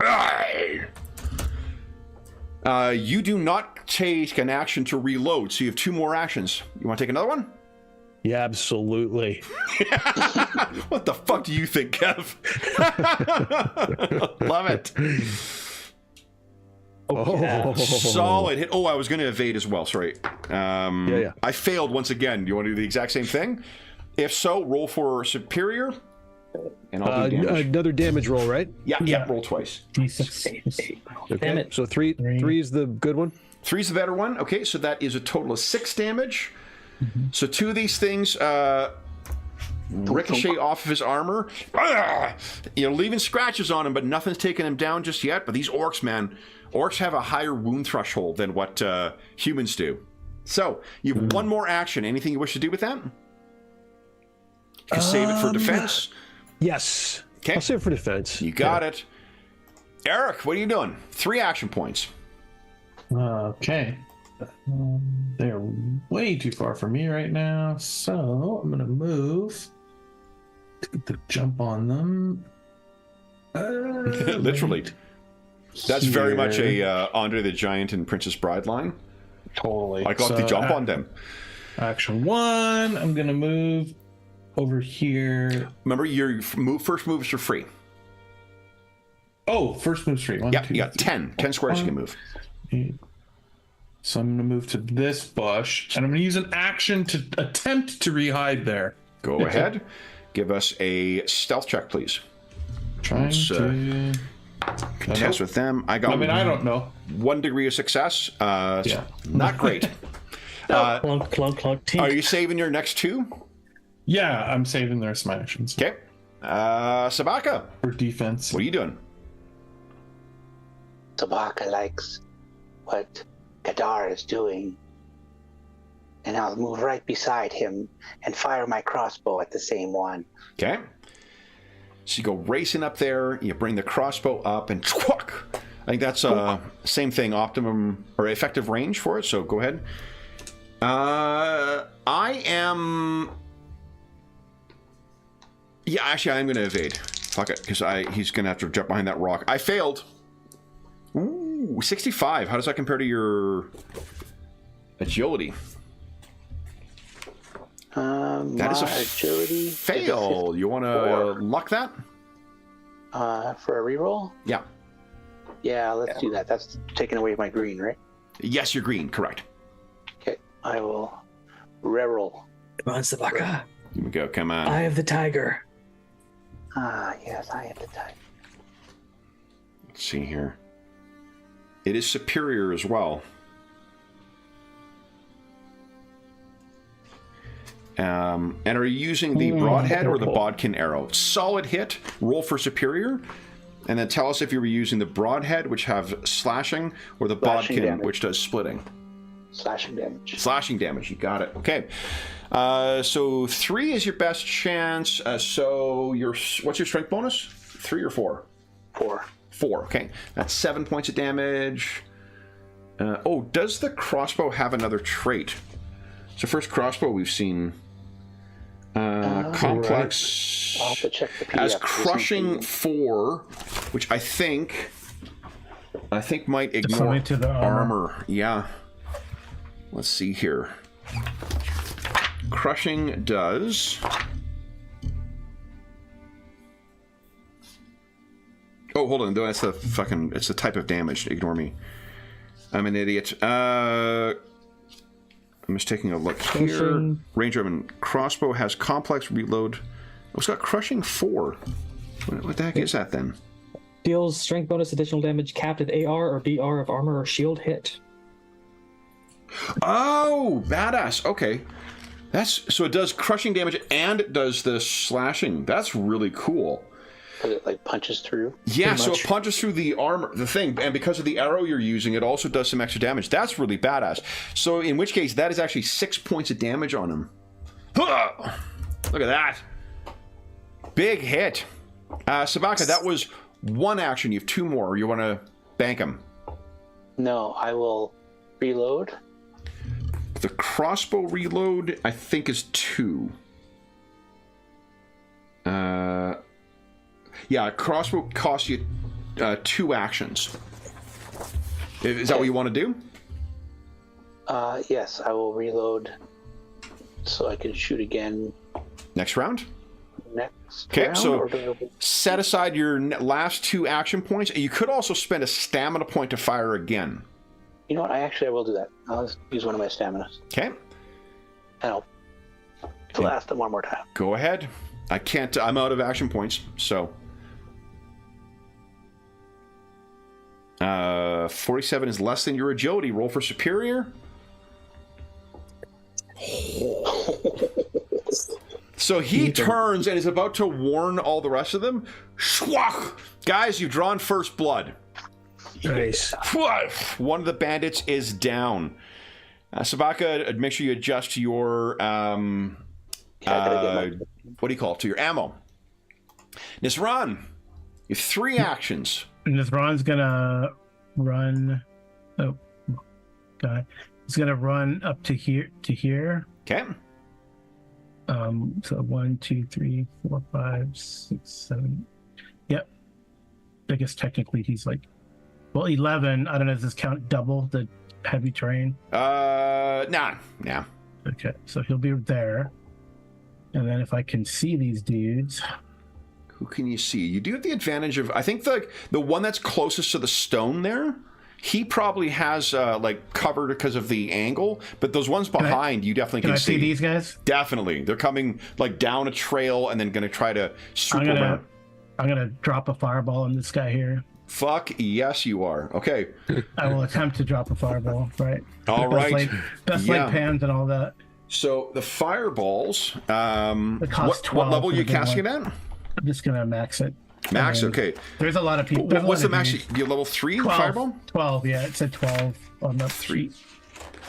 You do not take an action to reload, so you have 2 more actions. You want to take another one? Yeah, absolutely. What the fuck do you think, Kev? Love it. Oh. Solid hit. Oh, I was going to evade as well. Sorry. Yeah. I failed once again. Do you want to do the exact same thing? If so, roll for superior, and I'll do damage. Another damage roll, right? Yeah. Roll twice. D6. Okay. Damn it. So three is the good one. 3's the better one. Okay, so that is a total of 6 damage. So 2 of these things ricochet off of his armor. You're leaving scratches on him, but nothing's taking him down just yet. But these orcs, man, orcs have a higher wound threshold than what humans do. So you have 1 more action. Anything you wish to do with that? You can save it for defense. Yes. Okay. I'll save it for defense. You got it. Eric, what are you doing? 3 action points. Okay. They're way too far from me right now, so I'm gonna move to jump on them. Literally. That's very much Here. a Andre the Giant and Princess Bride line. Totally. I got to jump on them. Action 1. I'm gonna move over here. Remember, your first moves are free. Oh, first move's free. 1, Yeah, 2, you got 10 squares you can move. 8, So I'm going to move to this bush, and I'm going to use an action to attempt to rehide there. Go ahead. Give us a stealth check, please. Trying to contest with them. I don't know. 1 degree of success. Yeah. Not great. Clunk, clunk, clunk, tink. Are you saving your next 2? Yeah, I'm saving the rest of my actions. Okay. Sabaka, For defense. what are you doing? Tabaka likes what Gadar is doing, and I'll move right beside him and fire my crossbow at the same one. Okay. So you go racing up there, you bring the crossbow up, and twuck! I think that's same thing, optimum or effective range for it, so go ahead. I am... Yeah, actually, I'm going to evade. Fuck it, because he's going to have to jump behind that rock. I failed. Ooh, 65. How does that compare to your agility? That is a agility fail. You want to luck that? For a reroll? Yeah. Yeah, let's do that. That's taking away my green, right? Yes, you're green. Correct. Okay, I will reroll. Come on, Sabaka. Here we go. Come on. Eye of the tiger. Ah, yes, I have the time. Let's see here. It is superior as well. And are you using the broadhead or the bodkin arrow? Solid hit. Roll for superior. And then tell us if you were using the broadhead, which have slashing, or the Slashing bodkin, damage. which does splitting. Slashing damage. Slashing damage. You got it. Okay. So 3 is your best chance. So what's your strength bonus? 3 or 4? 4. 4. Okay. That's 7 points of damage. Does the crossbow have another trait? It's the first crossbow we've seen. Complex I'll have to check the PDF. as crushing 4, which I think might ignore something to the armor. Yeah. Let's see here. Crushing does. Oh, hold on. That's it's the type of damage. Ignore me. I'm an idiot. I'm just taking a look here. Crushing. Range weapon crossbow has complex reload. Oh, it's got crushing 4. What the heck is that then? Deals strength bonus additional damage capped at AR or BR of armor or shield hit. Oh, badass. Okay. So it does crushing damage and it does the slashing. That's really cool. Because it like punches through. Yeah, so much. it punches through the armor, the thing, and because of the arrow you're using, it also does some extra damage. That's really badass. So in which case, that is actually 6 points of damage on him. Huh! Look at that. Big hit. Sabaka, that was 1 action. You have 2 more. You want to bank him? No, I will reload. The crossbow reload, I think, is 2. Yeah, crossbow costs you 2 actions. Is that what you want to do? Yes, I will reload so I can shoot again Next round? next Okay, round. so or do I- set aside your last 2 action points. You could also spend a stamina point to fire again. You know what? I will do that. I'll just use one of my stamina. Okay, And I'll blast them one more time. go ahead. I can't, I'm out of action points, so. 47 is less than your agility. Roll for superior. So he turns and is about to warn all the rest of them. Schwach! Guys, you've drawn first blood. Nice. One of the bandits is down. Sabaka, make sure you adjust your I gotta get what do you call it? To your ammo. Nisran, you have 3 actions. And this Ron's gonna run. Oh, God! He's gonna run up to here. Okay. So 1, 2, 3, 4, 5, 6, 7. Yep. I guess technically he's like, 11. I don't know. Does this count double the heavy terrain? Nah. Okay, so he'll be there. And then if I can see these dudes, Who can you see? You do have the advantage of, I think the one that's closest to the stone there he probably has like covered because of the angle, but those ones behind you definitely Can can I see see. these guys? Definitely, they're coming like down a trail and then going to try to swoop around. I'm gonna drop a fireball on this guy here. Fuck yes, you are. Okay. I will attempt to drop a fireball. Right. All right. Best Yeah. laid pans and all that. So the fireballs. It costs What 12 level for are you the big casting it one. at? I'm just gonna max it. Max. And Okay. There's a lot of people. What's the max? You level 3 fireball? 12. Yeah, it said 12 on the 3.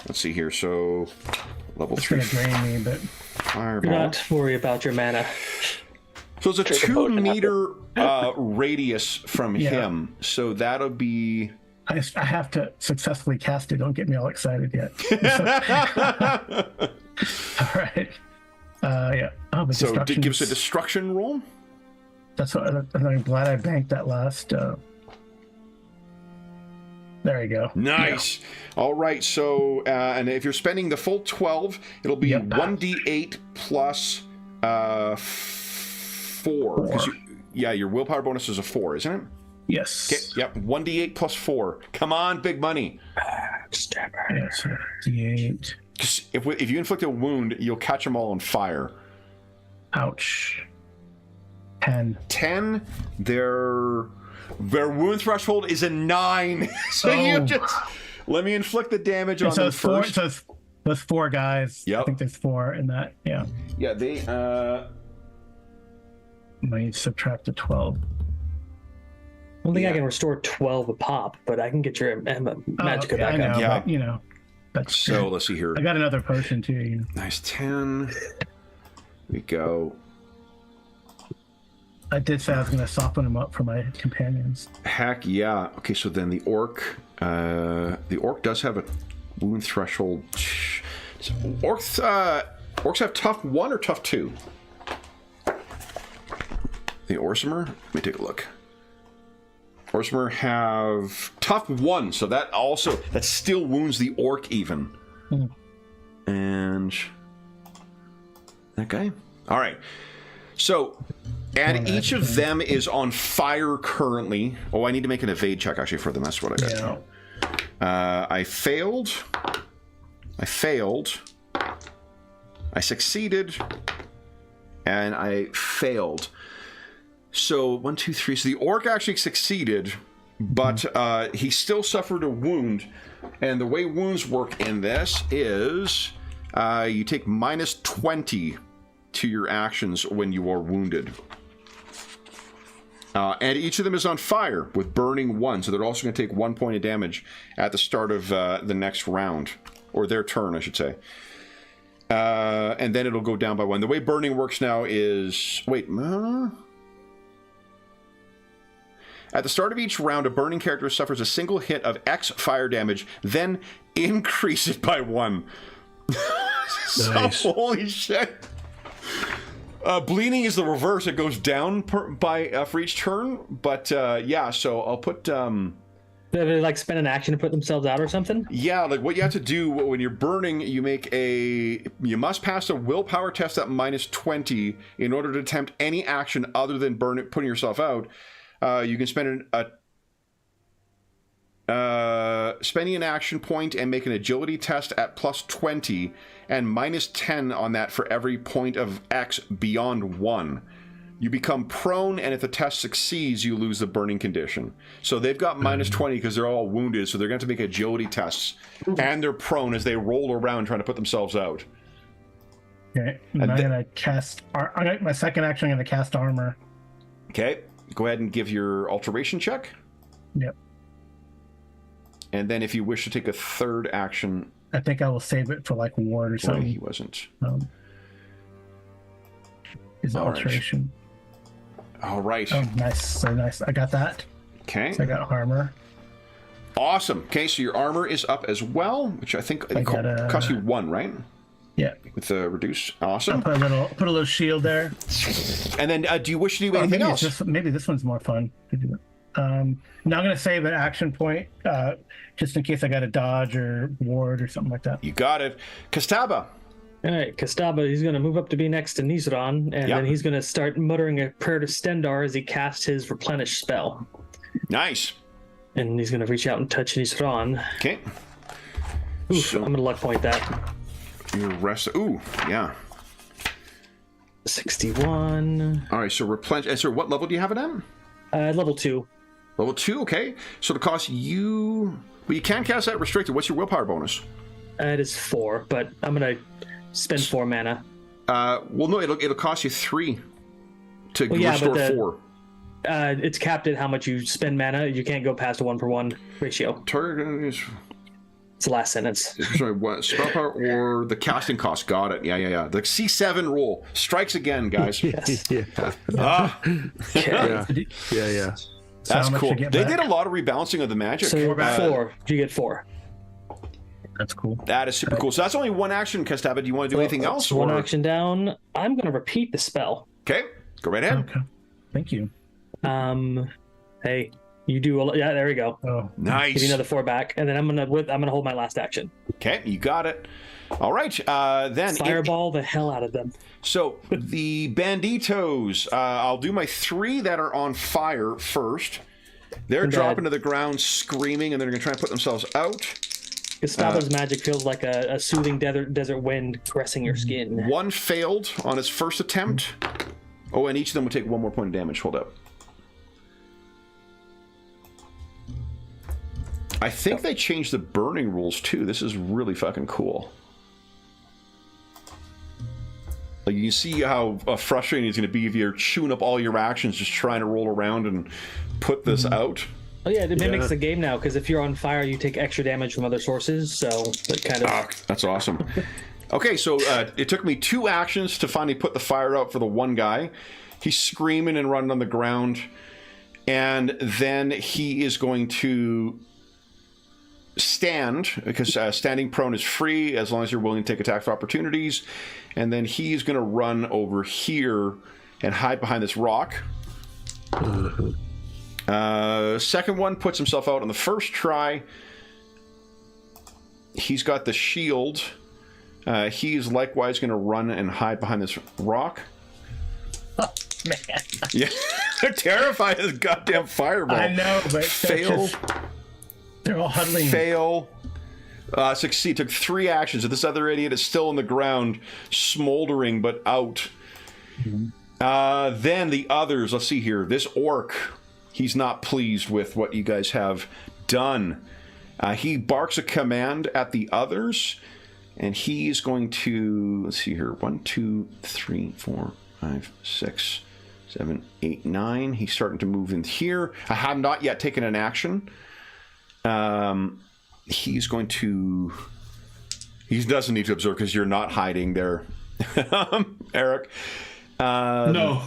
Let's see here. So level It's 3 gonna drain me, but Do fireball. not worry about your mana. So it's a Drink a 2 potion meter radius from him. So that'll be. I have to successfully cast it. Don't get me all excited yet. All right. Yeah. Oh, but So it destruction's- gives a destruction roll. That's what I'm glad I banked that last. There you go. Nice. All right. So, and if you're spending the full 12, it'll be Yep. 1d8 plus 4. 'Cause your willpower bonus is a 4, isn't it? Yes. Okay. Yep. 1d8 plus 4. Come on, big money. Yeah, so D8. 'Cause if you inflict a wound, you'll catch them all on fire. Ouch. 10. 10. Their wound threshold is a 9. So you Oh. just let me inflict the damage on So them it's four. first. So there's 4 guys. Yep. I think there's 4 in that. Yeah. Yeah. They. I need to subtract the 12. I don't think I can restore 12 a pop, but I can get your magicka okay, back I know, up. Yeah. but, that's So let's see here. I got another potion too. Nice 10. We go. I did say I was going to soften them up for my companions. Heck yeah. Okay, so then the orc does have a wound threshold. So orcs have tough 1 or tough 2? The Orsimer? Let me take a look. Orsimer have tough 1, so that still wounds the orc even. And that guy. All right. So, and each of them is on fire currently. Oh, I need to make an evade check actually for them. That's what I got. Yeah. I failed. I succeeded. And I failed. So 1, 2, 3. So the orc actually succeeded, but he still suffered a wound. And the way wounds work in this is you take minus 20 to your actions when you are wounded. And each of them is on fire with burning 1, so they're also going to take 1 point of damage at the start of the next round, or their turn, I should say. And then it'll go down by 1. The way burning works now is... Wait, at the start of each round, a burning character suffers a single hit of X fire damage, then increase it by 1. Nice. So, holy shit. Bleeding is the reverse. It goes down for each turn. But yeah, so I'll put... Do they like spend an action to put themselves out or something? Yeah, like what you have to do when you're burning, you must pass a willpower test at minus 20 in order to attempt any action other than putting yourself out. You can spend spending an action point and make an agility test at plus 20 and minus 10 on that for every point of X beyond 1. You become prone, and if the test succeeds, you lose the burning condition. So they've got minus 20 because they're all wounded, so they're going to have to make agility tests. And they're prone as they roll around trying to put themselves out. Okay. And I'm going to cast... my second action, I'm going to cast armor. Okay. Go ahead and give your alteration check. Yep. And then if you wish to take a third action... I think I will save it for like ward or Boy, something. he wasn't. His All right. alteration. All right. Oh, nice. So nice. I got that. Okay. So I got armor. Awesome. Okay, so your armor is up as well, which I think costs you 1, right? Yeah. With the reduce. I'll Awesome. put a little shield there. And then do you wish to do anything else? Maybe this one's more fun to do. Now I'm going to save an action point just in case I got a dodge or ward or something like that. You got it. Kastaba. All right, Kastaba, he's going to move up to be next to Nizran, and then he's going to start muttering a prayer to Stendar as he casts his replenish spell. Nice. And he's going to reach out and touch Nisran. Okay. Oof, So- I'm going to luck point that. Your rest. Ooh, yeah. 61. All right, so replenish. So what level do you have it at? Level 2. Level 2, okay. So it costs you... Well, you can cast that restricted. What's your willpower bonus? It is 4, but I'm going to spend 4 mana. Well, no, it'll cost you 3 to Well, yeah, restore but 4. It's capped at how much you spend mana. You can't go past a 1-for-1 ratio. Target is... It's the last sentence. Sorry, what? Spell power or the casting cost? Got it. Yeah. The C7 roll. Strikes again, guys. Yes. Ah, Okay. Yeah. So that's how much cool. you get They back? did a lot of rebalancing of the magic. So 4. You get 4. That's cool. That is super cool. So that's only one action, Kastaba. Do you want to do anything else? One or- action down. I'm going to repeat the spell. Okay, go right ahead. Okay. Thank you. Hey, you do. Yeah, there we go. Oh, Give Nice. you another 4 back, and then I'm gonna hold my last action. Okay, you got it. All right, then. Fireball the hell out of them. So the banditos, I'll do my 3 that are on fire first. They're dropping to the ground screaming, and they're going to try and put themselves out. Gustavo's magic feels like a soothing desert wind caressing your skin. 1 failed on its first attempt. Oh, and each of them will take 1 more point of damage. Hold up. I think they changed the burning rules too. This is really fucking cool. Like, you see how frustrating it's going to be if you're chewing up all your actions just trying to roll around and put this out. Oh yeah, it mimics the game now, because if you're on fire, you take extra damage from other sources, so that kind of... Ah, that's awesome. Okay, so it took me 2 actions to finally put the fire out for the one guy. He's screaming and running on the ground. And then he is going to stand, because standing prone is free as long as you're willing to take attacks of opportunities. And then he's going to run over here and hide behind this rock. Second one puts himself out on the first try. He's got the shield. He's likewise going to run and hide behind this rock. man. Yeah, they're terrified of this goddamn fireball. I know, but Fail. They're all huddling. Fail. Succeed. Took 3 actions. And this other idiot is still on the ground, smoldering but out. Then the others. Let's see here. This orc. He's not pleased with what you guys have done. He barks a command at the others, and he's going to, let's see here, 1, 2, 3, 4, 5, 6, 7, 8, 9. He's starting to move in here. I have not yet taken an action. He's going to, he doesn't need to observe because you're not hiding there, Eric. No.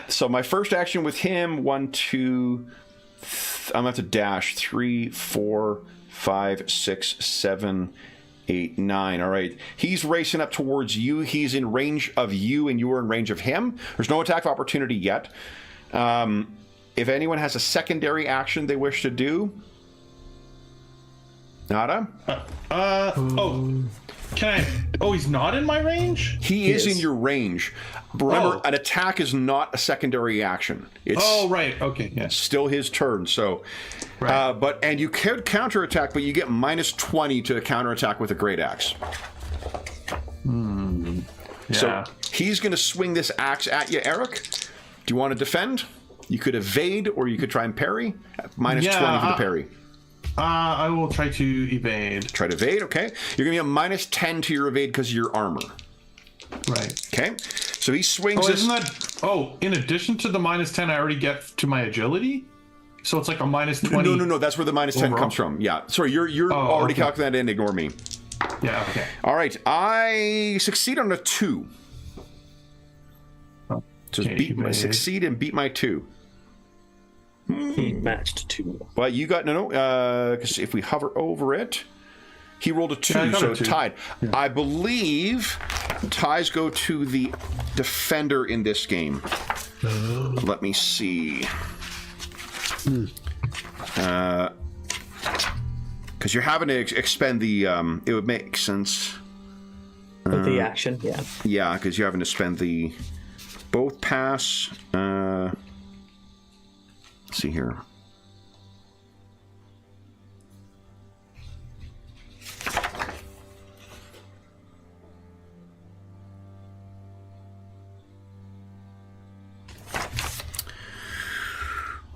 So my first action with him, 1, 2, I'm gonna have to dash 3, 4, 5, 6, 7, 8, 9. All right, he's racing up towards you. He's in range of you, and you are in range of him. There's no attack of opportunity yet. If anyone has a secondary action they wish to do, Nada. Can I? Oh, he's not in my range? He is in your range. Remember, an attack is not a secondary action. It's Oh, right. Okay, yes. still his turn. So, Right. and you could counterattack, but you get -20 to counterattack with a great axe. Yeah. So he's going to swing this axe at you, Eric. Do you want to defend? You could evade, or you could try and parry. -20 for the parry. I will try to evade. Try to evade, okay. You're going to be a -10 to your evade because of your armor. Right. Okay. So he swings Oh, this. isn't that? Oh, in addition to the -10, I already get to my agility. So it's like a -20. No. That's where the -10 overall? comes from. Yeah. Sorry, you're already okay. calculating that in. Ignore me. Yeah. Okay. All right. I succeed on a 2. Oh, So okay, beat my evade. succeed and beat my 2. He matched 2. But you got no. Because if we hover over it, he rolled a 2, Yeah, I got so a 2. tied. Yeah. I believe ties go to the defender in this game. Let me see. Because you're having to expend the. It would make sense. With the action, yeah. Yeah, because you're having to spend the both pass. Let's see here.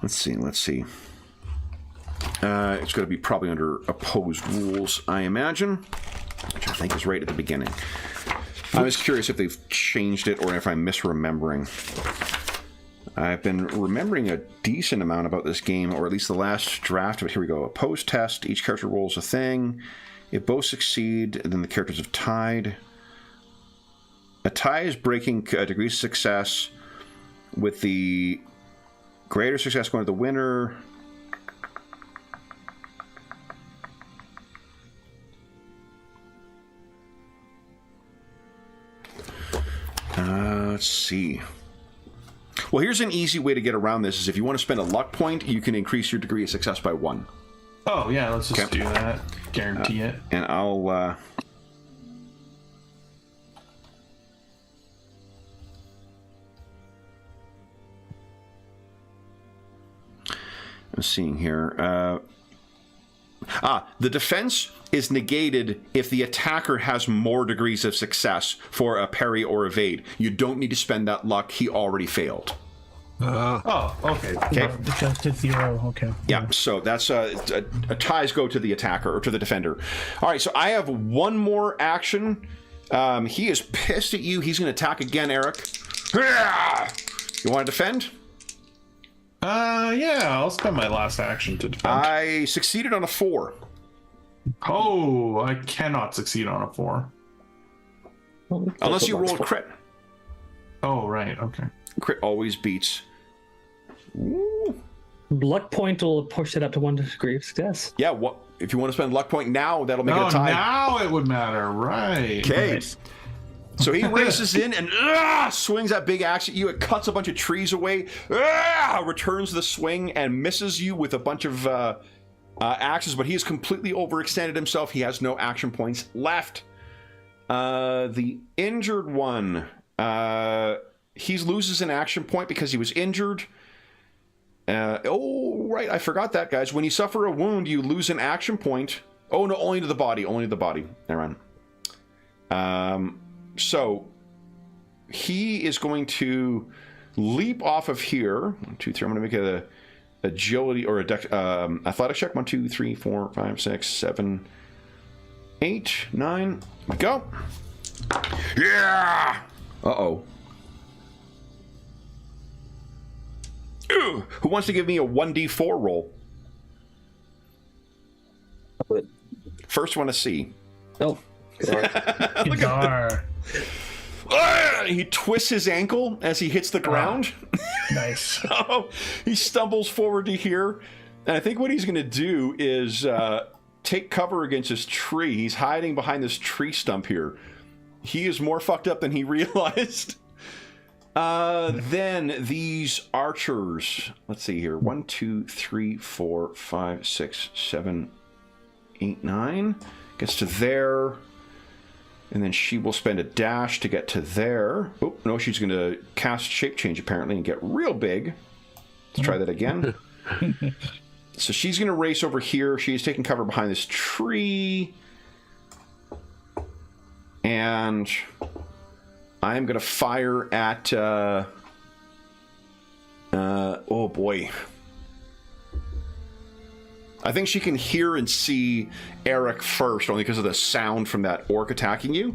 Let's see. It's going to be probably under opposed rules, I imagine, which I think is right at the beginning. I was curious if they've changed it or if I'm misremembering. I've been remembering a decent amount about this game, or at least the last draft of it. Here we go. Opposed test. Each character rolls a thing. If both succeed, then the characters have tied. A tie is breaking degrees of success, with the greater success going to the winner. Let's see. Well, here's an easy way to get around this: is if you want to spend a luck point, you can increase your degree of success by 1. Oh yeah, let's just do that. Guarantee it. And I'll I'm seeing here. The defense is negated if the attacker has more degrees of success for a parry or evade. You don't need to spend that luck. He already failed. Okay. Just to 0. Okay. Yeah, so that's ties go to the attacker or to the defender. All right, so I have one more action. He is pissed at you. He's going to attack again, Eric. You want to defend? Yeah, I'll spend my last action to defend. I succeeded on a 4. Oh, I cannot succeed on a 4. Unless you roll a crit. Oh, right, okay. Crit always beats. Ooh. Luck point will push it up to 1 degree of success. Yeah, what if you want to spend luck point now, that'll make it a tie. Now it would matter, right. Okay. Nice. So he races in and swings that big axe at you. It cuts a bunch of trees away. Returns the swing and misses you with a bunch of axes, but he has completely overextended himself. He has no action points left. The injured one, he loses an action point because he was injured. Right, I forgot that, guys. When you suffer a wound, you lose an action point. Oh, no, only to the body. Only to the body. Never mind. So he is going to leap off of here. 1, 2, 3. I'm going to make a agility or a athletic check. 1, 2, 3, 4, 5, 6, 7, 8, 9. Go. Yeah. Uh-oh. Who wants to give me a 1d4 roll? First one to see. Oh. Gadar. He twists his ankle as he hits the ground. Nice. So he stumbles forward to here. And I think what he's going to do is take cover against this tree. He's hiding behind this tree stump here. He is more fucked up than he realized. Then these archers. Let's see here. 1, 2, 3, 4, 5, 6, 7, 8, 9. Gets to there. And then she will spend a dash to get to there. Oh, no, she's going to cast Shape Change, apparently, and get real big. Let's try that again. So she's going to race over here. She's taking cover behind this tree. And I'm going to fire at... oh, boy. I think she can hear and see Eric first, only because of the sound from that orc attacking you.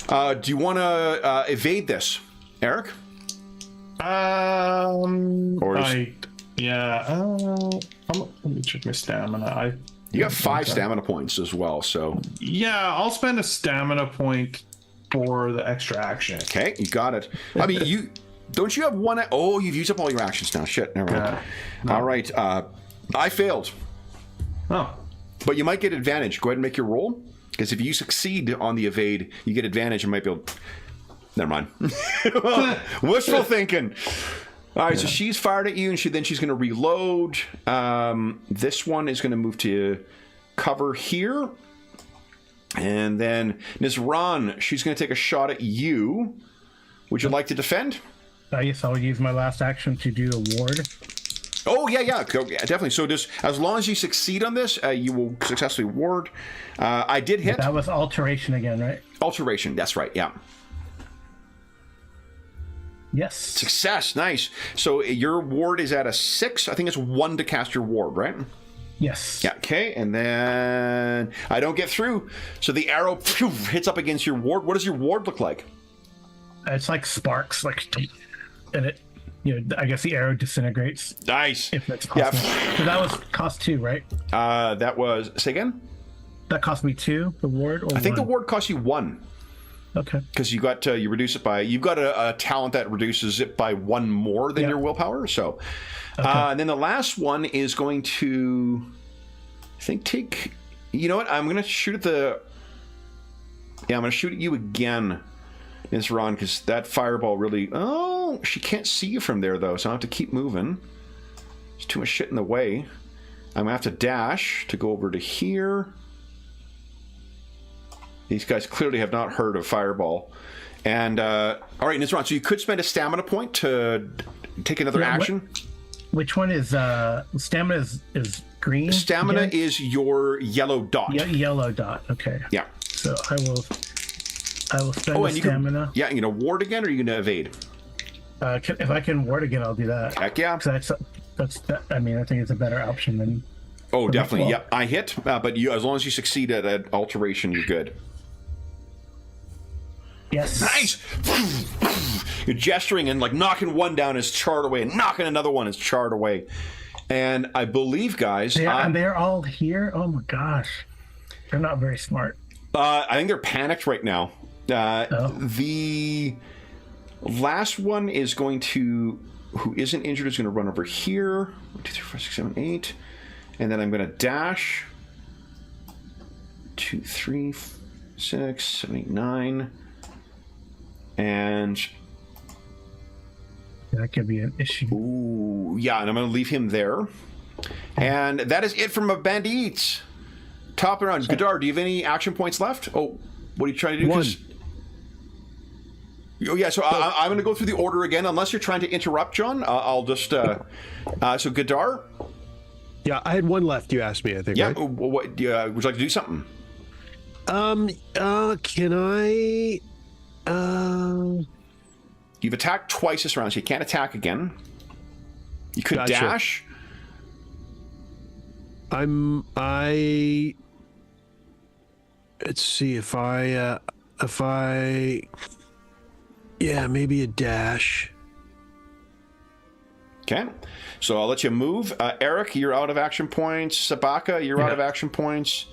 Do you want to evade this, Eric? Let me check my stamina. You got 5 stamina points as well, so... Yeah, I'll spend a stamina point for the extra action. Okay, you got it. I mean, don't you have one... Oh, you've used up all your actions now. Shit, never mind. No. All right, I failed. Oh. But you might get advantage. Go ahead and make your roll. Because if you succeed on the evade, you get advantage and might be able... Never mind. Wishful thinking. All right, so she's fired at you, and she's going to reload. This one is going to move to cover here. And then Nizran, she's going to take a shot at you. Would you like to defend? Yes, I'll use my last action to do a ward. Oh, yeah, definitely. So just as long as you succeed on this, you will successfully ward. I did hit. That was alteration again, right? Alteration, that's right, yeah. Yes. Success. Nice. So your ward is at a 6. I think it's 1 to cast your ward, right? Yes. Yeah. Okay. And then I don't get through. So the arrow hits up against your ward. What does your ward look like? It's like sparks, like, and it, I guess the arrow disintegrates. Nice. If that's possible. Yeah. So that was cost 2, right? That was, say again? That cost me 2, the ward, or I think 1? the ward cost you 1. Okay. Because you got you reduce it by, you've got a talent that reduces it by 1 more than your willpower. So, Okay. And then the last one is going to, I think, take, you know what? I'm going to shoot at the, I'm going to shoot at you again, Ms. Ron, because that fireball really, oh, she can't see you from there, though, so I have to keep moving. There's too much shit in the way. I'm going to have to dash to go over to here. These guys clearly have not heard of fireball. And, all right, Ms. Ron, so you could spend a stamina point to take another action. Which one is, stamina is green? Stamina again? is your yellow dot. Yellow dot, okay. Yeah. So I will spend Oh, the and you stamina. can, you gonna ward again, or are you gonna evade? If I can ward again, I'll do that. Heck yeah. I mean, I think it's a better option than. Oh, definitely. 12. Yep, I hit, but you, as long as you succeed at alteration, you're good. Yes. Nice. You're gesturing and like knocking one down is charred away, and knocking another one is charred away. And I believe, guys, and they're all here. Oh my gosh, they're not very smart. I think they're panicked right now. Oh. The last one is going to, who isn't injured, is going to run over here. 1, 2, 3, 4, 6, 7, 8. And then I'm going to dash. 2, 3, 6, 7, 8, 9. And That could be an issue. ooh, yeah, and I'm going to leave him there. And that is it from a bandit. Top around. Godard, do you have any action points left? Oh, what are you trying to do? 1. Oh, yeah, so I'm going to go through the order again. Unless you're trying to interrupt, John, I'll just... so, Godard? Yeah, I had 1 left, you asked me, I think, Yeah, right? what, would you like to do something? Can I... You've attacked twice this round, so you can't attack again. You could Gotcha. dash. Let's see if yeah, maybe a dash. Okay, so I'll let you move. Eric, you're out of action points. Sabaka, you're out of action points.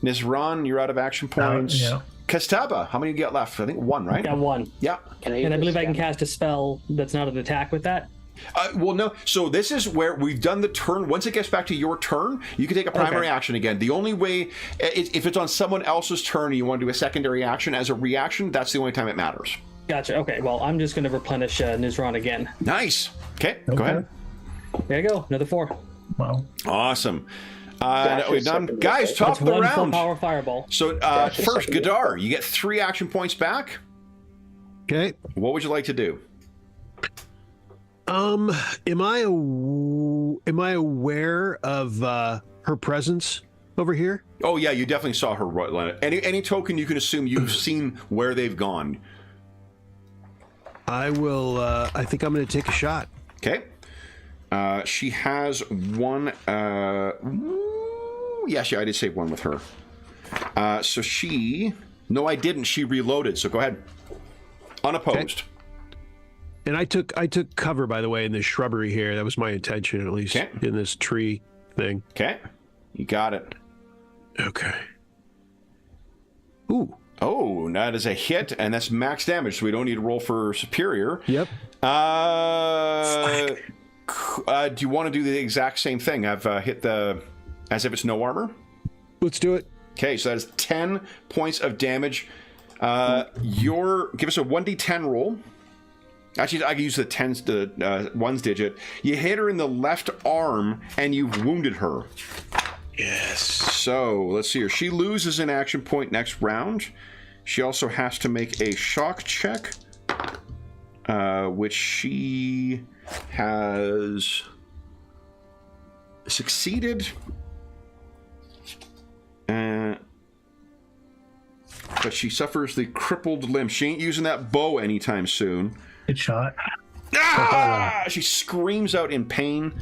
Nizran, you're out of action points. Yeah. Kastaba, how many you get left? I think 1, right? Got 1. Yeah. And I believe I can cast a spell that's not an attack with that. Well, no. So this is where we've done the turn. Once it gets back to your turn, you can take a primary action again. The only way, if it's on someone else's turn and you want to do a secondary action as a reaction, that's the only time it matters. Gotcha. Okay, well, I'm just going to replenish Nizran again. Nice. Okay, go ahead. There you go. Another 4. Wow. Awesome. Dash We've is done, second, guys, right? top That's of the 1 full round. power fireball. So Dash is first, second, Godar, you get 3 action points back. Okay. What would you like to do? Am I aware of her presence over here? Oh yeah, you definitely saw her. Any token you can assume you've seen where they've gone. I will. I think I'm going to take a shot. Okay. She has 1. Yes, yeah, I did save 1 with her. So she. No, I didn't. She reloaded. So go ahead. Unopposed. Okay. And I took cover, by the way, in this shrubbery here. That was my intention, at least, in this tree thing. Okay. You got it. Okay. Ooh. Oh, that is a hit, and that's max damage, so we don't need to roll for superior. Yep. Do you want to do the exact same thing? I've hit the... as if it's no armor? Let's do it. Okay, so that is 10 points of damage. Give us a 1d10 roll. Actually, I can use the ones digit. You hit her in the left arm, and you've wounded her. Yes. So, let's see here. She loses an action point next round. She also has to make a shock check, which she has succeeded. But she suffers the crippled limb. She ain't using that bow anytime soon. Good shot. Ah! She screams out in pain,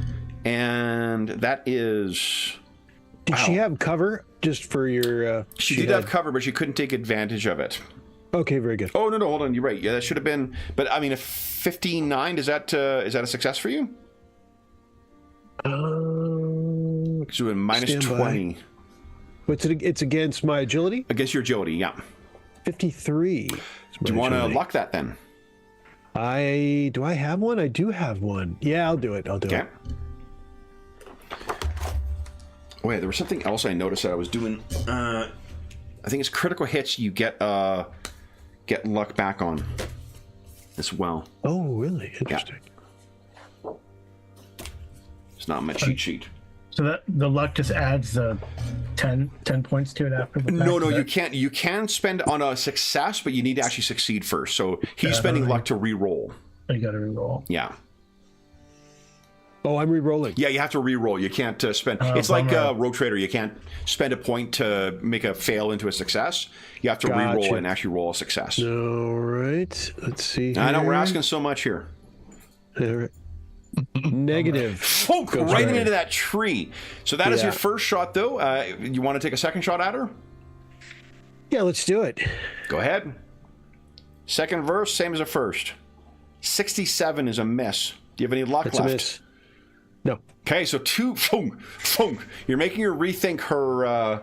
and that is. Did she have cover just for your? She did have cover, but she couldn't take advantage of it. Okay, very good. Oh no, hold on. You're right. Yeah, that should have been. But I mean, a 59 is that a success for you? Because you were minus 20. What's it? It's against my agility. Against your agility, yeah. 53. Do you want to luck that then? Do I have one? I do have one. Yeah, I'll do it. Okay. Wait, there was something else I noticed that I was doing. I think it's critical hits. You get luck back on as well. Oh, really? Interesting. Yeah. It's not my cheat sheet. So that the luck just adds the 10 points to it after the fact? No, you can't. You can spend on a success, but you need to actually succeed first. So he's spending luck to re-roll. You got to re-roll. Yeah. Oh, I'm re-rolling. Yeah, you have to re-roll. You can't spend. It's like Rogue Trader. You can't spend a point to make a fail into a success. You have to re-roll and actually roll a success. All right. Let's see here. I know we're asking so much here. All right. Negative. Folk right into that tree. So that is your first shot, though. You want to take a second shot at her? Yeah, let's do it. Go ahead. Second verse, same as the first. 67 is a miss. Do you have any luck That's left? a miss. No. Okay, so two. You're making her rethink her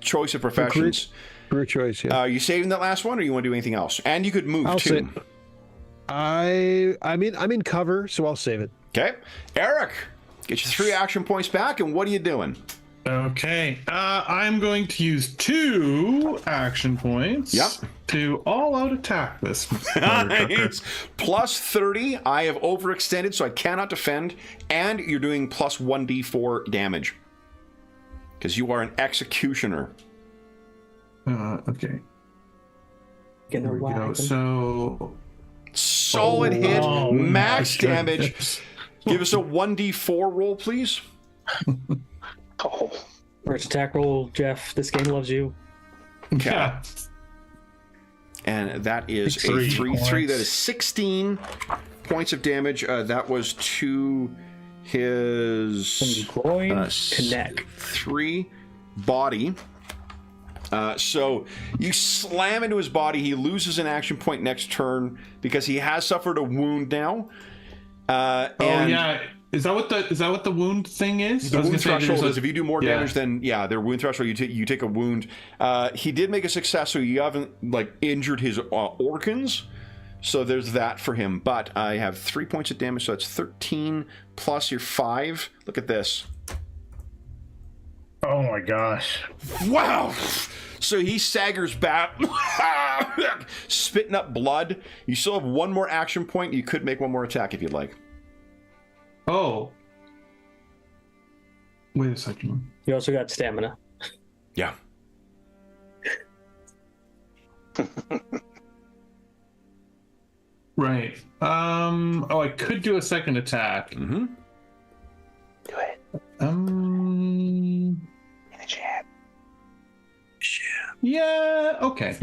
choice of professions. Career choice. Yeah. Are you saving that last one, or you want to do anything else? And you could move I'll too. I'm in cover, so I'll save it. Okay, Eric, get your 3 action points back, and what are you doing? Okay, I'm going to use 2 action points. Yep. To all-out attack this. Nice. Plus 30. I have overextended, so I cannot defend, and you're doing plus 1d4 damage because you are an executioner. Okay. Getting There we go. whack. So Solid hit, max damage. Give us a 1d4 roll, please. Oh, First attack roll, Jeff. This game loves you. yeah. And that is a 3 3-3. That is 16 points of damage. That was to his Groin, connect. 3 body. So you slam into his body. He loses an action point next turn because he has suffered a wound now. And yeah. Is that what the wound thing is? the wound threshold is if you do more damage than their wound threshold, you take a wound. He did make a success, so you haven't injured his organs. So there's that for him. But I have 3 points of damage, so that's 13 plus your 5. Look at this. Oh my gosh. Wow! So he staggers back, spitting up blood. You still have 1 more action point. You could make 1 more attack if you'd like. Oh. Wait a second. You also got stamina. Yeah. Right. I could do a second attack. Mm-hmm. do it Um. in the chat. Yeah. Okay.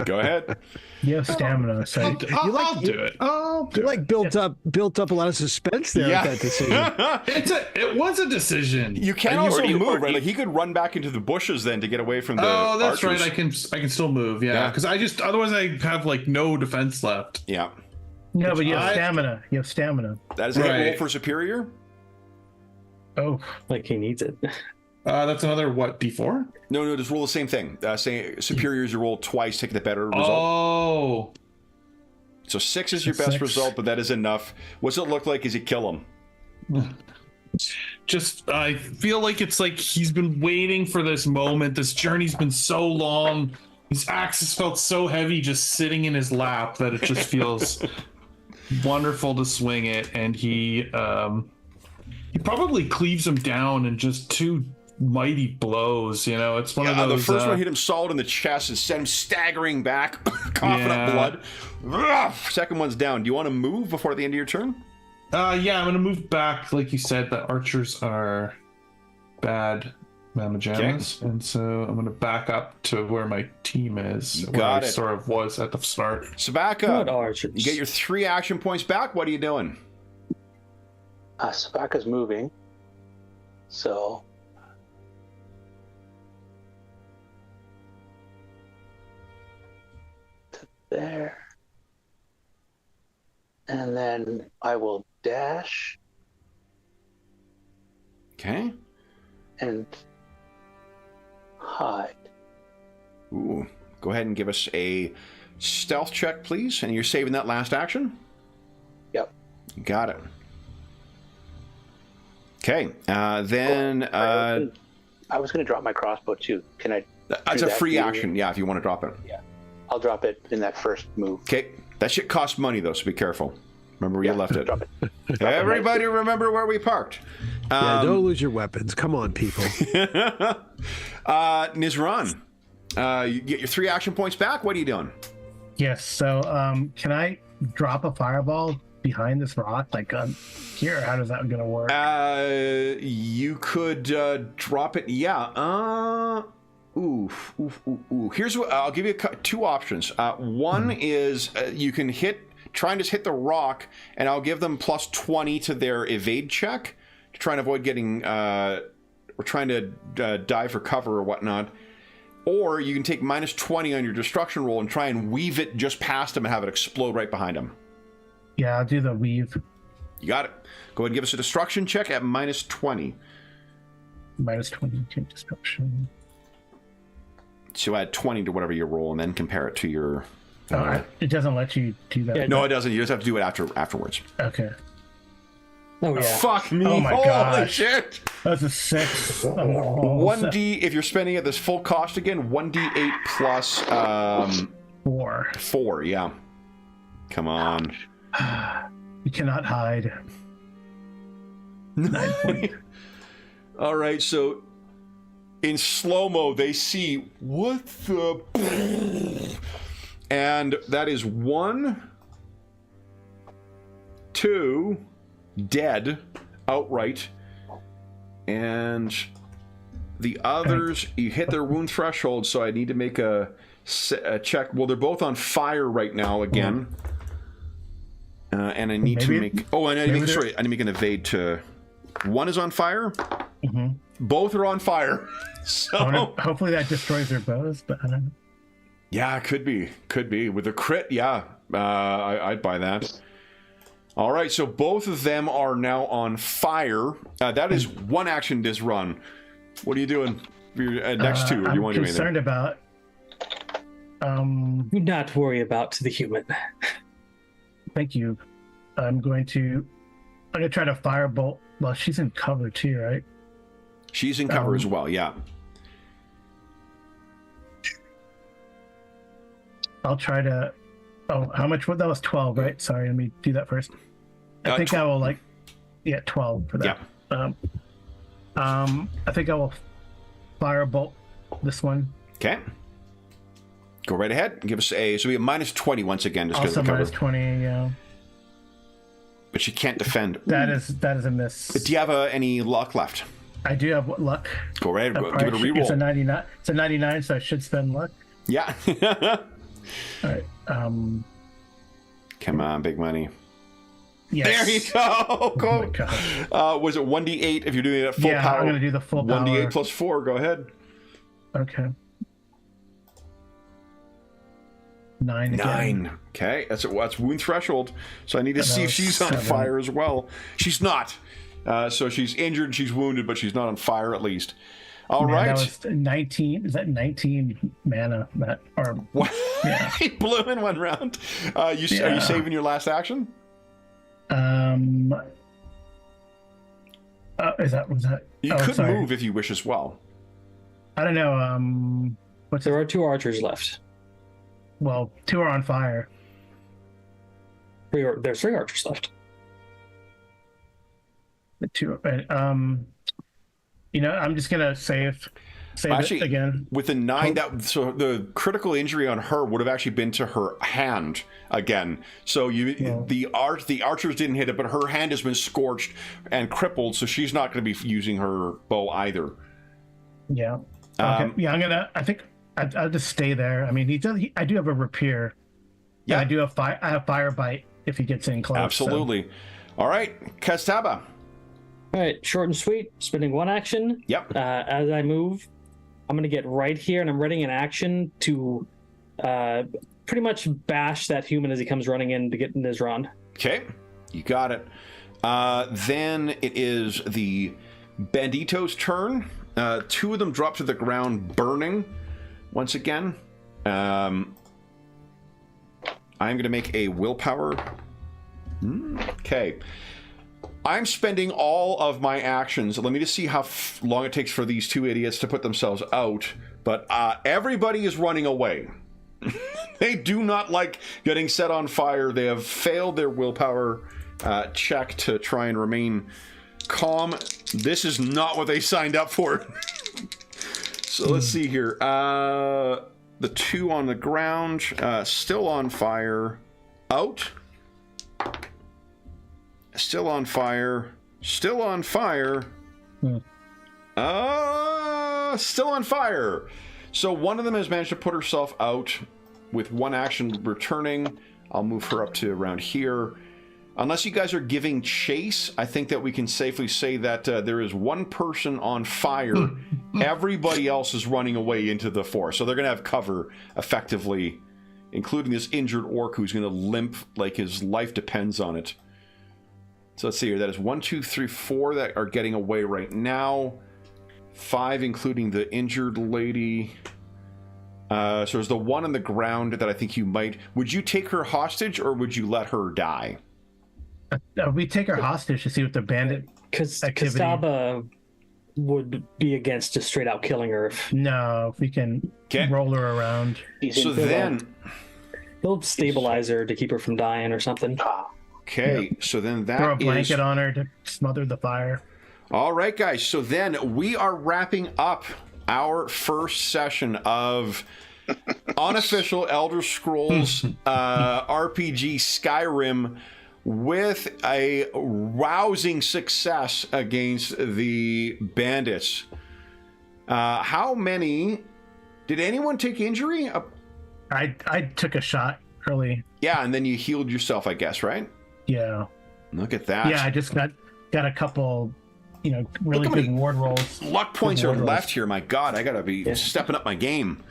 Go ahead. You have stamina, so I'll do it. You built up a lot of suspense there with that decision. It was a decision. You can also move, right? Like he could run back into the bushes then to get away from the Oh, that's archers. right. I can still move. Yeah, because otherwise I have no defense left. Yeah. no, but you have stamina. You have stamina. That is a hit roll Right. for superior. Oh, Like he needs it. That's another D4? No, just roll the same thing. Say superior is you roll twice, take the better result. Oh. So 6 is your best 6. result, but that is enough. What's it look like as you kill him? Just I feel like it's like he's been waiting for this moment. This journey's been so long. His axe has felt so heavy just sitting in his lap that it just feels wonderful to swing it, and he probably cleaves him down in just 2 mighty blows. It's one of those. The first one hit him solid in the chest and sent him staggering back, coughing up blood. Second one's down. Do you want to move before the end of your turn? Yeah, I'm gonna move back. Like you said, the archers are bad. Mamma Jammas. And so I'm going to back up to where my team is. Where got I it. sort of was at the start. Sabaka, Good archers. you get your 3 action points back. What are you doing? Sabaka's moving. So to there. And then I will dash Okay. and hide. Ooh. Go ahead and give us a stealth check, please. And you're saving that last action? Yep. Got it. Okay. Then... I was going to drop my crossbow too. Can I? That's do a that free immediately? action, yeah, if you want to drop it. Yeah. I'll drop it in that first move. Okay. That shit costs money, though, so be careful. Remember where you left it. Drop it. Everybody remember where we parked. Yeah, don't lose your weapons. Come on, people. Nizran, you get your 3 action points back. What are you doing? Yes. So, can I drop a fireball behind this rock, like here? How does that gonna work? You could drop it. Yeah. Ooh. Here's what I'll give you. 2 options. One is you can try and just hit the rock, and I'll give them plus 20 to their evade check to try and avoid getting or trying to dive for cover or whatnot. Or you can take minus 20 on your destruction roll and try and weave it just past them and have it explode right behind them. Yeah, I'll do the weave. You got it. Go ahead and give us a destruction check at minus 20. Minus 20 to destruction. So add 20 to whatever you roll and then compare it to your... It doesn't let you do that. No, it doesn't. You just have to do it afterwards. Okay. Oh, yeah. Fuck me. Oh my Holy gosh. shit. That's a 6. 1D, if you're spending it this full cost again, 1D8 plus 4. 4, yeah. Come on. You cannot hide. 9 points. All right, so in slow-mo, they see, what the... And that is 1, 2, dead, outright. And the others, you hit their wound threshold, so I need to make a check. Well, they're both on fire right now again. And I need to make... Oh, and I need to make an evade to... One is on fire. Mm-hmm. Both are on fire. So hopefully that destroys their bows, but I don't know. Yeah, could be with a crit. Yeah, I'd buy that. All right, so both of them are now on fire. That is 1 action this run. What are you doing for your next 2? Or do you want to do anything? I'm concerned about. Do not worry about the human. Thank you. I'm gonna try to firebolt. Well, she's in cover too, right? She's in cover as well. Yeah. I'll try to. Oh, how much? That was 12, right? Sorry, let me do that first. I think I will 12 for that. Yeah. I think I will firebolt this one. Okay. Go right ahead. Give us a. So we have minus 20 once again, just because Also of the cover. minus 20. Yeah. But she can't defend. That is a miss. Do you have any luck left? I do have luck. Go right ahead. Give it a reroll. It's a 99. It's a 99, so I should spend luck. Yeah. All right. Come on, big money. Yes. There you go. Go. Oh my gosh. Was it 1d8 if you're doing it at full power? Yeah, I'm going to do the full power. 1d8 plus 4. Go ahead. Okay. 9 again. 9. Okay, that's wound threshold. So I need to see if she's on 7. fire as well. She's not. So she's injured, she's wounded, but she's not on fire at least. All right. That was 19. Is that 19 mana? What? Yeah. He blew in 1 round. Are you saving your last action? Was that? You could move if you wish as well. I don't know. There are 2 archers left. Well, 2 are on fire. There's 3 archers left. The 2. I'm just gonna save Actually, it again. With the 9, so the critical injury on her would have actually been to her hand again. So the archers didn't hit it, but her hand has been scorched and crippled, so she's not going to be using her bow either. Yeah. Okay. Yeah, I think I'll just stay there. I mean, I do have a rapier. Yeah. I do have I have fire bite if he gets in close. Absolutely. All right, Kastaba. All right, short and sweet. Spending one action. Yep. As I move, I'm going to get right here, and I'm readying an action to pretty much bash that human as he comes running in to get in his run. Okay, you got it. Then it is the Bandito's turn. Two of them drop to the ground, burning. Once again, I'm going to make a willpower. Okay. I'm spending all of my actions. Let me just see how long it takes for these two idiots to put themselves out. But everybody is running away. They do not like getting set on fire. They have failed their willpower check to try and remain calm. This is not what they signed up for. So let's see here. The two on the ground, still on fire. Out. Still on fire. Still on fire. Still on fire. So one of them has managed to put herself out with one action returning. I'll move her up to around here. Unless you guys are giving chase, I think that we can safely say that there is one person on fire. Everybody else is running away into the forest. So they're going to have cover effectively, including this injured orc who's going to limp like his life depends on it. So let's see here. That is 1, 2, 3, 4 that are getting away right now. 5, including the injured lady. So there's the one on the ground that I think you might... Would you take her hostage or would you let her die? We take her hostage to see what the bandit activity... Kastaba would be against just straight out killing her. No, if we can roll her around. So then... He'll stabilize her to keep her from dying or something. Okay, so then that throw a blanket on her to smother the fire. All right, guys. So then we are wrapping up our first session of Unofficial Elder Scrolls RPG Skyrim with a rousing success against the bandits. How many... Did anyone take injury? I took a shot early. Yeah, and then you healed yourself, I guess, right? Yeah. Look at that. Yeah, I just got a couple, really good ward rolls. Luck points are left here. My God, I gotta be stepping up my game.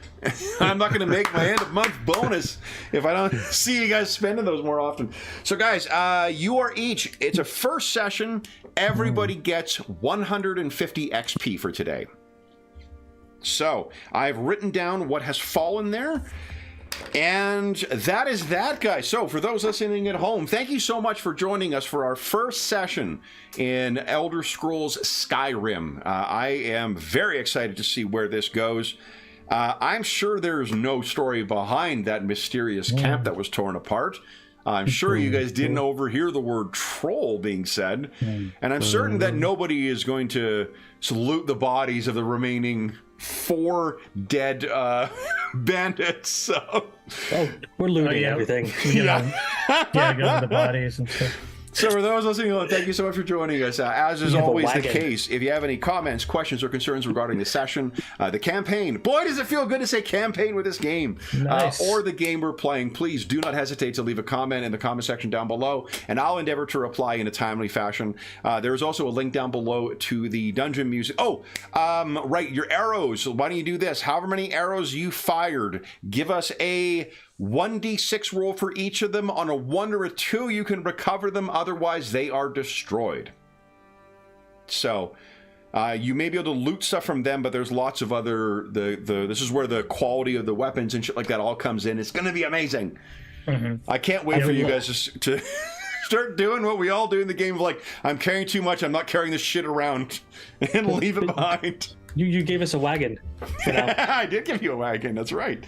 I'm not gonna make my end of month bonus if I don't see you guys spending those more often. So, guys, you are each. It's a first session. Everybody gets 150 XP for today. So I've written down what has fallen there. And that is that, guys. So for those listening at home, thank you so much for joining us for our first session in Elder Scrolls Skyrim. I am very excited to see where this goes. I'm sure there's no story behind that mysterious camp that was torn apart. I'm sure you guys didn't overhear the word troll being said. And I'm certain that nobody is going to salute the bodies of the remaining 4 dead bandits. So. We're looting everything. Yeah, go to the bodies and stuff. So for those listening, thank you so much for joining us. As is always the case, if you have any comments, questions, or concerns regarding the session, the campaign, boy, does it feel good to say campaign with this game, or the game we're playing, please do not hesitate to leave a comment in the comment section down below, and I'll endeavor to reply in a timely fashion. There's also a link down below to the dungeon music. Right, your arrows. Why don't you do this? However many arrows you fired, give us a 1d6 roll for each of them. On a 1 or a 2, you can recover them. Otherwise, they are destroyed. So, you may be able to loot stuff from them, but there's lots of other... This is where the quality of the weapons and shit like that all comes in. It's going to be amazing. I can't wait for you guys to start doing what we all do in the game of like, I'm carrying too much, I'm not carrying this shit around, and leave it behind. You gave us a wagon. I did give you a wagon, that's right.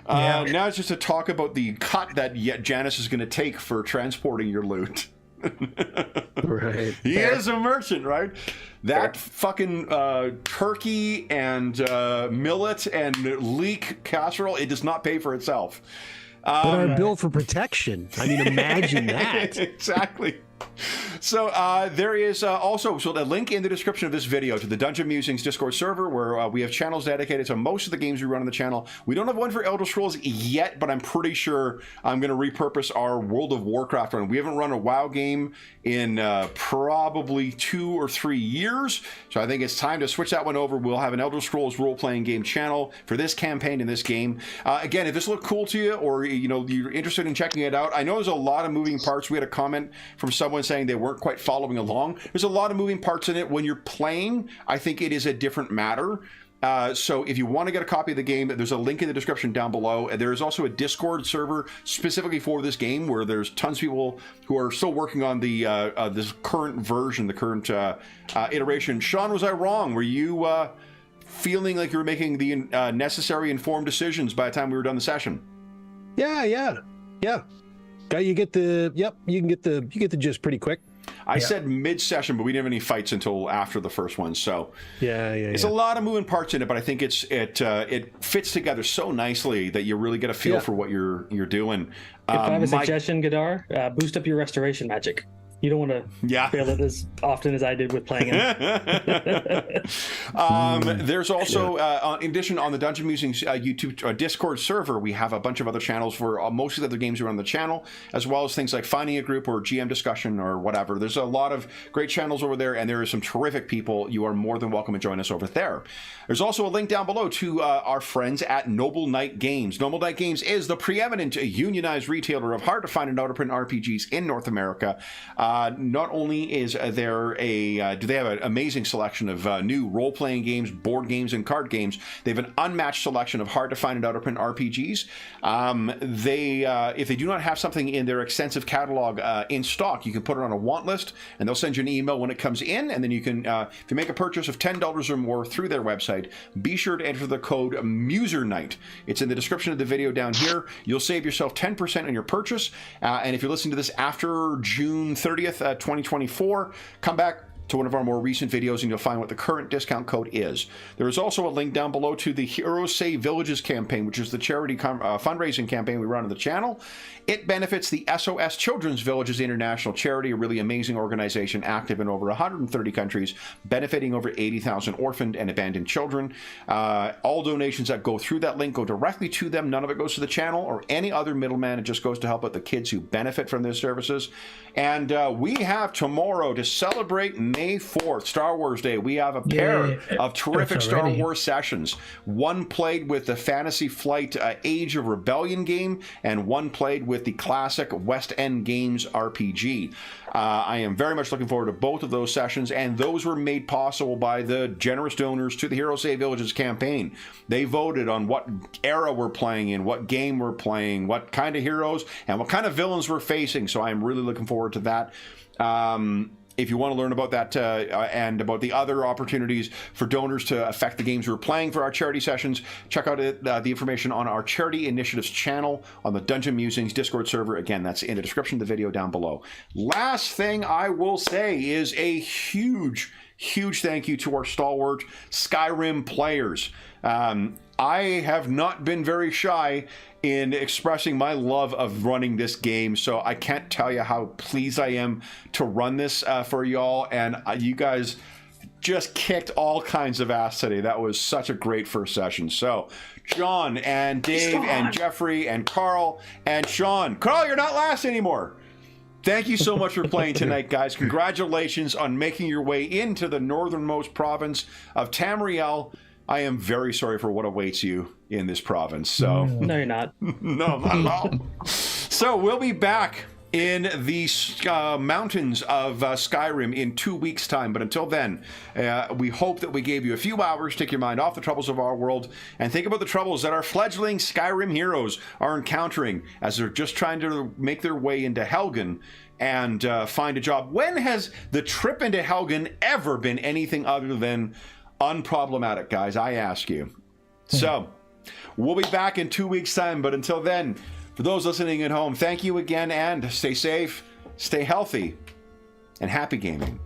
Now it's just to talk about the cut that Janice is going to take for transporting your loot. Right. He is a merchant, right? That fucking turkey and millet and leek casserole, it does not pay for itself. But our bill for protection. I mean, imagine that. Exactly. So there is also the link in the description of this video to the Dungeon Musings Discord server, where we have channels dedicated to most of the games we run on the channel. We don't have one for Elder Scrolls yet, but I'm pretty sure I'm going to repurpose our World of Warcraft run. We haven't run a WoW game in probably 2 or 3 years, so I think it's time to switch that one over. We'll have an Elder Scrolls role-playing game channel for this campaign in this game. Again, if this looked cool to you, or you're interested in checking it out, I know there's a lot of moving parts. We had a comment from someone saying they weren't quite following along. There's a lot of moving parts in it. When you're playing, I think it is a different matter. So if you want to get a copy of the game, there's a link in the description down below. There is also a Discord server specifically for this game, where there's tons of people who are still working on the this current version, the current iteration. Sean, was I wrong? Were you feeling like you were making the necessary informed decisions by the time we were done the session? Yeah. You get the you get the gist pretty quick. I said mid-session, but we didn't have any fights until after the first one. So it's a lot of moving parts in it, but I think it fits together so nicely that you really get a feel for what you're doing. If I have a suggestion, Gadar, boost up your restoration magic. You don't want to fail it as often as I did with playing it. There's also, in addition, on the Dungeon Musings YouTube Discord server, we have a bunch of other channels for most of the other games we run on the channel, as well as things like Finding a Group or GM Discussion or whatever. There's a lot of great channels over there, and there are some terrific people. You are more than welcome to join us over there. There's also a link down below to our friends at Noble Knight Games. Noble Knight Games is the preeminent unionized retailer of hard-to-find and out-of-print RPGs in North America. Not only is there do they have an amazing selection of new role-playing games, board games, and card games. They have an unmatched selection of hard-to-find and out-of-print RPGs. If they do not have something in their extensive catalog in stock, you can put it on a want list, and they'll send you an email when it comes in, and then you can, if you make a purchase of $10 or more through their website, be sure to enter the code MuserNight. It's in the description of the video down here. You'll save yourself 10% on your purchase, and if you're listening to this after June 30th, 2024, come back to one of our more recent videos and you'll find what the current discount code is. There is also a link down below to the Heroes Save Villages campaign, which is the charity fundraising campaign we run on the channel. It benefits the SOS Children's Villages International Charity, a really amazing organization active in over 130 countries, benefiting over 80,000 orphaned and abandoned children. All donations that go through that link go directly to them. None of it goes to the channel or any other middleman. It just goes to help out the kids who benefit from their services. And we have tomorrow, to celebrate May 4th, Star Wars Day, we have a pair of terrific Star Wars sessions. One played with the Fantasy Flight Age of Rebellion game, and one played with the classic West End Games RPG. I am very much looking forward to both of those sessions, and those were made possible by the generous donors to the Hero Save Villages campaign. They voted on what era we're playing in, what game we're playing, what kind of heroes, and what kind of villains we're facing, so I'm really looking forward to that. If you want to learn about that and about the other opportunities for donors to affect the games we're playing for our charity sessions, check out the information on our Charity Initiatives channel on the Dungeon Musings Discord server. Again, that's in the description of the video down below. Last thing I will say is a huge thank you to our stalwart Skyrim players. I have not been very shy in expressing my love of running this game, so I can't tell you how pleased I am to run this for y'all, and you guys just kicked all kinds of ass today. That was such a great first session. So John and Dave and Jeffrey and Carl and Sean. Carl, you're not last anymore. Thank you so much for playing tonight, guys. Congratulations on making your way into the northernmost province of Tamriel. I am very sorry for what awaits you in this province. So no, you're not. No, not at all. So we'll be back in the mountains of Skyrim in 2 weeks' time. But until then, we hope that we gave you a few hours to take your mind off the troubles of our world and think about the troubles that our fledgling Skyrim heroes are encountering as they're just trying to make their way into Helgen and find a job. When has the trip into Helgen ever been anything other than unproblematic, guys? I ask you. So we'll be back in 2 weeks' time, but until then, for those listening at home, thank you again, and stay safe, stay healthy, and happy gaming.